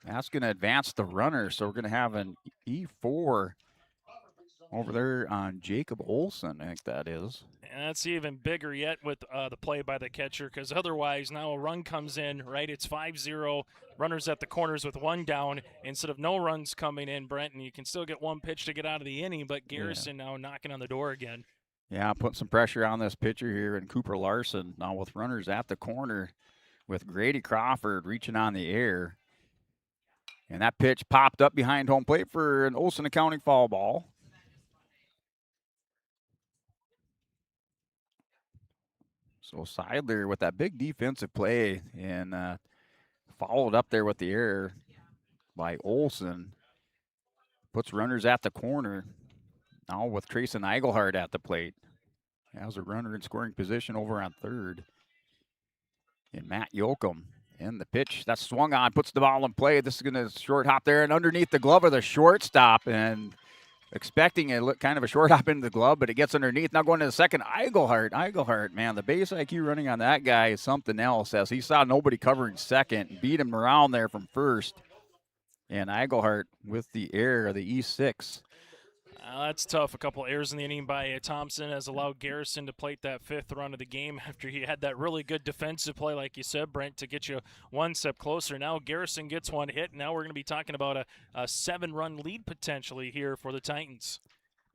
that's going to advance the runner. So we're going to have an E4 over there on Jacob Olson, I think that is. And that's even bigger yet with the play by the catcher, because otherwise now a run comes in, right? It's 5-0, runners at the corners with 1 down instead of no runs coming in, Brent, and you can still get 1 pitch to get out of the inning, but Garrison now knocking on the door again. Yeah, putting some pressure on this pitcher here, and Cooper Larson now with runners at the corner with Grady Crawford reaching on the air. And that pitch popped up behind home plate for an Olson Accounting foul ball. So Seidler with that big defensive play and followed up there with the error by Olson. Puts runners at the corner. Now with Trayson Eigelhart at the plate. Has a runner in scoring position over on third. And Matt Yoakum. And the pitch that's swung on, puts the ball in play. This is going to short hop there and underneath the glove of the shortstop. And expecting kind of a short hop into the glove, but it gets underneath. Now going to the second, Eigelhart, man, the base IQ running on that guy is something else, as he saw nobody covering second, beat him around there from first. And Eigelhart with the error, the E6. That's tough. A couple errors in the inning by Thompson has allowed Garrison to plate that 5th run of the game after he had that really good defensive play, like you said, Brent, to get you one step closer. Now Garrison gets one hit. Now we're going to be talking about a 7-run lead potentially here for the Titans.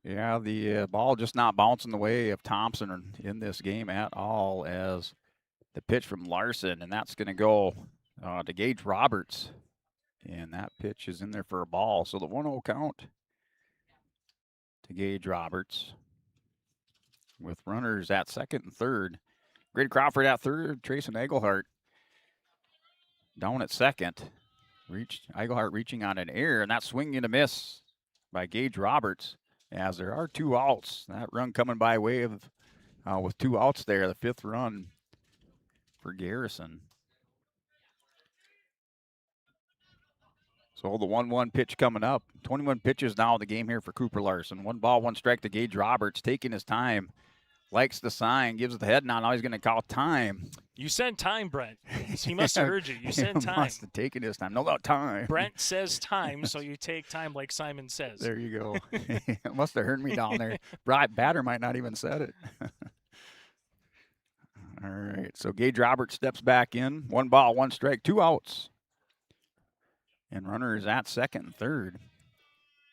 Yeah, the ball just not bouncing the way of Thompson in this game at all, as the pitch from Larson, and that's going to go to Gage Roberts. And that pitch is in there for a ball. So the 1-0 count to Gage Roberts, with runners at second and third. Grady Crawford at third, Trayson Eigelhart down at second. Eigelhart reaching on an error, and that swing and a miss by Gage Roberts, as there are 2 outs. That run coming by way of, with 2 outs there, the 5th run for Garrison. So the 1-1 pitch coming up. 21 pitches now in the game here for Cooper Larson. 1 ball, 1 strike to Gage Roberts, taking his time. Likes the sign, gives it the head nod. Now he's going to call time. You said time, Brent. He must have heard you. You said time. He must have taken his time. No, about time. Brent says time, so you take time like Simon says. There you go. Must have heard me down there. Batter might not even said it. All right, so Gage Roberts steps back in. 1 ball, 1 strike, 2 outs. And runners at second and third.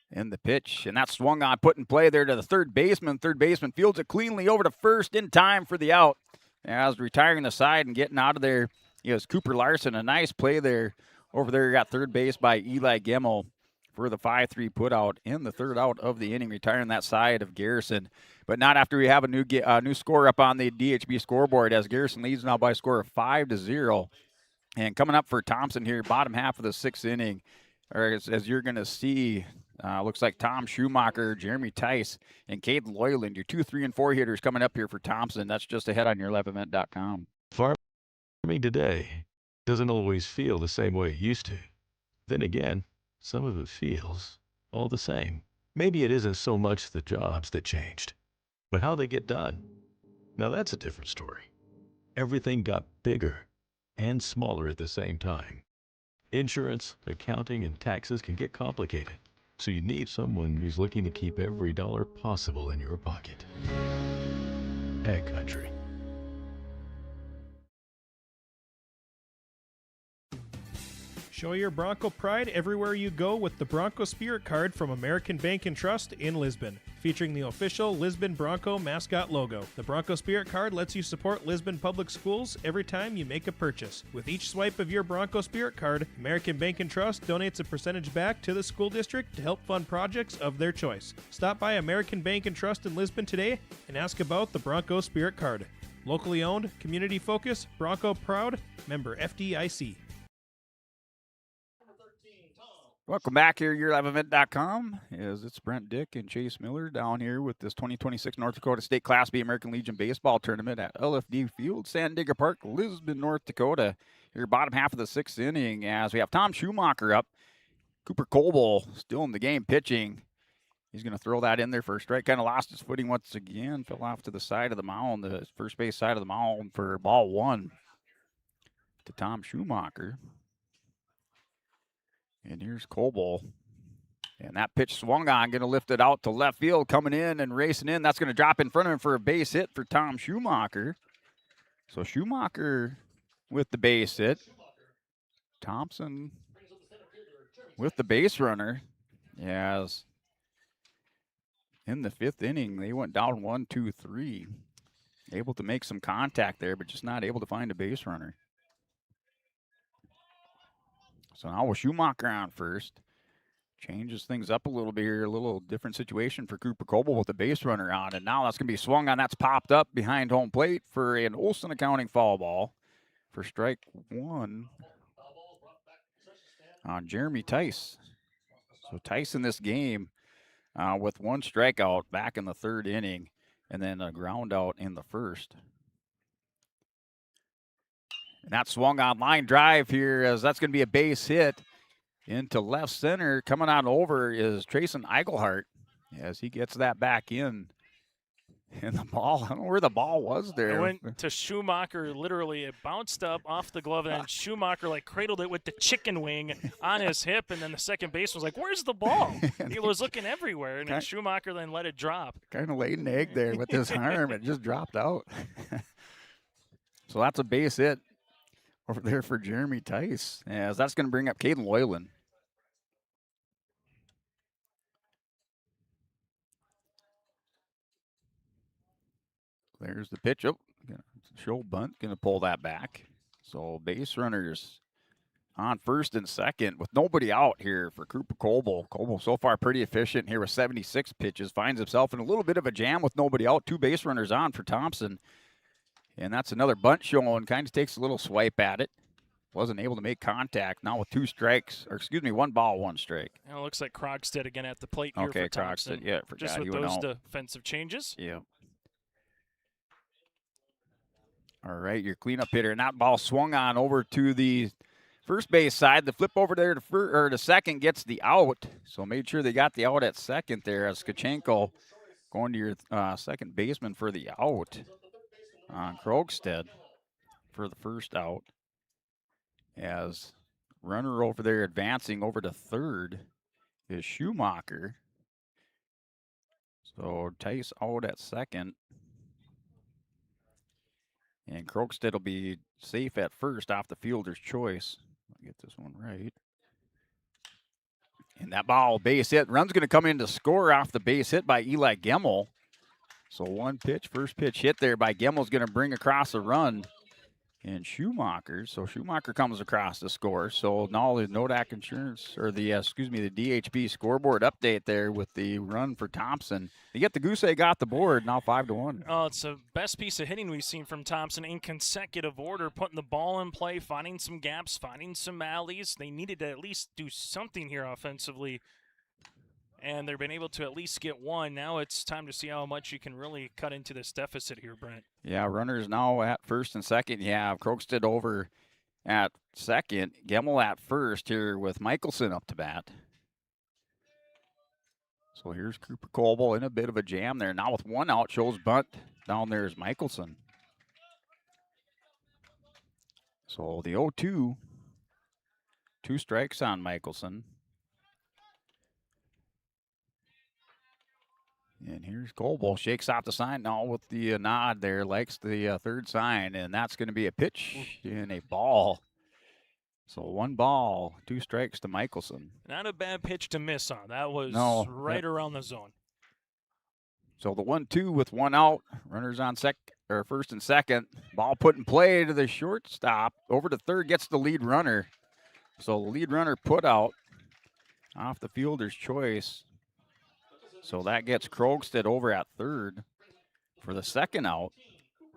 In the pitch, and that swung on, put in play there to the third baseman. Third baseman fields it cleanly over to first in time for the out. As retiring the side and getting out of there is Cooper Larson. A nice play there. Over there got third base by Eli Gemmel for the 5-3 putout in the 3rd out of the inning, retiring that side of Garrison. But not after we have a new score up on the DHB scoreboard, as Garrison leads now by a score of 5-0. And coming up for Thompson here, bottom half of the 6th inning, or as you're going to see, looks like Tom Schumacher, Jeremy Tice, and Caden Loyland, your 2, 3, and 4 hitters coming up here for Thompson. That's just ahead on yourliveevent.com. Farming today doesn't always feel the same way it used to. Then again, some of it feels all the same. Maybe it isn't so much the jobs that changed, but how they get done. Now that's a different story. Everything got bigger and smaller at the same time. Insurance, accounting, and taxes can get complicated, so you need someone who's looking to keep every dollar possible in your pocket. Ag Country. Show your Bronco pride everywhere you go with the Bronco Spirit Card from American Bank and Trust in Lisbon, featuring the official Lisbon Bronco mascot logo. The Bronco Spirit Card lets you support Lisbon Public Schools every time you make a purchase. With each swipe of your Bronco Spirit Card, American Bank and Trust donates a percentage back to the school district to help fund projects of their choice. Stop by American Bank and Trust in Lisbon today and ask about the Bronco Spirit Card. Locally owned, community focused, Bronco proud, member FDIC. Welcome back here, yourliveevent.com. It's Brent Dick and Chase Miller down here with this 2026 North Dakota State Class B American Legion Baseball Tournament at LFD Field, Sandigger Park, Lisbon, North Dakota. Here, bottom half of the 6th inning, as we have Tom Schumacher up. Cooper Coble still in the game pitching. He's going to throw that in there for a strike. Kind of lost his footing once again. Fell off to the side of the mound, the first base side of the mound for ball 1 to Tom Schumacher. And here's Coble. And that pitch swung on, going to lift it out to left field, coming in and racing in. That's going to drop in front of him for a base hit for Tom Schumacher. So Schumacher with the base hit. Thompson with the base runner. As in the 5th inning, they went down 1-2-3. Able to make some contact there, but just not able to find a base runner. So now with Schumacher on first, changes things up a little bit here, a little different situation for Cooper Coble with the base runner on. And now that's going to be swung on. That's popped up behind home plate for an Olsen Accounting foul ball for strike 1 on Jeremy Tice. So Tice in this game with 1 strikeout back in the 3rd inning, and then a ground out in the 1st. And that swung on line drive here, as that's going to be a base hit into left center. Coming on over is Trayson Eigelhart. as he gets that back in. And the ball, I don't know where the ball was there. It went to Schumacher, literally. It bounced up off the glove, and then Schumacher, like, cradled it with the chicken wing on his hip, and then the second baseman was like, where's the ball? He was looking everywhere, and then Schumacher then let it drop. Kind of laid an egg there with his arm. It just dropped out. So that's a base hit over there for Jeremy Tice, as that's going to bring up Caden Loyland. There's the pitch. Oh, show bunt, going to pull that back. So base runners on first and second with nobody out here for Cooper Coble. Coble so far pretty efficient here with 76 pitches. Finds himself in a little bit of a jam with nobody out. 2 base runners on for Thompson. And that's another bunt showing. Kind of takes a little swipe at it. Wasn't able to make contact. Now with 2 strikes, or excuse me, 1 ball, 1 strike. And it looks like Krogstad again at the plate here for Thompson. Krogstad, yeah, forgot just with he went those out. defensive changes. Yeah. All right, your cleanup hitter. And that ball swung on over to the first base side. The flip over there to second gets the out. So made sure they got the out at second there as Skachenko going to your second baseman for the out on Krogstad for the first out. As runner over there advancing over to third is Schumacher. So Tice out at second. And Krogstad will be safe at first off the fielder's choice. I'll get this one right. And that ball, base hit. Run's going to come in to score off the base hit by Eli Gemmel. So 1 pitch, first pitch hit there by Gemmel's going to bring across a run. And Schumacher, so Schumacher comes across the score. So now the Nodak Insurance, or the DHB scoreboard update there with the run for Thompson. They get the goose egg off the board, now 5-1. Oh, it's the best piece of hitting we've seen from Thompson in consecutive order, putting the ball in play, finding some gaps, finding some alleys. They needed to at least do something here offensively, and they've been able to at least get one. Now it's time to see how much you can really cut into this deficit here, Brent. Yeah, runners now at first and second. You have Krogstad over at second. Gemmel at first here with Michelson up to bat. So here's Cooper Coble in a bit of a jam there. Now with 1 out, shows bunt. Down there is Michelson. So the 0-2. 2 strikes on Michelson. And here's Coble, shakes off the sign now with the nod there, likes the third sign, and that's going to be a pitch and a ball. So 1 ball, 2 strikes to Michelson. Not a bad pitch to miss on. That was right around the zone. So the 1-2 with 1 out, runners on first and second. Ball put in play to the shortstop, over to third, gets the lead runner. So the lead runner put out off the fielder's choice. So that gets Krogstad over at third for the second out.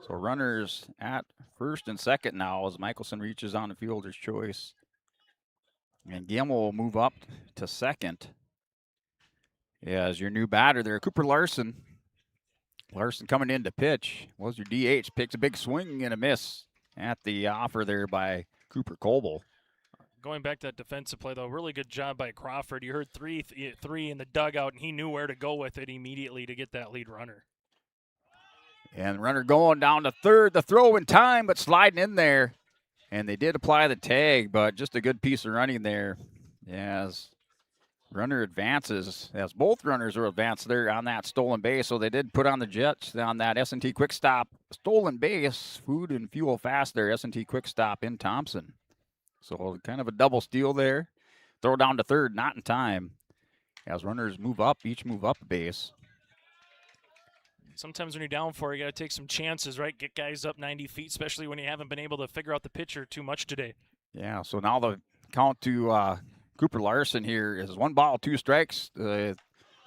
So runners at first and second now as Michelson reaches on the fielder's choice. And Gemmel will move up to second. As your new batter there, Cooper Larson. Larson coming in to pitch. Was your DH, picks a big swing and a miss at the offer there by Cooper Coble. Going back to that defensive play, though, really good job by Crawford. You heard three in the dugout, and he knew where to go with it immediately to get that lead runner. And runner going down to third. The throw in time, but sliding in there. And they did apply the tag, but just a good piece of running there as runner advances, as both runners are advanced there on that stolen base. So they did put on the Jets on that S&T Quick Stop stolen base, food and fuel fast there, S&T Quick Stop in Thompson. So kind of a double steal there. Throw down to third, not in time. As runners move up, each move up a base. Sometimes when you're down for it, you got to take some chances, right? Get guys up 90 feet, especially when you haven't been able to figure out the pitcher too much today. Yeah, so now the count to Cooper Larson here is 1 ball, 2 strikes.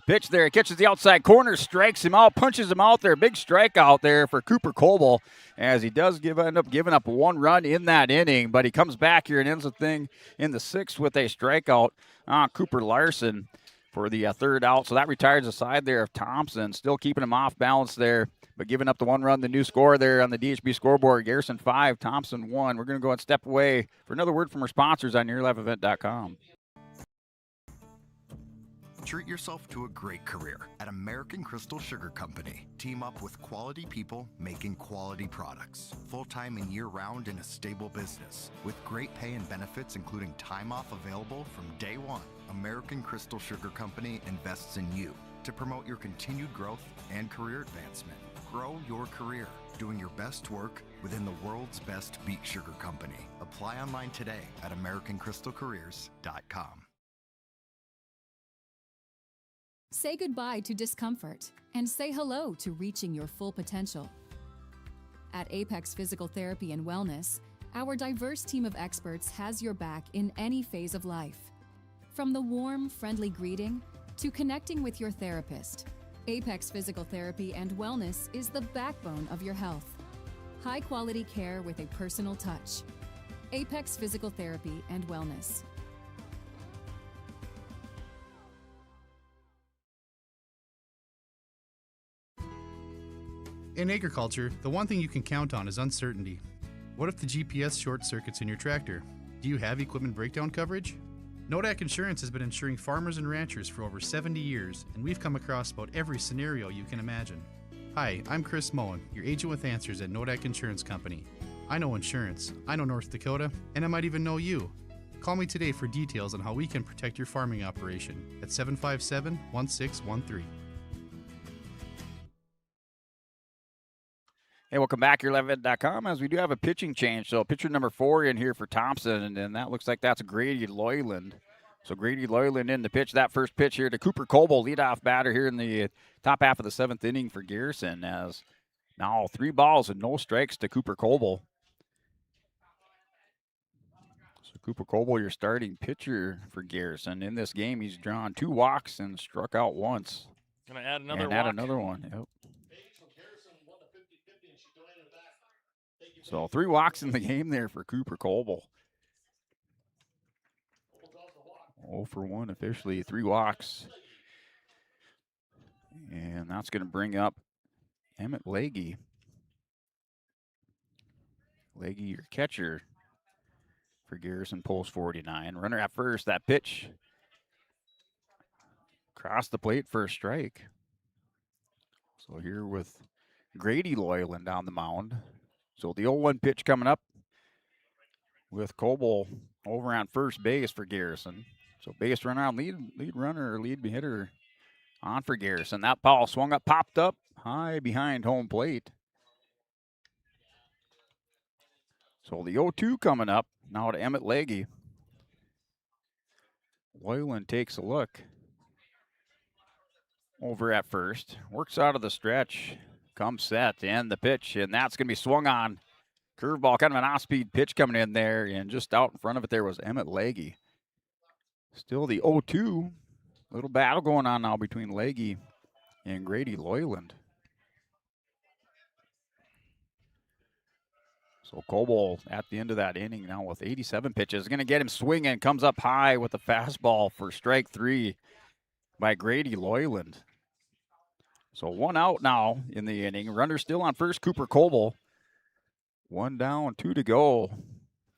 Pitch there, catches the outside corner, strikes him out, punches him out there. Big strikeout there for Cooper Coble, as he does end up giving up 1 run in that inning, but he comes back here and ends the thing in the 6th with a strikeout on Cooper Larson for the third out. So that retires the side there of Thompson, still keeping him off balance there, but giving up the 1 run, the new score there on the DHB scoreboard. Garrison 5, Thompson 1. We're going to go and step away for another word from our sponsors on YourLiveEvent.com. Treat yourself to a great career at American Crystal Sugar Company. Team up with quality people making quality products. Full-time and year-round in a stable business. With great pay and benefits including time off available from day one. American Crystal Sugar Company invests in you to promote your continued growth and career advancement. Grow your career, doing your best work within the world's best beet sugar company. Apply online today at AmericanCrystalCareers.com. Say goodbye to discomfort and say hello to reaching your full potential. At Apex Physical Therapy and Wellness, our diverse team of experts has your back in any phase of life. From the warm, friendly greeting to connecting with your therapist, Apex Physical Therapy and Wellness is the backbone of your health. High-quality care with a personal touch. Apex Physical Therapy and Wellness. In agriculture, the one thing you can count on is uncertainty. What if the GPS short circuits in your tractor? Do you have equipment breakdown coverage? Nodak Insurance has been insuring farmers and ranchers for over 70 years, and we've come across about every scenario you can imagine. Hi, I'm Chris Moen, your agent with answers at Nodak Insurance Company. I know insurance, I know North Dakota, and I might even know you. Call me today for details on how we can protect your farming operation at 757-1613. Hey, welcome back here, LeveEvent.com, as we do have a pitching change. So pitcher number 4 in here for Thompson, and that looks like that's Grady Loyland. So Grady Loyland in to pitch that first pitch here to Cooper Coble, leadoff batter here in the top half of the 7th inning for Garrison, as now 3 balls and no strikes to Cooper Coble. So Cooper Coble, your starting pitcher for Garrison. In this game, he's drawn 2 walks and struck out once. Gonna add another and walk. add another one, yep. So 3 walks in the game there for Cooper Coble. 0 for 1 officially, 3 walks. And that's going to bring up Emmett Leahy. Leahy, your catcher for Garrison, post 49. Runner at first, that pitch. Across the plate for a strike. So here with Grady Loyland on the mound. So the 0-1 pitch coming up with Coble over on first base for Garrison. So base runner on lead runner or lead hitter on for Garrison. That ball swung up, popped up high behind home plate. So the 0-2 coming up now to Emmett Leahy. Loyland takes a look over at first, works out of the stretch, comes set, and the pitch, and that's going to be swung on. Curveball, kind of an off-speed pitch coming in there, and just out in front of it there was Emmett Leahy. Still the 0-2. Little battle going on now between Leahy and Grady Loyland. So Coble at the end of that inning now with 87 pitches. Going to get him swinging. Comes up high with a fastball for strike 3 by Grady Loyland. So 1 out now in the inning. Runner still on first, Cooper Coble. 1 down, 2 to go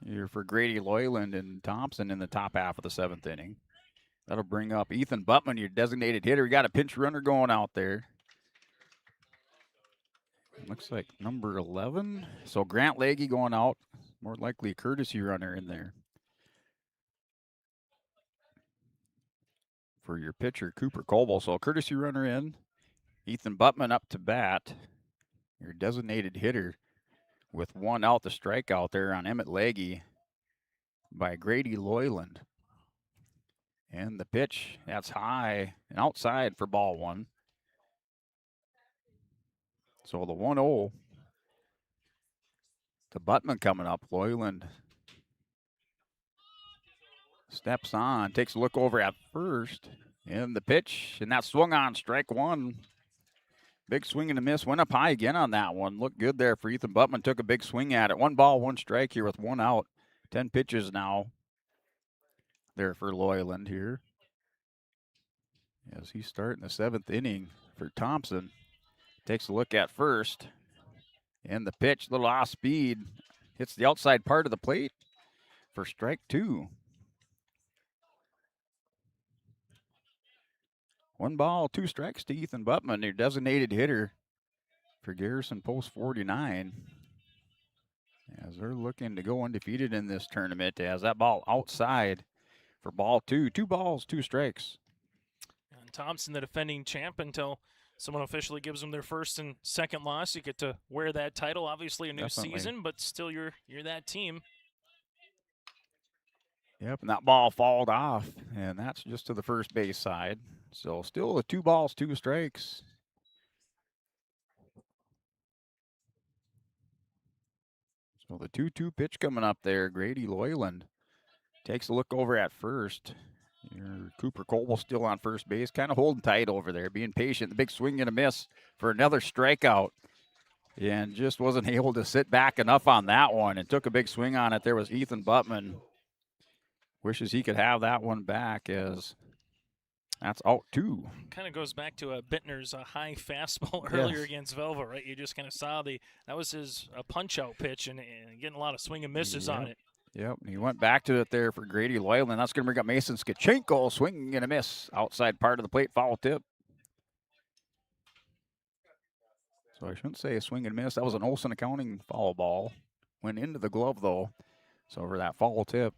here for Grady Loyland and Thompson in the top half of the 7th inning. That'll bring up Ethan Buttman, your designated hitter. You got a pinch runner going out there. Looks like number 11. So Grant Leahy going out. More likely a courtesy runner in there. For your pitcher, Cooper Coble. So a courtesy runner in. Ethan Buttman up to bat. Your designated hitter with 1 out, the strikeout there on Emmett Leahy by Grady Loyland. And the pitch, that's high and outside for ball 1. So the 1-0 to Buttman coming up. Loyland steps on, takes a look over at first. And the pitch, and that swung on, strike 1. Big swing and a miss. Went up high again on that one. Looked good there for Ethan Buttman. Took a big swing at it. 1 ball, 1 strike here with 1 out. 10 pitches now there for Loyland here. As he's starting the 7th inning for Thompson. Takes a look at first. And the pitch, little off speed. Hits the outside part of the plate for strike 2. 1 ball, 2 strikes to Ethan Buttman, your designated hitter for Garrison post 49. As they're looking to go undefeated in this tournament, as that ball outside for ball 2. 2 balls, 2 strikes. And Thompson, the defending champ, until someone officially gives them their first and second loss. You get to wear that title. Obviously a new season, but still you're that team. Yep, and that ball fouled off, and that's just to the first base side. So still a 2 balls, 2 strikes. So the 2-2 pitch coming up there. Grady Loyland takes a look over at first. Your Cooper Coble still on first base, kind of holding tight over there, being patient. The big swing and a miss for another strikeout. And just wasn't able to sit back enough on that one and took a big swing on it. There was Ethan Buttman. Wishes he could have that one back, as that's out 2. Kind of goes back to Bittner's high fastball earlier against Velva, right? You just kind of saw that was his punch-out pitch and getting a lot of swing and misses on it. Yep, he went back to it there for Grady Loyland. That's going to bring up Mason Skachenko, swing and a miss. Outside part of the plate, foul tip. So I shouldn't say a swing and miss. That was an Olson Accounting foul ball. Went into the glove, though. So over that foul tip.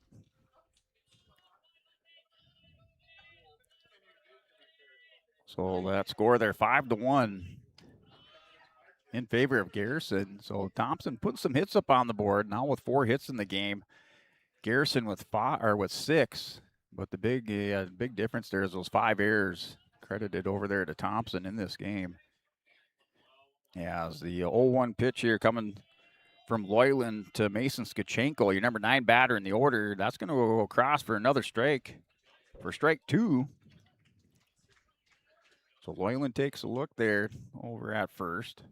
So that score there, 5-1 in favor of Garrison. So Thompson putting some hits up on the board now with 4 hits in the game. Garrison with 6, but the big difference there is those 5 errors credited over there to Thompson in this game. As the 0-1 pitch here coming from Loyland to Mason Skachenko, your number 9 batter in the order. That's going to go across for another strike, for strike 2. So Loyland takes a look there over at first.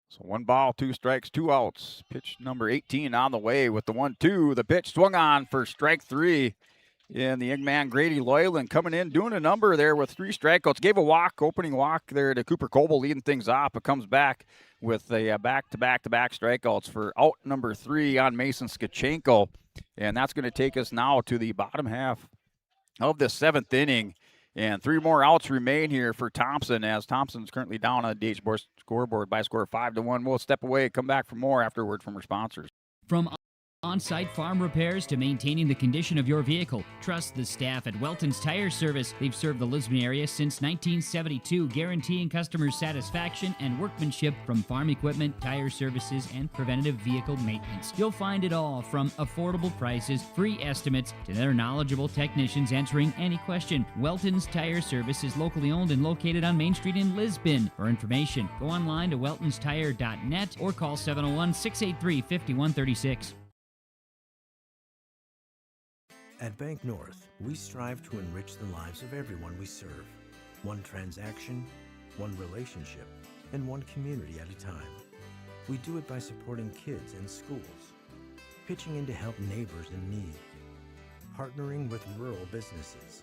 So 1 ball, 2 strikes, 2 outs. Pitch number 18 on the way with the 1-2. The pitch swung on for strike 3. And the young man Grady Loyland coming in, doing a number there with 3 strikeouts. Gave a walk, opening walk there to Cooper Coble, leading things off. It comes back with a back-to-back strikeouts for out number 3 on Mason Skachenko. And that's going to take us now to the bottom half of the 7th inning. And 3 more outs remain here for Thompson, as Thompson's currently down on the DH scoreboard by a score of 5-1. We'll step away and come back for more afterward from our sponsors. From on-site farm repairs to maintaining the condition of your vehicle, trust the staff at Welton's Tire Service. They've served the Lisbon area since 1972, guaranteeing customer satisfaction and workmanship from farm equipment, tire services, and preventative vehicle maintenance. You'll find it all from affordable prices, free estimates, to their knowledgeable technicians answering any question. Welton's Tire Service is locally owned and located on Main Street in Lisbon. For information, go online to weltonstire.net or call 701-683-5136. At Bank North, we strive to enrich the lives of everyone we serve. One transaction, one relationship, and one community at a time. We do it by supporting kids and schools, pitching in to help neighbors in need, partnering with rural businesses,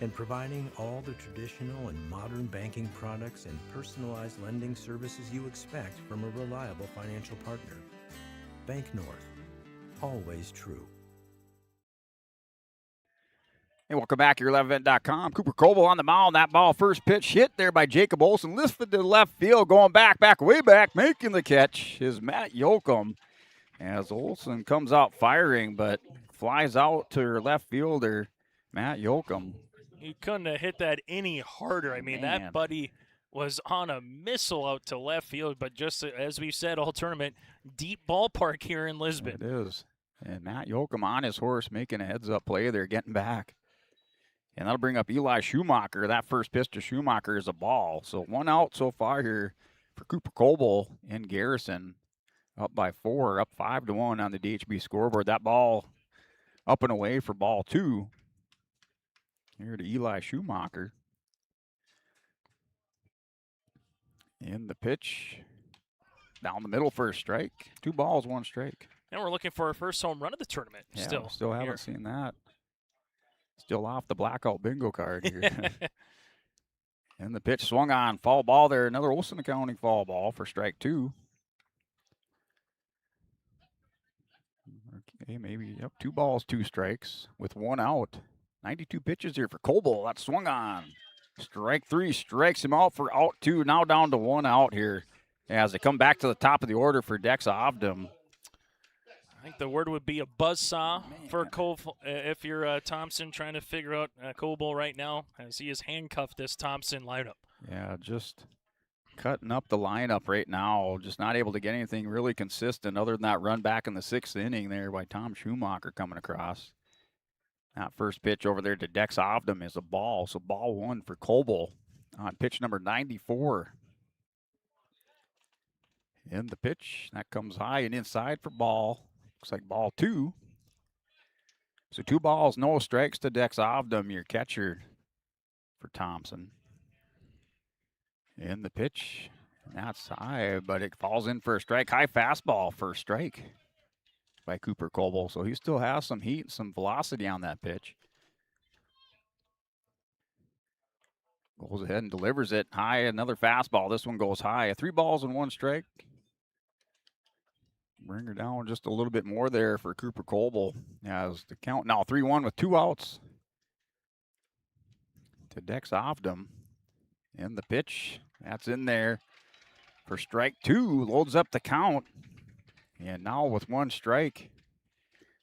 and providing all the traditional and modern banking products and personalized lending services you expect from a reliable financial partner. Bank North, always true. And welcome back to your11event.com. Cooper Coble on the mound. That ball, first pitch hit there by Jacob Olson. Lifted to left field, going way back, making the catch is Matt Yoakum. As Olson comes out firing, but flies out to her left fielder, Matt Yoakum. He couldn't have hit that any harder. I mean, that buddy was on a missile out to left field, but just as we said all tournament, deep ballpark here in Lisbon. It is. And Matt Yoakum on his horse making a heads-up play there, getting back. And that'll bring up Eli Schumacher. That first pitch to Schumacher is a ball. So 1 out so far here for Cooper Coble in Garrison. Up by 4, up 5-1 on the DHB scoreboard. That ball up and away for ball 2. Here to Eli Schumacher. And the pitch down the middle for a strike. 2 balls, 1 strike. And we're looking for our first home run of the tournament. Yeah, still haven't seen that. Still off the blackout bingo card here. And the pitch swung on. Foul ball there. Another Olson Accounting foul ball for strike 2. Okay, maybe 2 balls, 2 strikes with 1 out. 92 pitches here for Coble. That swung on. Strike 3 strikes him out for out 2. Now down to 1 out here as they come back to the top of the order for Dex Ovdom. I think the word would be a buzzsaw for Cole if you're Thompson trying to figure out Coble right now as he is handcuffed this Thompson lineup. Yeah, just cutting up the lineup right now. Just not able to get anything really consistent other than that run back in the 6th inning there by Tom Schumacher coming across. That first pitch over there to Dex Ovdom is a ball. So ball 1 for Coble on pitch number 94. In the pitch, that comes high and inside for ball. Looks like ball 2. So 2 balls, no strikes to Dex Ovdom, your catcher for Thompson. In the pitch, that's high, but it falls in for a strike. High fastball for a strike by Cooper Coble. So he still has some heat, some velocity on that pitch. Goes ahead and delivers it high. Another fastball. This one goes high. 3 balls and 1 strike. Bring her down just a little bit more there for Cooper Coble as the count now 3-1 with 2 outs to Dex Ovdom. In the pitch, that's in there for strike 2. Loads up the count. And now with 1 strike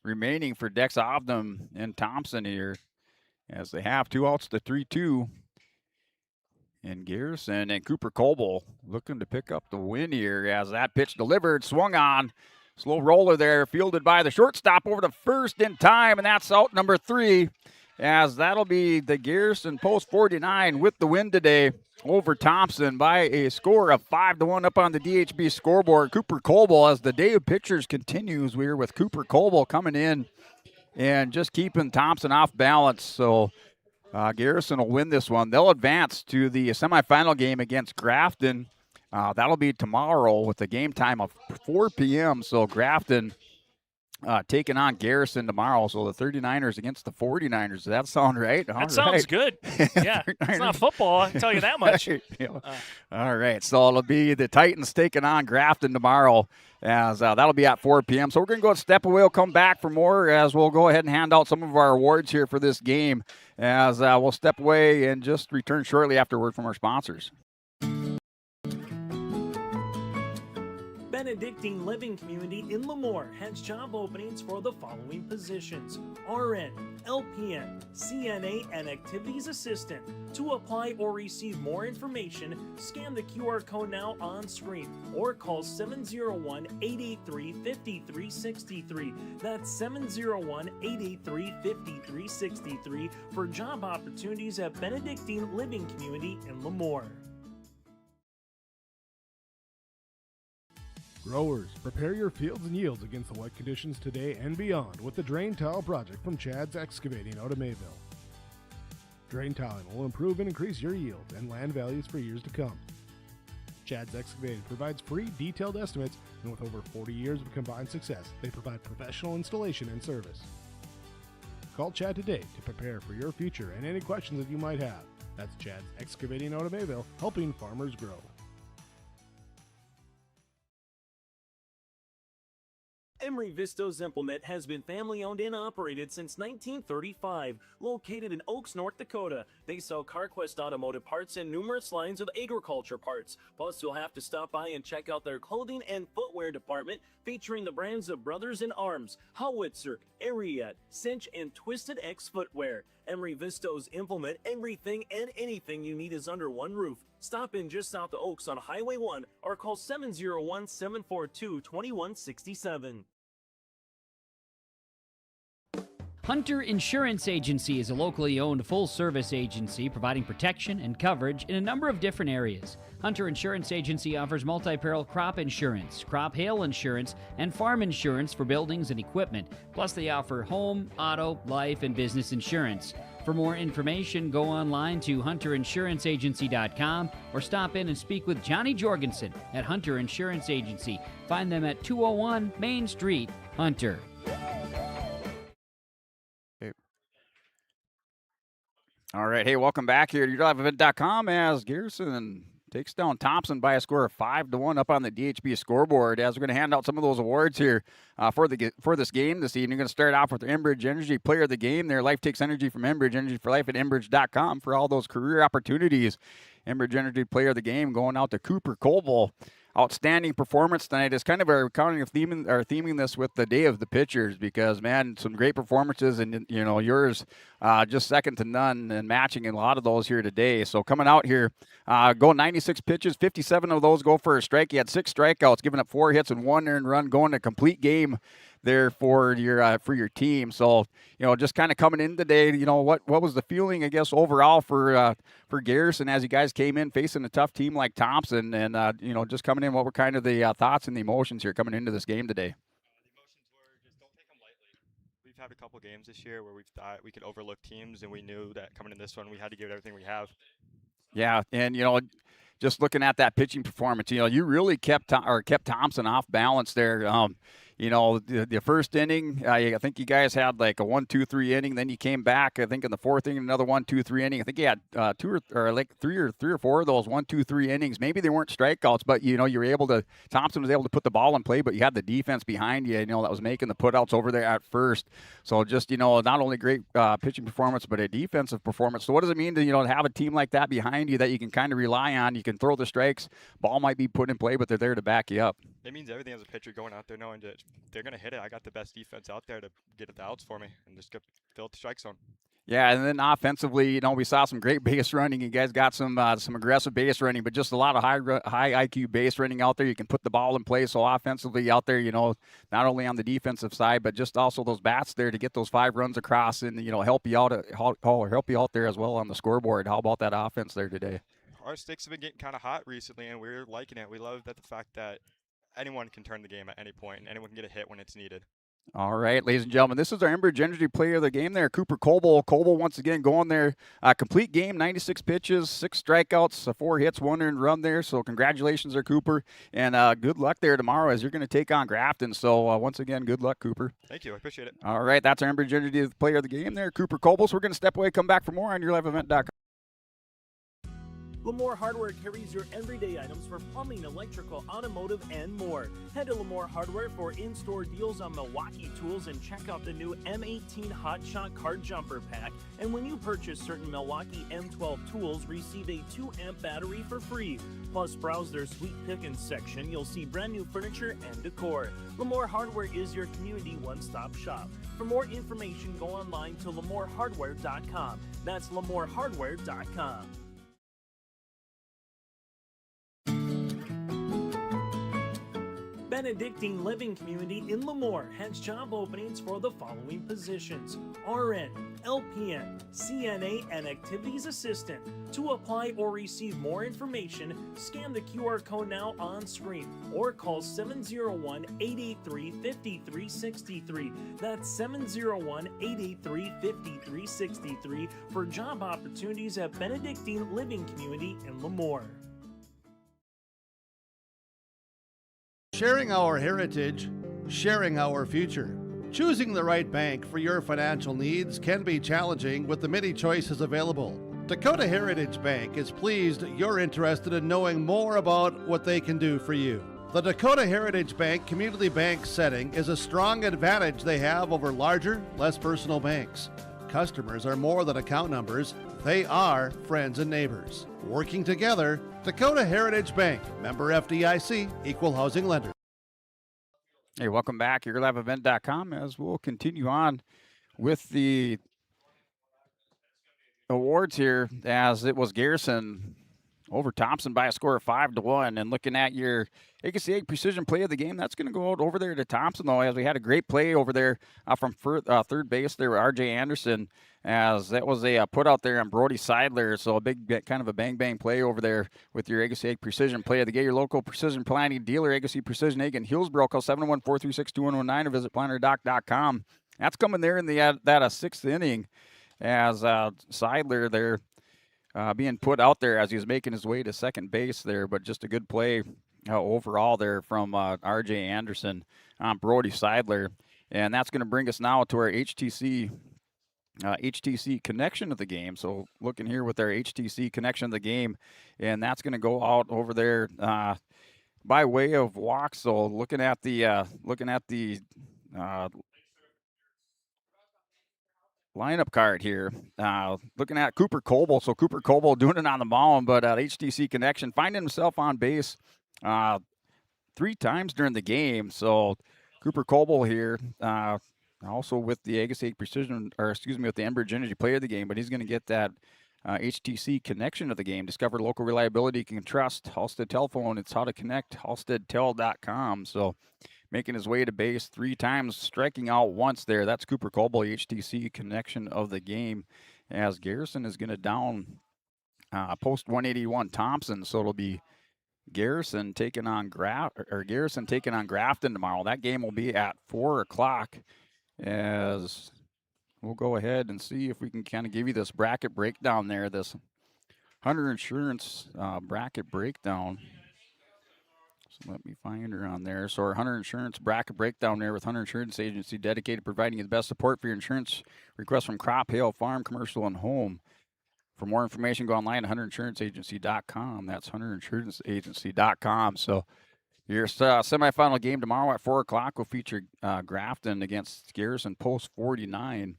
remaining for Dex Ovdom and Thompson here as they have 2 outs to 3-2. And Garrison and Cooper Coble looking to pick up the win here as that pitch delivered, swung on. Slow roller there, fielded by the shortstop over to first in time, and that's out number 3 as that'll be the Garrison Post 49 with the win today over Thompson by a score of 5-1 up on the DHB scoreboard. Cooper Coble, as the day of pitchers continues, we're with Cooper Coble coming in and just keeping Thompson off balance. So Garrison will win this one. They'll advance to the semifinal game against Grafton. That'll be tomorrow with a game time of 4 p.m. So Grafton taking on Garrison tomorrow. So the 39ers against the 49ers. Does that sound right? That sounds good. Yeah, it's not football, I can tell you that much. Right. All right, so it'll be the Titans taking on Grafton tomorrow as that'll be at 4 p.m. So we're going to go and step away. We'll come back for more as we'll go ahead and hand out some of our awards here for this game as we'll step away and just return shortly after word from our sponsors. Benedictine Living Community in Lemoore has job openings for the following positions: RN, LPN, CNA, and Activities Assistant. To apply or receive more information, scan the QR code now on screen or call 701-883-5363. That's 701-883-5363 for job opportunities at Benedictine Living Community in Lemoore. Growers, prepare your fields and yields against the wet conditions today and beyond with the Drain Tile project from Chad's Excavating out of Mayville. Drain tiling will improve and increase your yield and land values for years to come. Chad's Excavating provides free detailed estimates, and with over 40 years of combined success, they provide professional installation and service. Call Chad today to prepare for your future and any questions that you might have. That's Chad's Excavating out of Mayville, helping farmers grow. Emery Vistos Implement has been family-owned and operated since 1935. Located in Oaks, North Dakota, they sell CarQuest automotive parts and numerous lines of agriculture parts. Plus, you'll have to stop by and check out their clothing and footwear department, featuring the brands of Brothers in Arms, Howitzer, Ariat, Cinch, and Twisted X Footwear. Emery Vistos Implement everything and anything you need is under one roof. Stop in just south of Oaks on Highway 1 or call 701-742-2167. Hunter Insurance Agency is a locally owned full-service agency providing protection and coverage in a number of different areas. Hunter Insurance Agency offers multi-peril crop insurance, crop hail insurance, and farm insurance for buildings and equipment. Plus, they offer home, auto, life, and business insurance. For more information, go online to hunterinsuranceagency.com or stop in and speak with Johnny Jorgensen at Hunter Insurance Agency. Find them at 201 Main Street, Hunter. All right, hey, welcome back here to YourLiveEvent.com as Garrison takes down Thompson by a score of 5-1 up on the DHB scoreboard. As we're going to hand out some of those awards here for this game this evening. You're going to start off with the Enbridge Energy Player of the Game. Their Life takes energy from Enbridge, energy for life at Enbridge.com for all those career opportunities. Enbridge Energy Player of the Game going out to Cooper Coble. Outstanding performance tonight is kind of our theming this with the day of the pitchers, because man, some great performances, and yours just second to none and matching in a lot of those here today. So coming out here, going 96 pitches, 57 of those go for a strike. He had 6 strikeouts, giving up 4 hits and 1 earned run, going a complete game there for your team. So just kind of coming in today, what was the feeling, I guess, overall for Garrison as you guys came in facing a tough team like Thompson, and just coming in, what were kind of the thoughts and the emotions here coming into this game today? We've had a couple games this year where we've thought we could overlook teams, and we knew that coming in this one we had to give it everything we have. Yeah, and just looking at that pitching performance, you really kept Thompson off balance there. The first inning, I think you guys had like a 1-2-3 inning. Then you came back, I think, in the fourth inning, another 1-2-3 inning. I think you had three or four of those 1-2-3 innings. Maybe they weren't strikeouts, but you were able to. Thompson was able to put the ball in play, but you had the defense behind you. That was making the putouts over there at first. So just not only great pitching performance, but a defensive performance. So what does it mean to have a team like that behind you that you can kind of rely on? You can throw the strikes, ball might be put in play, but they're there to back you up. It means everything as a pitcher going out there knowing that they're going to hit it. I got the best defense out there to get the outs for me and just fill the strike zone. Yeah, and then offensively, we saw some great base running. You guys got some aggressive base running, but just a lot of high IQ base running out there. You can put the ball in play. So offensively out there, not only on the defensive side, but just also those bats there to get those 5 runs across and help you out there as well on the scoreboard. How about that offense there today? Our sticks have been getting kind of hot recently, and we're liking it. We love the fact that anyone can turn the game at any point, and anyone can get a hit when it's needed. All right, ladies and gentlemen, this is our Enbridge Energy Player of the Game there, Cooper Coble. Coble once again going there, complete game, 96 pitches, 6 strikeouts, 4 hits, 1 earned run there. So congratulations there, Cooper, and good luck there tomorrow as you're going to take on Grafton. So once again, good luck, Cooper. Thank you, I appreciate it. All right, that's our Enbridge Energy Player of the Game there, Cooper Coble. So we're going to step away, come back for more on YourLiveEvent.com. Lamore Hardware carries your everyday items for plumbing, electrical, automotive, and more. Head to Lamore Hardware for in-store deals on Milwaukee tools and check out the new M18 Hot Shot Card Jumper Pack. And when you purchase certain Milwaukee M12 tools, receive a 2-amp battery for free. Plus, browse their Sweet Pickins section. You'll see brand new furniture and decor. Lamore Hardware is your community one-stop shop. For more information, go online to lamorehardware.com. That's lamorehardware.com. Benedictine Living Community in Lemoore has job openings for the following positions: RN, LPN, CNA, and Activities Assistant. To apply or receive more information, scan the QR code now on screen or call 701-883-5363. That's 701-883-5363 for job opportunities at Benedictine Living Community in Lemoore. Sharing our heritage, sharing our future. Choosing the right bank for your financial needs can be challenging with the many choices available. Dakota Heritage Bank is pleased you're interested in knowing more about what they can do for you. The Dakota Heritage Bank community bank setting is a strong advantage they have over larger, less personal banks. Customers are more than account numbers, they are friends and neighbors. Working together, Dakota Heritage Bank, member FDIC, equal housing lender. Hey, welcome back. YourLiveEvent.com as we'll continue on with the awards here, as it was Garrison over Thompson by a score of 5-1. And looking at your AKC Precision Play of the Game, that's going to go out over there to Thompson, though, as we had a great play over there from third base there with R.J. Anderson, as that was a put out there on Brody Seidler. So a big kind of a bang play over there with your Agassiz Precision Play of the Game. Your local precision planning dealer, Agassiz Precision Egg in Hillsborough. Call 714-362-119 or visit plannerdoc.com. That's coming there in that sixth inning, as Seidler there being put out there as he was making his way to second base there. But just a good play overall there from R.J. Anderson on Brody Seidler. And that's going to bring us now to our HTC HTC connection of the game. So looking here with our HTC connection of the game, and that's going to go out over there by way of walk. So looking at the lineup card here, looking at Cooper Coble. So Cooper Coble doing it on the mound, but HTC connection finding himself on base 3 times during the game. So Cooper Coble here, also with the Agassiz Precision, or excuse me, with the Enbridge Energy Player of the Game, but he's going to get that HTC connection of the game. Discover local reliability you can trust. Halstead Telephone, it's how to connect, halsteadtel.com. So making his way to base 3 times, striking out once there. That's Cooper Coble, HTC connection of the game, as Garrison is going to down post 181 Thompson. So it'll be Garrison taking on Grafton tomorrow. That game will be at 4 o'clock. As we'll go ahead and see if we can kind of give you this bracket breakdown there, this Hunter Insurance bracket breakdown. So let me find her on there. So our Hunter Insurance bracket breakdown there with Hunter Insurance Agency, dedicated providing you the best support for your insurance requests from crop, hail, farm, commercial, and home. For more information, go online at hunterinsuranceagency.com. That's hunterinsuranceagency.com. So your semifinal game tomorrow at 4 o'clock will feature Grafton against Garrison post 49.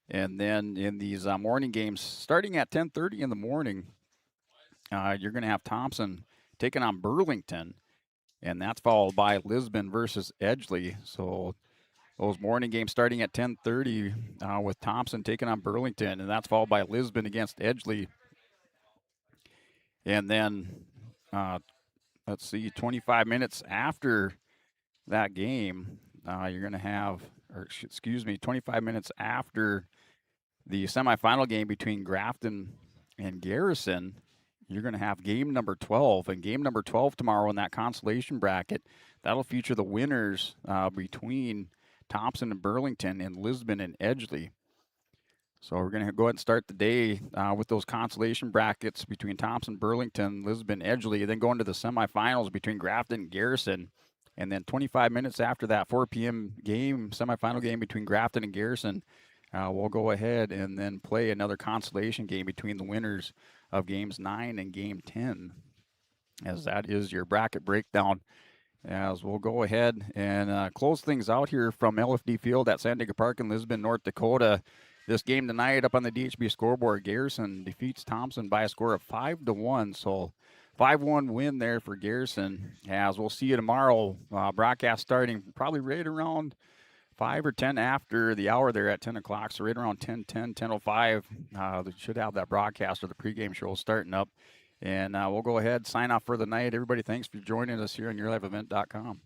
And then in these morning games, starting at 10:30 in the morning, you're going to have Thompson taking on Burlington. And that's followed by Lisbon versus Edgeley. So those morning games starting at 10:30 with Thompson taking on Burlington. And that's followed by Lisbon against Edgeley. And then, let's see, 25 minutes after that game, you're going to have, 25 minutes after the semifinal game between Grafton and Garrison, you're going to have game number 12. And game number 12 tomorrow in that consolation bracket, that'll feature the winners between Thompson and Burlington and Lisbon and Edgeley. So we're going to go ahead and start the day with those consolation brackets between Thompson, Burlington, Lisbon, Edgeley, then go into the semifinals between Grafton and Garrison. And then 25 minutes after that 4 p.m. game, semifinal game between Grafton and Garrison, we'll go ahead and then play another consolation game between the winners of games 9 and game 10, as that is your bracket breakdown. As we'll go ahead and close things out here from LFD Field at Sandager Park in Lisbon, North Dakota. This game tonight up on the DHB scoreboard, Garrison defeats Thompson by a score of 5-1. So 5-1 win there for Garrison. As we'll see you tomorrow, broadcast starting probably right around 5 or 10 after the hour there at 10 o'clock. So right around 10:10, 10:05, they should have that broadcast or the pregame show starting up. And we'll go ahead, sign off for the night. Everybody, thanks for joining us here on YourLiveEvent.com.